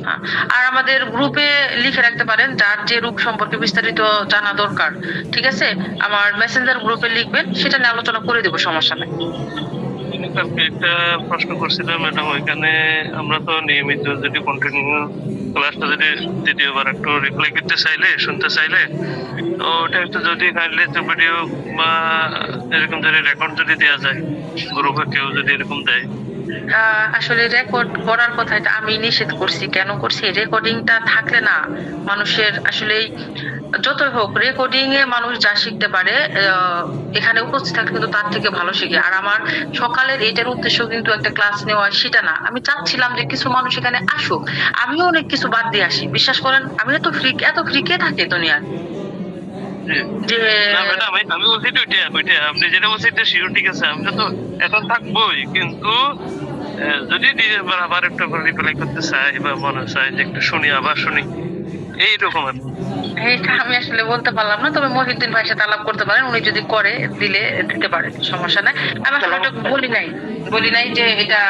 হ্যাঁ, আর আমাদের গ্রুপে লিখে রাখতে পারেন যার যে রোগ সম্পর্কে বিস্তারিত জানা দরকার, ঠিক আছে? আমার মেসেঞ্জার গ্রুপে লিখবেন, সেটা নিয়ে আলোচনা করে দেবো, সমস্যা নেই। কালকে একটা প্রশ্ন করছিলাম ম্যাডাম, ওইখানে আমরা তো নিয়মিত যদি কন্টিনিউ ক্লাসটা যদি দ্বিতীয়বার একটু রিপ্লাই করতে চাইলে, শুনতে চাইলে, তো ওটা একটু যদি কাইন্ডলি ভিডিও বা এরকম যদি রেকর্ড যদি দেওয়া যায়, গ্রুপে কেউ যদি এরকম দেয়। আসলে রেকর্ড করার কথা এটা আমি নিষেধ করছি, কেন করছি? রেকর্ডিংটা থাকলে না মানুষের আসলে যতই হোক রেকর্ডিং এ মানুষ যা শিখতে পারে এখানে উপস্থিত থাকলে কিন্তু তার থেকে ভালো শিখে। আর আমার সকালের এটার উদ্দেশ্য কিন্তু একটা ক্লাস নেওয়া সেটা না, আমি চাচ্ছিলাম যে কিছু মানুষ এখানে আসুক, আমিও অনেক কিছু বাদ দিয়ে আসি, বিশ্বাস করেন। আমি এত ফ্রি কে থাকে দুনিয়ার যে না ম্যাডাম, আমি বলছি তো ওইটা আপনি যেটা বলছেন এটা শিওর, ঠিক আছে। আমি তো এখন থাকবোই, কিন্তু যদি আবার একটু রিপ্লাই করতে চাই বা মনে চাই যে একটু শুনি, আবার শুনি, এইরকম আর কি। এটা আমি আসলে বলতে পারলাম না, তবে মহিউদ্দিন ভাইয়ের সাথে আলাপ করতে পারেন, উনি যদি করে দিতে পারে, সমস্যা নাই। আমি আসলে ওটা বলি নাই যে এটা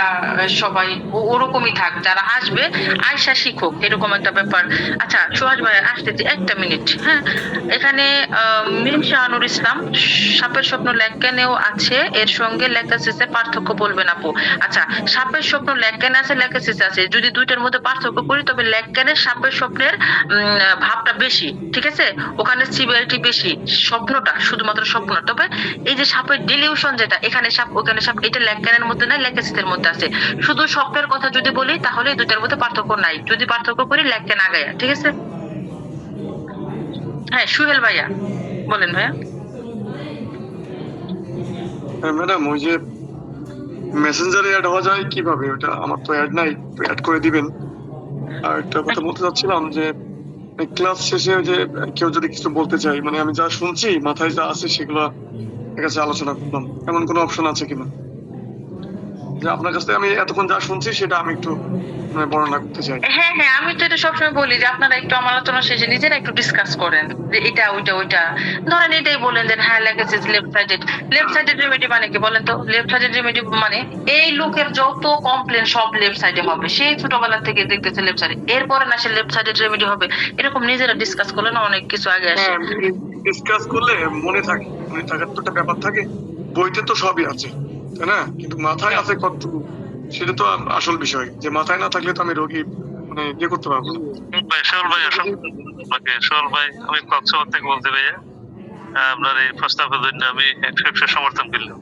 সবাই ওরকমই থাক, যারা আসবে আয়সা শিখুক, এরকম একটা ব্যাপার। আচ্ছা সুহাস ভাই আসতেছি, একটা মিনিট। হ্যাঁ, এখানে মিম শাহানুর ইসলাম, সাপের স্বপ্ন লেখকেনেও আছে, এর সঙ্গে লেখাসিসে পার্থক্য বলবেন আপু। আচ্ছা, সাপের স্বপ্ন লেখকেনে আছে, লেখাসিসে আছে, যদি দুইটার মধ্যে পার্থক্য করি তবে লেখকেনের সাপের স্বপ্নের ভাবটা বেশি, ঠিক আছে? ওখানে সিভিয়ারিটি বেশি, স্বপ্নটা শুধুমাত্র স্বপ্ন। তবে এই যে সাপের ডিলিউশন, যেটা এখানে সাপ ওখানে সাপ, এটা লেখকেনের মধ্যে নাই, লেখাসিসের মধ্যে আছে। শুধু স্বপ্নের কথা যদি বলি তাহলে এই দুইটার মধ্যে পার্থক্য নাই, যদি পার্থক্য করি লেখকেন আগায়া, ঠিক আছে? হ্যাঁ সুহেল ভাইয়া বলেন ভাইয়া। ম্যাডাম, ওই যে মেসেঞ্জারে অ্যাড হওয়া যায় কিভাবে? ওটা আমার তো অ্যাড নাই, অ্যাড করে দিবেন। আর একটা কথা বলতে চাচ্ছিলাম যে ক্লাস শেষে যে কেউ যদি কিছু বলতে চাই, মানে আমি যা শুনছি মাথায় যা আছে সেগুলো ঠিক আছে আলোচনা করলাম, এমন কোনো অপশন আছে কিনা? যে আপনার কাছ থেকে আমি এতক্ষণ যা শুনছি সেটা আমি একটু মানে বর্ণনা করতে চাই। হ্যাঁ হ্যাঁ, আমি তো এটা সবসময় বলি যে আপনারা একটু আমার আলোচনা শেষে নিজেরা একটু ডিসকাস করেন যে এটা ওইটা ধরেন এটাই বলেন যে হ্যাঁ লেগেছে লেফট সাইডেড রেমেডি মানে কি বলেন তো? লেফট সাইডেড রেমেডি মানে এই লোকের যত কমপ্লেন সব লেফট সাইডে হবে, সেই ছোটবেলা থেকে দেখতেছে লেফট সাইডে, এরপরে না সে লেফট সাইডেড রেমেডি হবে, এরকম নিজেরা ডিসকাস করলে না অনেক কিছু আগে আসে। ডিসকাস করলে মনে থাকে, মনে থাকার তো একটা ব্যাপার থাকে, বইতে তো সবই আছে তাই না, কিন্তু মাথায় আছে কতটুকু সেটা তো আসল বিষয়। যে মাথায় না থাকলে তো আমি রোগী মানে ইয়ে করতে পারবো না। ভাই সোহেল ভাই, আপনাকে সোহেল ভাই, আমি কক্সবাজার থেকে বলতে ভাইয়া, আপনার এই প্রস্তাবের জন্য আমি 100% সমর্থন করলাম।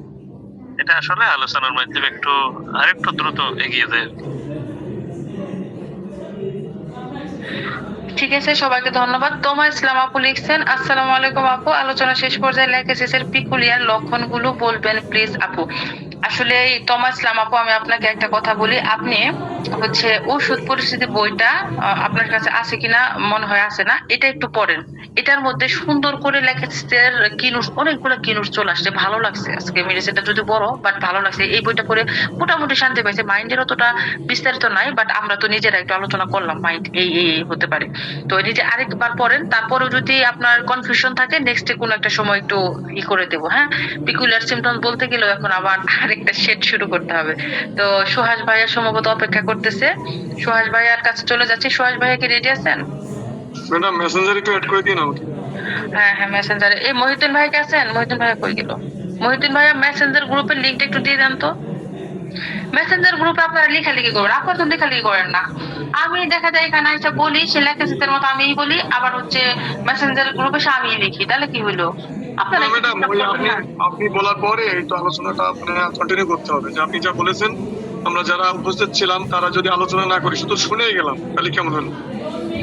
এটা আসলে আলোচনার মাধ্যমে একটু আরেকটু দ্রুত এগিয়ে যায়। ঠিক আছে, সবাইকে ধন্যবাদ। তোমা ইসলাম আপু লিখছেন, আসসালামু আলাইকুম আপু, আলোচনা শেষ পর্যায়ে লেখেসিসের পিকুলিয়ার লক্ষণগুলো বলবেন প্লিজ আপু। আসলে তোমা ইসলাম আপু, আমি আপনাকে একটা কথা বলি, আপনি হচ্ছে ওষুধ পরিস্থিতি বইটা আপনার কাছে আছে কিনা, মনে হয় আছে না, এটা একটু পড়েন। এটার মধ্যে সুন্দর করে লেখেসিসের কিনুস, অনেকগুলো কিনুস চলে আসছে, ভালো লাগছে। আজকে মেডিসিনটা যদি বড় বাট ভালো লাগছে, এই বইটা পড়ে মোটামুটি শান্তি পাইছে। মাইন্ডের অতটা বিস্তারিত নাই, বাট আমরা তো নিজেরা একটু আলোচনা করলাম মাইন্ড এই হতে পারে। তো নিজে আরেকবার পড়েন, তারপরেও যদি আপনার কনফিউশন থাকে নেক্সট কোনো একটা সময় একটু করে দেবো। হ্যাঁ, পিকুলার সিমটমস বলতে গেলেও এখন আবার আরেকটা সেট শুরু করতে হবে। তো সুহাস ভাইয়া সম্ভবত অপেক্ষা করতেছে, সুহাস ভাইয়ার কাছে চলে যাচ্ছি। সুহাস ভাইয়া কি রেডি আছেন? ম্যাডাম মেসেঞ্জারে একটু অ্যাড করে দিন আমাকে। হ্যাঁ মেসেঞ্জারে। এই মহিউদ্দিন ভাই কে আছেন? মহিউদ্দিন ভাইয়া কই গেল? মহিউদ্দিন ভাইয়া মেসেঞ্জার গ্রুপের লিংকটা একটু দিয়ে দেন তো। মেসেঞ্জার গ্রুপে আপনারা লেখালেখি করবেন, আপনারা তো লেখালেখি করেন না। আমি দেখা যায় এখানে এসে বলি, সে লেখাচিতের মতো আমিই বলি, আবার হচ্ছে মেসেঞ্জার গ্রুপে সে আমিই লিখি, তাহলে কি হইলো? আপনারা ম্যাডাম ওই আপনি বলার পরে এই তো আলোচনাটা মানে কন্টিনিউ করতে হবে। যে আপনি যা বলেছেন, আমরা যারা উপস্থিত ছিলাম তারা যদি আলোচনা না করি, শুধু শুনেই গেলাম, তাহলে কেমন হলো?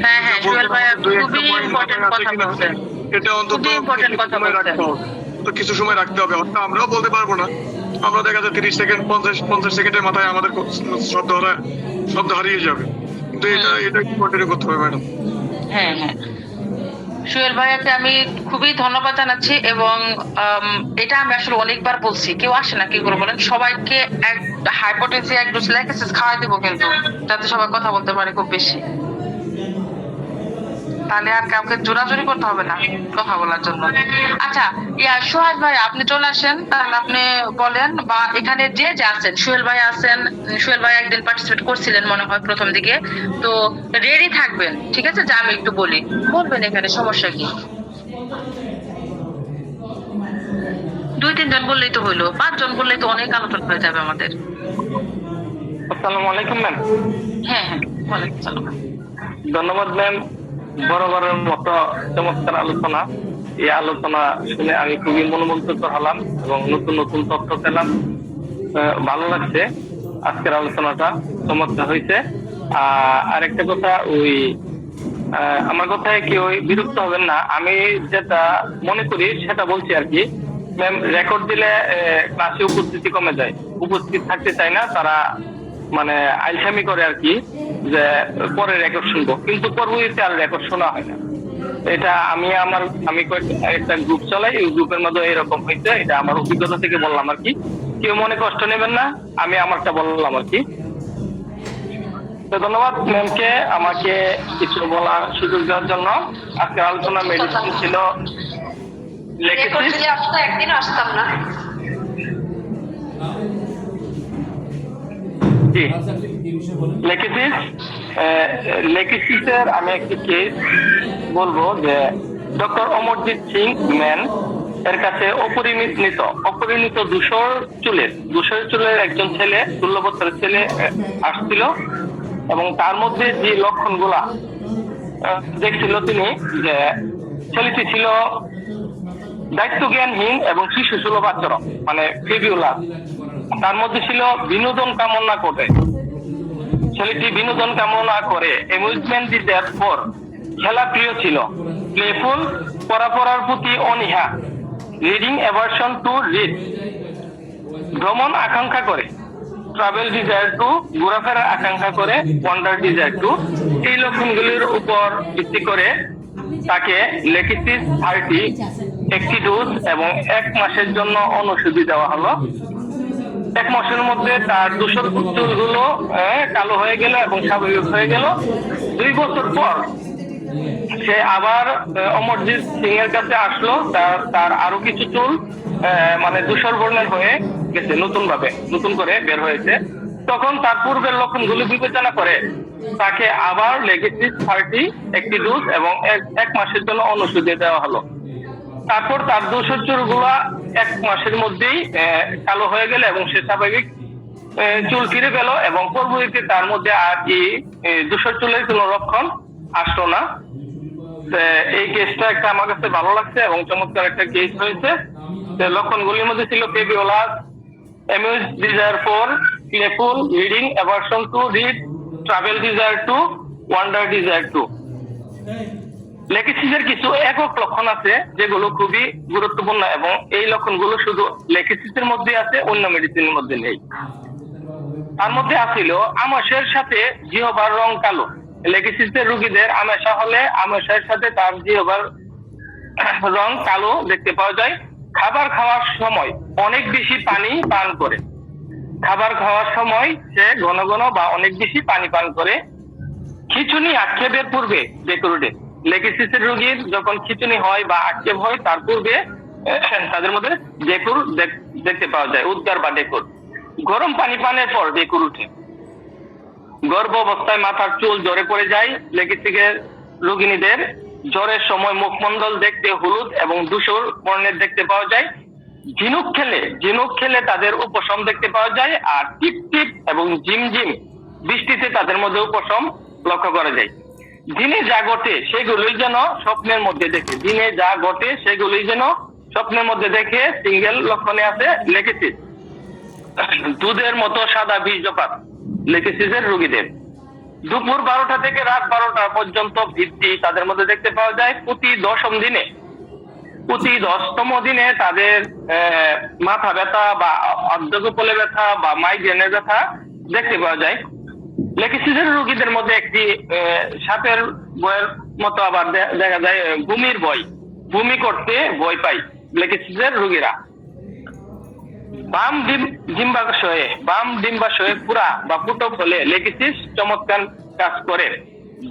হ্যাঁ হ্যাঁ, সুহেল ভাইয়া খুবই ইম্পর্টেন্ট কথা বলছেন, এটা অন্তত খুবই ইম্পর্টেন্ট কথা সময় বলছেন। রাখতে হবে, তো কিছু সময় রাখতে হবে, অর্থাৎ আমরাও বলতে পারবো না, আমরা দেখা যায় 30 সেকেন্ড 50 সেকেন্ডের মাথায় আমাদের শব্দ হারিয়ে যাবে, কিন্তু এটা কন্টিনিউ করতে হবে ম্যাডাম। হ্যাঁ হ্যাঁ, সোহেল ভাইয়াকে আমি খুবই ধন্যবাদ জানাচ্ছি, এবং এটা আমি আসলে অনেকবার বলছি, কেউ আসে না কি করে বলেন, সবাইকে এক হাইপোটেন্সি এক ডোজ ল্যাকেসিস খাওয়াই দেবো, কিন্তু যাতে সবাই কথা বলতে পারে খুব বেশি, তাহলে আর কাউকে জোরাজোরি করতে হবে না কথা বলার জন্য। আচ্ছা, সোহেল ভাই আপনি চলে আসেন, তাহলে আপনি বলেন, বা এখানে যে যে আছেন, সোহেল ভাই আছেন, সোহেল ভাই একদিন পার্টিসিপেট করছিলেন মনে হয় প্রথম দিকে, তো রেডি থাকবেন, ঠিক আছে? যে আমি একটু বলবেন এখানে সমস্যা কি, 2-3 জন বললেই তো হইলো, 5 জন বললেই তো অনেক আলোচনা হয়ে যাবে আমাদের। আসসালামু আলাইকুম ম্যাম। হ্যাঁ হ্যাঁ, ওয়ালাইকুম আসসালাম। ধন্যবাদ ম্যাম, বরাবরের মতো চমৎকার আলোচনা। এই আলোচনা শুনে আমি খুবই মনোমুগ্ধকর হলাম এবং নতুন নতুন তথ্য পেলাম। ভালো লাগছে, আজকের আলোচনাটা চমৎকার হয়েছে। আরেকটা কথা, আমার কথায় কেউ বিরক্ত হবেন না, আমি যেটা মনে করি সেটা বলছি আর কি। ম্যাম, রেকর্ড দিলে ক্লাসে উপস্থিতি কমে যায়, উপস্থিত থাকতে চায় না তারা, মানে আইসামি করে আর কি, যে পরে রেকর্ড শুনবো, কিন্তু পরবর্তীতে আর রেকর্ড শোনা হয় না। এটা আমি একটা গ্রুপ চালাই, এই গ্রুপের মধ্যে এরকম হয়েছে, এটা আমার অভিজ্ঞতা থেকে বললাম আর কি। কেউ মনে কষ্ট নেবেন না, আমি আমারটা বললাম আর কি। তো ধন্যবাদ ম্যামকে আমাকে কিছু বলার সুযোগ দেওয়ার জন্য। আজকের আলোচনা মেডিসিন ছিল, একদিনও আসতাম না। জি, লেকিসিসের আমি একটি কেস বলবো, যে ডক্টর অমরজিৎ সিং ম্যান এর কাছে অপরিণত ধূসর চুলের একজন ছেলে, 16 বছরের ছেলে আসছিল, এবং তার মধ্যে যে লক্ষণগুলা দেখছিল তিনি, যে ছেলেটি ছিল দায়িত্বজ্ঞানহীন এবং শিশু সুলভ আচরণ, মানে ফেবিউলাস। তার মধ্যে ছিল বিনোদন কামনা করে, ছেলেটি বিনোদন কামনা করে, অ্যামিউজমেন্ট ডিজায়ার ফর, খেলা প্রিয় ছিল, প্লেফুল, পড়ার প্রতি অনীহা, রিডিং অ্যাভারশন টু রিড, ভ্রমণ আকাঙ্ক্ষা করে, ট্রাভেল ডিজায়ার টু, ঘোরাফেরার আকাঙ্ক্ষা করে, ওয়ান্ডার ডিজায়ার টু। এই লক্ষণগুলির উপর ভিত্তি করে তাকে লেকিসিস 30 একটি ডোজ এবং 1 মাসের জন্য অনুষধি দেওয়া হলো। 1 মাসের মধ্যে তার ধূসর চুলগুলো কালো হয়ে গেল এবং স্বাভাবিক হয়ে গেল। 2 বছর পর সে আবার অমরজিৎ সিং এর কাছে আসলো, তার আরো কিছু চুল মানে ধূসর বর্ণের হয়ে গেছে, নতুন করে বের হয়েছে। তখন তার পূর্বের লক্ষণগুলো বিবেচনা করে তাকে আবার লেকিসিস 30 একটি ডোজ এবং 1 মাসের জন্য অনুষধি দেওয়া হলো। তারপর তার ধূসর চুলগুলা 1 মাসের মধ্যেই কালো হয়ে গেল এবং সে স্বাভাবিক চুল ফিরে পেল, এবং পরবর্তীতে তার মধ্যে আর কি ধূসর চুলের কোনো লক্ষণ আসলো না। এই কেসটা একটা আমার কাছে ভালো লাগছে এবং চমৎকার একটা কেস হয়েছে। লক্ষণগুলির মধ্যে ছিল fabulous, amuse desire for, playful, reading aversion to read, travel desire to, wander desire to. লেকিসিসের কিছু একক লক্ষণ আছে যেগুলো খুবই গুরুত্বপূর্ণ, এবং এই লক্ষণগুলো শুধু লেকিসিসের মধ্যে আছে, অন্য মেডিসিনের মধ্যে নেই। তার মধ্যে আছিল আমাশয়ের সাথে জিহ্বার রং কালো। লেকিসিসের রোগীদের আমাশা হলে আমাশয়ের সাথে তার জিহ্বার রং কালো দেখতে পাওয়া যায়। খাবার খাওয়ার সময় অনেক বেশি পানি পান করে, খাবার খাওয়ার সময় সে ঘন ঘন বা অনেক বেশি পানি পান করে। খিঁচুনি আক্ষেপের পূর্বে ডেকোরেটে, লেকিসিসের রোগীর যখন খিঁচুনি হয় বা আক্ষেপ হয় তার পূর্বে তাদের মধ্যে ডেকুর দেখতে পাওয়া যায়, উদ্গার বা ডেকুর। গরম পানি পানের পর ডেকুর উঠে। গর্ভ অবস্থায় মাথার চুল ঝরে পড়ে যায়। লেকিসিসের রোগিনীদের জ্বরের সময় মুখমণ্ডল দেখতে হলুদ এবং ধূসর বর্ণের দেখতে পাওয়া যায়। ঝিনুক খেলে তাদের উপশম দেখতে পাওয়া যায়। আর টিপ টিপ এবং ঝিমঝিম বৃষ্টিতে তাদের মধ্যে উপশম লক্ষ্য করা যায়। দিনে যা ঘটে সেগুলোই যেন স্বপ্নের মধ্যে দেখে সিঙ্গেল লক্ষণে আছে লেকিসিস। দুধের মতো সাদা বীর্যপাত লেকিসিসের রোগীদের। দুপুর 12টা থেকে রাত 12টা পর্যন্ত ভিত্তি তাদের মধ্যে দেখতে পাওয়া যায়। প্রতি 10ম দিনে প্রতি 10তম দিনে তাদের মাথা ব্যথা বা অর্ধকপলে ব্যথা বা মাইগ্রেনের ব্যথা দেখতে পাওয়া যায়। লেকেসিসের রোগীদের মধ্যে একটি সাপের ভয়ের মতো আবার দেখা যায় বমির ভয়, বমি করতে ভয় পায় লেকেসিসের রোগীরা। বাম ডিম্বাশয়ে পুরা বা ফুটো হলে লেকেসিস চমৎকার কাজ করে।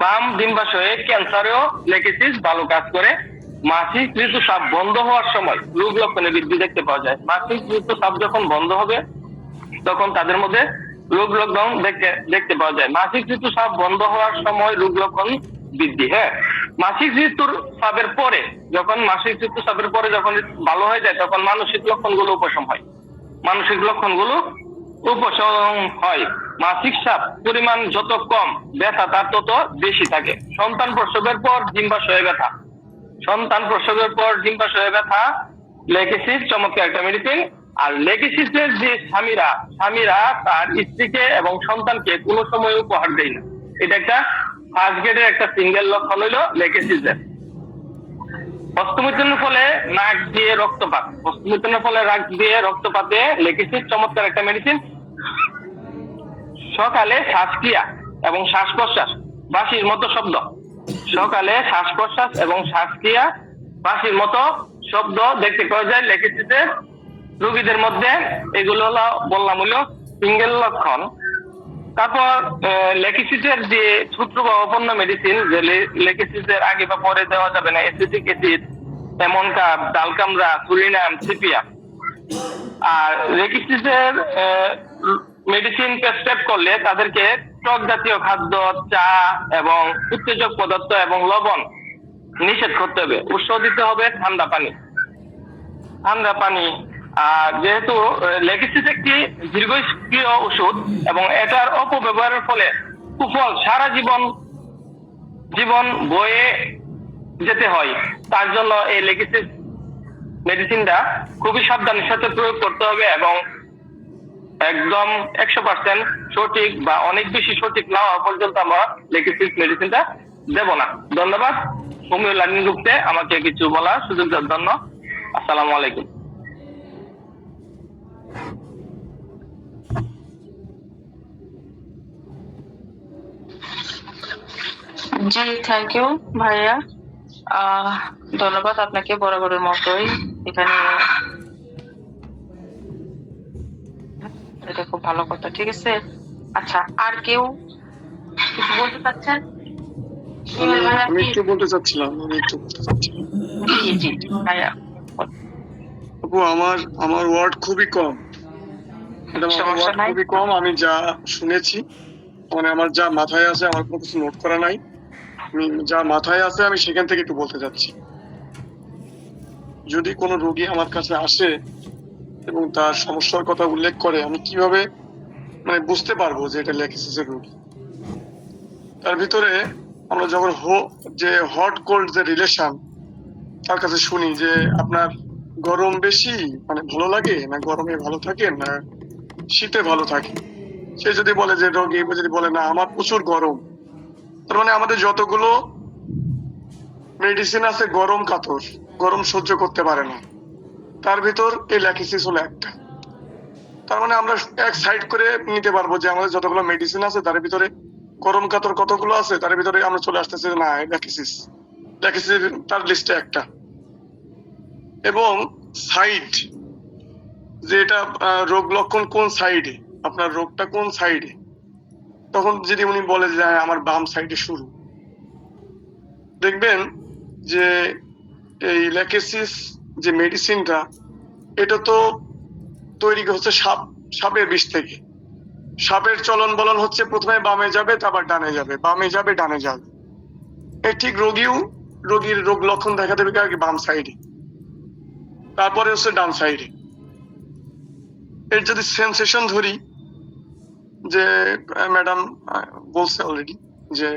বাম ডিম্বাশয়ে ক্যান্সারেও লেকেসিস ভালো কাজ করে। মাসিক ঋতুস্রাব বন্ধ হওয়ার সময় রোগ লক্ষণে বৃদ্ধি দেখতে পাওয়া যায়। মাসিক ঋতুস্রাব যখন বন্ধ হবে তখন তাদের মধ্যে রোগ লক্ষণ দেখতে পাওয়া যায়। মাসিক ঋতুস্রাব বন্ধ হওয়ার সময় রোগ লক্ষণ বৃদ্ধি। হ্যাঁ, মাসিক ঋতুস্রাবের পরে যখন ভালো হয়ে যায় তখন মানসিক লক্ষণগুলো উপশম হয়। মাসিক চাপ পরিমাণ যত কম, ব্যথা তার তত বেশি থাকে। সন্তান প্রসবের পর ডিম্বাশয়ে ব্যথা লেকেসিস চমৎকার একটা মেডিসিন। আর লেকেসিসের যে স্বামীরা তার স্ত্রীকে এবং সন্তানকে কোনো সময় উপহার দেয় না। এটা একটা ফার্স্ট গ্রেডের একটা সিঙ্গেল লক্ষণ হইলো লেকেসিসের। হস্তমৈথুনের ফলে নাক দিয়ে রক্তপাতে লেকেসিস চমৎকার একটা মেডিসিন। সকালে শ্বাসক্রিয়া এবং শ্বাস প্রশ্বাস বাঁশির মতো শব্দ দেখতে পাওয়া যায় লেকেসিসের রোগীদের মধ্যে। এগুলো হলো বললাম হলো সিঙ্গেল লক্ষণ। তারপর লেকেসিসের যে সূত্রপ্রভাবপন্ন মেডিসিন, যে লেকেসিসের আগে বা পরে দেওয়া যাবে না, অ্যাসিটিক অ্যাসিড, অ্যামনকাপ, ডালকামরা, সুরিনাম, সিপিয়া। আর লেকেসিসের মেডিসিন প্রেসক্রাইব করলে তাদেরকে টক জাতীয় খাদ্য, চা এবং উত্তেজক পদার্থ এবং লবণ নিষেধ করতে হবে। উৎস দিতে হবে ঠান্ডা পানি। আর যেহেতু লেকেসিস একটি দীর্ঘস্থায়ী ওষুধ এবং এটার অপব্যবহারের ফলে কুফল সারা জীবন বয়ে যেতে হয়, তার জন্য এই লেকেসিস মেডিসিনটা খুবই সাবধানের সাথে প্রয়োগ করতে হবে এবং একদম 100% সঠিক বা অনেক বেশি সঠিক না হওয়া পর্যন্ত আমরা লেকেসিস মেডিসিনটা দেব না। ধন্যবাদ হোমিও লার্নিং গ্রুপে আমাকে কিছু বলার সুযোগ দেওয়ার জন্য। আসসালামু আলাইকুম। জি, থ্যাংক ইউ ভাইয়া। ধন্যবাদ আপনাকে বরাবরের মতোই। এখানে এটা খুব ভালো কথা, ঠিক আছে। আচ্ছা, আর কেউ কিছু বলতে চাচ্ছেন? আমি একটু বলতে চাচ্ছিলাম। জি ভাইয়া। আপু, আমার ওয়ার্ড খুবই কম। সমস্যা নাই। খুবই কম। আমি যা শুনেছি, মানে আমার যা মাথায় আছে, আমার কোনো কিছু নোট করা নাই। আমি যা মাথায় আছে আমি সেখান থেকে একটু বলতে যাচ্ছি। যদি কোনো রোগী আমার কাছে আসে এবং তার সমস্যার কথা উল্লেখ করে, আমি কিভাবে মানে বুঝতে পারবো যে এটা লেকেসিসের রোগী? তার ভিতরে আমরা যখন যে হট কোল্ড যে রিলেশন, তার কাছে শুনি যে আপনার গরম বেশি মানে ভালো লাগে, না গরমে ভালো থাকে, না শীতে ভালো থাকে। সে যদি বলে যে রোগী যদি বলে না আমার প্রচুর গরম, তার মানে আমাদের যতগুলো মেডিসিন আছে গরম কাতর, গরম সহ্য করতে পারে না, তার ভিতর এই লেকেসিস হলো একটা। তার মানে আমরা এক সাইড করে নিতে পারবো যে আমাদের যতগুলো মেডিসিন আছে তার ভিতরে গরম কাতর কতগুলো আছে, তার ভিতরে আমরা চলে আসতেছি না লেকেসিস তার লিস্টে একটা। এবং সাইড, যে এটা রোগ লক্ষণ কোন সাইডে, আপনার রোগটা কোন সাইডে, তখন যদি উনি বলে যে আমার বাম সাইডে শুরু, দেখবেন যে এই লেকেসিস যে মেডিসিনটা, এটা তো তৈরি হচ্ছে সাপের বিষ থেকে। সাপের চলন বলন হচ্ছে প্রথমে বামে যাবে, তারপর ডানে যাবে, বামে যাবে, ডানে যাবে। এই ঠিক রোগীর রোগ লক্ষণ দেখা দেবে আগে বাম সাইডে, তারপরে হচ্ছে ডান সাইডে। এর যদি সেন্সেশন ধরি, যে ম্যাডাম বলছে অলরেডি যে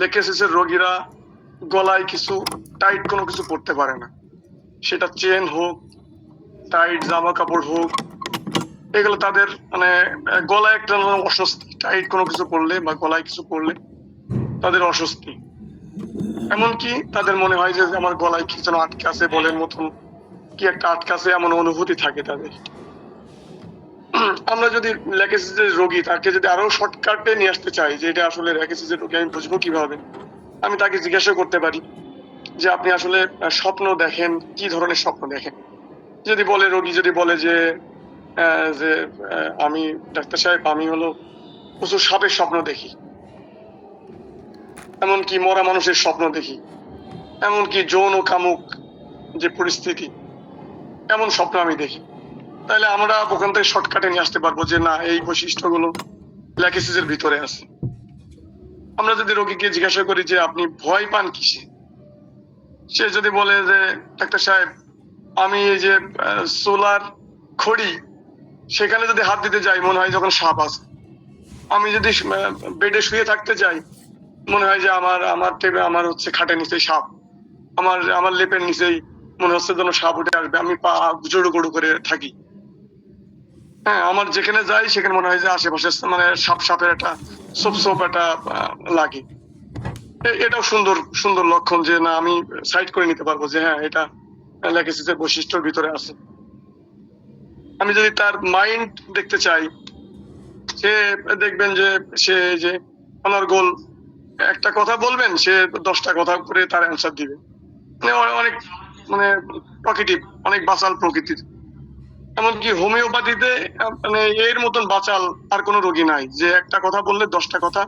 লেকেসিসের রোগীরা গলায় কিছু টাইট কোনো কিছু পরতে পারে না, সেটা চেন হোক, টাইট জামা কাপড় হোক, এগুলো তাদের মানে গলায় একটা অস্বস্তি। টাইট কোনো কিছু পরলে বা গলায় কিছু পরলে তাদের অস্বস্তি। এমনকি তাদের মনে হয় যে আমার গলায় কি যেন আটকে আছে, বলের মতন কি একটা আটকে আছে, এমন অনুভূতি থাকে তাদের। আমরা যদি ল্যাকেসিসের রোগী তাকে যদি আরো শর্টকাটে নিয়ে আসতে চাই যে এটা আসলে ল্যাকেসিসের রোগী, আমি বুঝবো কিভাবে? আমি তাকে জিজ্ঞাসা করতে পারি যে আপনি আসলে স্বপ্ন দেখেন, কি ধরনের স্বপ্ন দেখেন? যদি বলে রোগী যদি বলে যে আমি ডাক্তার সাহেব আমি হলো প্রচুর সাপের স্বপ্ন দেখি, এমনকি মরা মানুষের স্বপ্ন দেখি, এমনকি যৌন কামুক যে পরিস্থিতি, এমন স্বপ্ন আমি দেখি, তাহলে আমরা ওখান থেকে শর্টকাটে নিয়ে আসতে পারবো যে না, এই বৈশিষ্ট্যগুলো ল্যাকেসিসের ভিতরে আছে। আমরা যদি রোগীকে জিজ্ঞাসা করি যে আপনি ভয় পান কিসে, সে যদি বলে যে ডাক্তার সাহেব আমি এই যে সোলার খড়ি সেখানে যদি হাত দিতে যাই মনে হয় যখন সাপ আছে, আমি যদি বেডে শুয়ে থাকতে যাই মনে হয় যে আমার হচ্ছে খাটের নিচে সাপ, আমার লেপের নিচেই মনে হচ্ছে যেন সাপ উঠে আসবে, আমি পা জড়ো গড়ু করে থাকি। হ্যাঁ, আমার যেখানে যাই সেখানে মনে হয় যে আশেপাশে মানে সাপের একটা সোপ একটা লাগে। এটাও সুন্দর সুন্দর লক্ষণ যে না, আমি সাইড করে নিতে পারবো যে হ্যাঁ এটা ল্যাকেসিসের বৈশিষ্ট্যের ভিতরে আছে। আমি যদি তার মাইন্ড দেখতে চাই, সে দেখবেন যে সে যে অনর্গল একটা কথা বলবেন, সে 10টা কথা করে তার অ্যান্সার দিবে, মানে অনেক মানে প্রকৃতির অনেক বাচাল প্রকৃতির। এমনকি হোমিওপ্যাথিতে মানে এর মতন বাচাল আর কোনো রোগী নাই যে একটা কথা বললে 10টা কথা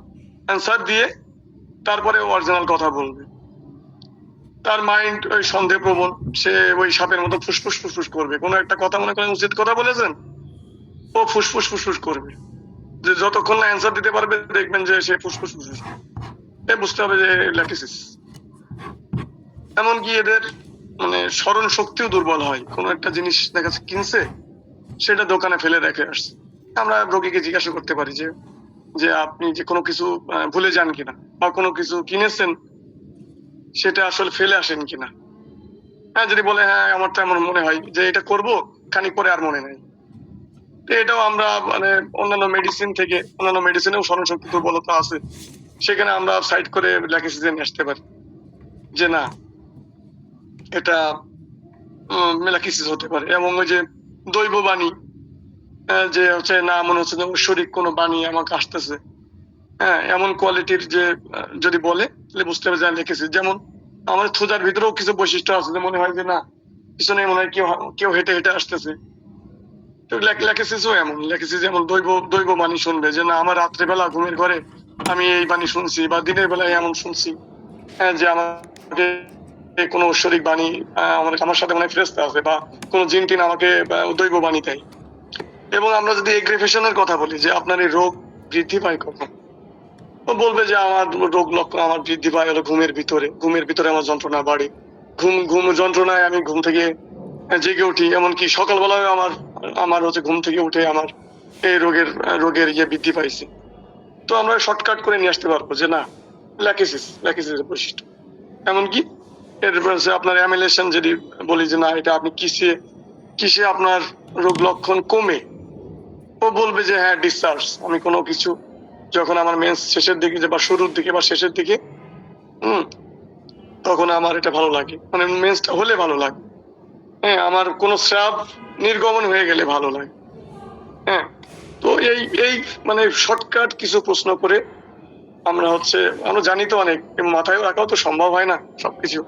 অ্যান্সার দিয়ে তারপরে অরিজিনাল কথা বলবে। তার মাইন্ড ওই সন্দেহ প্রবণ, সে ওই সাপের মতো ফুসফুস ফুসফুস করবে। কোনো একটা কথা মনে করেন উচিত কথা বলেছেন, ও ফুসফুস ফুসফুস করবে, যে যতক্ষণ না অ্যান্সার দিতে পারবে দেখবেন যে সে ফুসফুস ফুসফুস, বুঝতে হবে যে ল্যাকেসিস। এমনকি এদের মানে স্মরণ শক্তিও দুর্বল হয়, কোনো একটা জিনিস দেখা যাচ্ছে কিনছে সেটা দোকানে ফেলে রেখে আসছে। আমরা রোগীকে জিজ্ঞাসা করতে পারি যে যে আপনি যে কোনো কিছু ভুলে যান কিনা, বা কোনো কিছু কিনেছেন সেটা আসলে ফেলে আসেন কিনা। হ্যাঁ, যদি বলে হ্যাঁ আমার তো এমন মনে হয় যে এটা করব, খানিক পরে আর মনে নাই। এটাও আমরা মানে অন্যান্য মেডিসিনেও স্মরণ শক্তি দুর্বলতা আছে, সেখানে আমরা সাইড করে ল্যাকেসিসে নিয়ে আসতে পারি যে না এটা ল্যাকেসিস হতে পারে। এবং ওই যে দৈব বাণী, যে হচ্ছে না মনে হচ্ছে যে ঐশ্বরিক কোনো বাণী আমাকে আসতেছে, হ্যাঁ এমন কোয়ালিটির যে যদি বলে তাহলে বুঝতে হবে যে ল্যাকেসিস। যেমন আমাদের থুজার ভিতরেও কিছু বৈশিষ্ট্য আছে যে মনে হয় যে না পিছনে মনে হয় কেউ হেঁটে হেঁটে আসতেছে। তো ল্যাকেসিসও এমন, ল্যাকেসিস যেমন দৈব বাণী শুনবে যে না আমার রাত্রেবেলা ঘুমের ঘরে আমি এই বাণী শুনছি, বা দিনের বেলায় এমন শুনছি, হ্যাঁ যে আমাকে কোনো ঐশ্বরিক বাণী আমার সাথে মনে ফেরেশতা আছে, বা কোনো জিন টিন আমাকে দৈব বাণী দেয়। এবং আমরা যদি এগ্রিভেশনের কথা বলি যে আপনার এই রোগ বৃদ্ধি পায় কখন, ও বলবে যে আমার রোগ লক্ষণ আমার বৃদ্ধি পায় হলো ঘুমের ভিতরে আমার যন্ত্রণা বাড়ে, ঘুম যন্ত্রণায় আমি ঘুম থেকে জেগে উঠি, এমনকি সকালবেলায় আমার হচ্ছে ঘুম থেকে উঠে আমার এই রোগের বৃদ্ধি পাইছে। তো আমরা শর্টকাট করে নিয়ে আসতে পারবো যে না ল্যাকেসিসের বৈশিষ্ট্য। এমনকি আপনার অ্যামিলেশন যদি বলি যে না এটা আপনি কিসে আপনার রোগ লক্ষণ কমে, ও বলবে যে হ্যাঁ ডিসচার্জ, আমি কোনো কিছু যখন আমার মেন্স শেষের দিকে বা শুরুর দিকে বা শেষের দিকে তখন আমার এটা ভালো লাগে, মানে মেন্সটা হলে ভালো লাগে, হ্যাঁ আমার কোনো স্রাব নির্গমন হয়ে গেলে ভালো লাগে। হ্যাঁ, তো এই মানে শর্টকাট কিছু প্রশ্ন করে আমরা জানি তো অনেক, মাথায় রাখাও তো সম্ভব হয় না সবকিছু,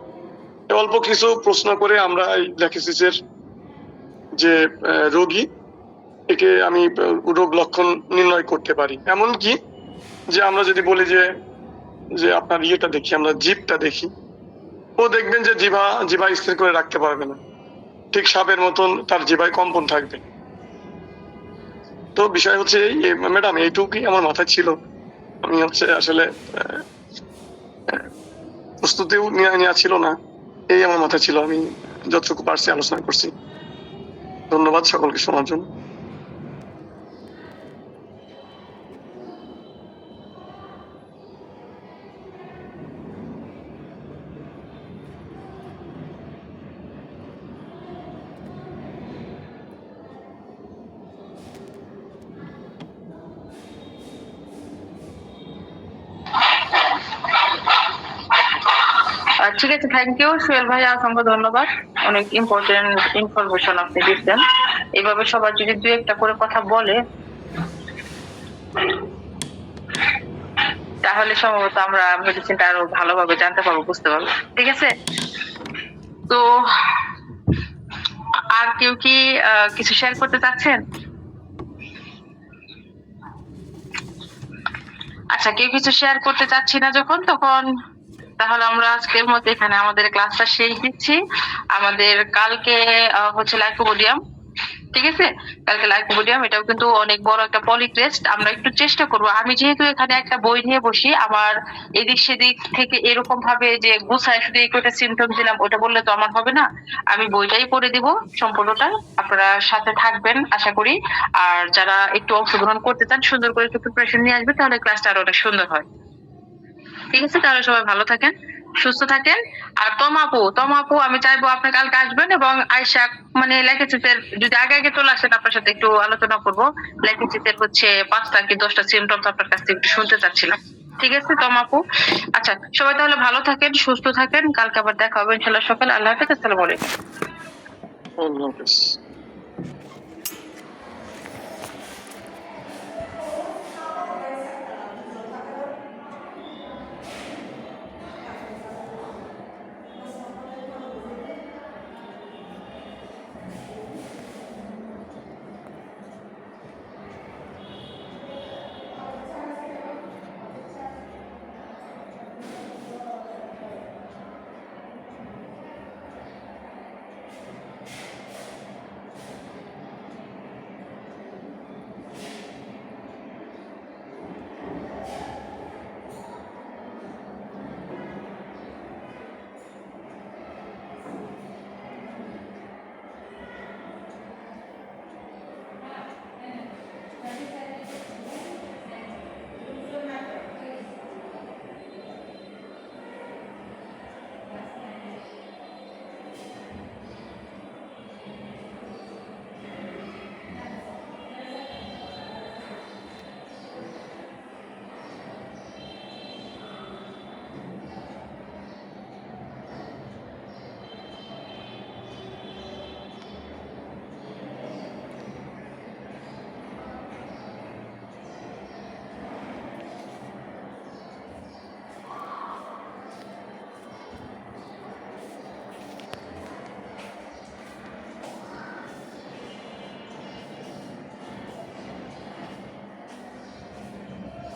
অল্প কিছু প্রশ্ন করে আমরা এই ল্যাকেসিসের যে রোগী একে আমি রোগ লক্ষণ নির্ণয় করতে পারি। এমনকি যে আমরা যদি বলি যে আপনার ইয়েটা দেখি, আমরা জিভটা দেখি, ও দেখবেন যে জিভা স্থির করে রাখতে পারবে না, ঠিক সাপের মতন তার জিভায় কম্পন থাকবে। তো বিষয় হচ্ছে এই ম্যাডাম, এইটুকুই আমার মাথায় ছিল। আমি আসলে প্রস্তুতিও নেওয়া ছিল না, এই আমার মাথায় ছিল, আমি যতটুকু পারছি আলোচনা করছি। ধন্যবাদ সকলকে শোনার জন্য। ঠিক আছে, থ্যাংক ইউ সোহেল ভাই, অসংখ্য ধন্যবাদ। অনেক ইম্পর্টেন্ট ইনফরমেশন আপনি দিচ্ছেন। এইভাবে সবার যদি দু একটা করে কথা বলে তাহলে সম্ভবত আমরা মেডিসিনটা আরো ভালোভাবে জানতে পারবো, বুঝতে পারবো। ঠিক আছে, তো আর কেউ কি কিছু শেয়ার করতে চাচ্ছেন? আচ্ছা, কেউ কিছু শেয়ার করতে চাচ্ছি না যখন, তখন তাহলে আমরা আজকের মতো এখানে আমাদের ক্লাসটা শেষ দিচ্ছি। আমাদের কালকে হচ্ছে লাইকোপোডিয়াম, ঠিক আছে? কালকে লাইকোপোডিয়াম, এটাও কিন্তু অনেক বড় একটা পলিটেস্ট। আমরা একটু চেষ্টা করব, আমি যেহেতু এখানে একটা বই নিয়ে বসি, আমার এদিক সেদিক থেকে এরকম ভাবে যে গুছায় শুধু এই কয়টা সিমটম দিলাম ওটা বললে তো আমার হবে না। আমি বইটাই পড়ে দিব সম্পূর্ণটা, আপনারা সাথে থাকবেন আশা করি। আর যারা একটু অংশগ্রহণ করতে চান, সুন্দর করে একটু প্রিপারেশন নিয়ে আসবে, তাহলে ক্লাসটা আরো অনেক সুন্দর হয়। ঠিক আছে, তাহলে সবাই ভালো থাকেন, সুস্থ থাকেন। আর তমাপু আমি চাইবো আপনি কালকে আসবেন এবং আয়সা মানে লেখেচিতের যদি আগে আগে চলে আসেন, আপনার সাথে একটু আলোচনা করবো। লেখেচিতের হচ্ছে 5টা কি 10টা সিমটম আপনার কাছ থেকে একটু শুনতে চাচ্ছিলাম। ঠিক আছে তমাপু? আচ্ছা, সবাই তাহলে ভালো থাকেন, সুস্থ থাকেন, কালকে আবার দেখা হবে ইনশাল্লাহ সকালে। আল্লাহ হাফেজ, আসসালামু আলাইকুম। আল্লাহ হাফেজ।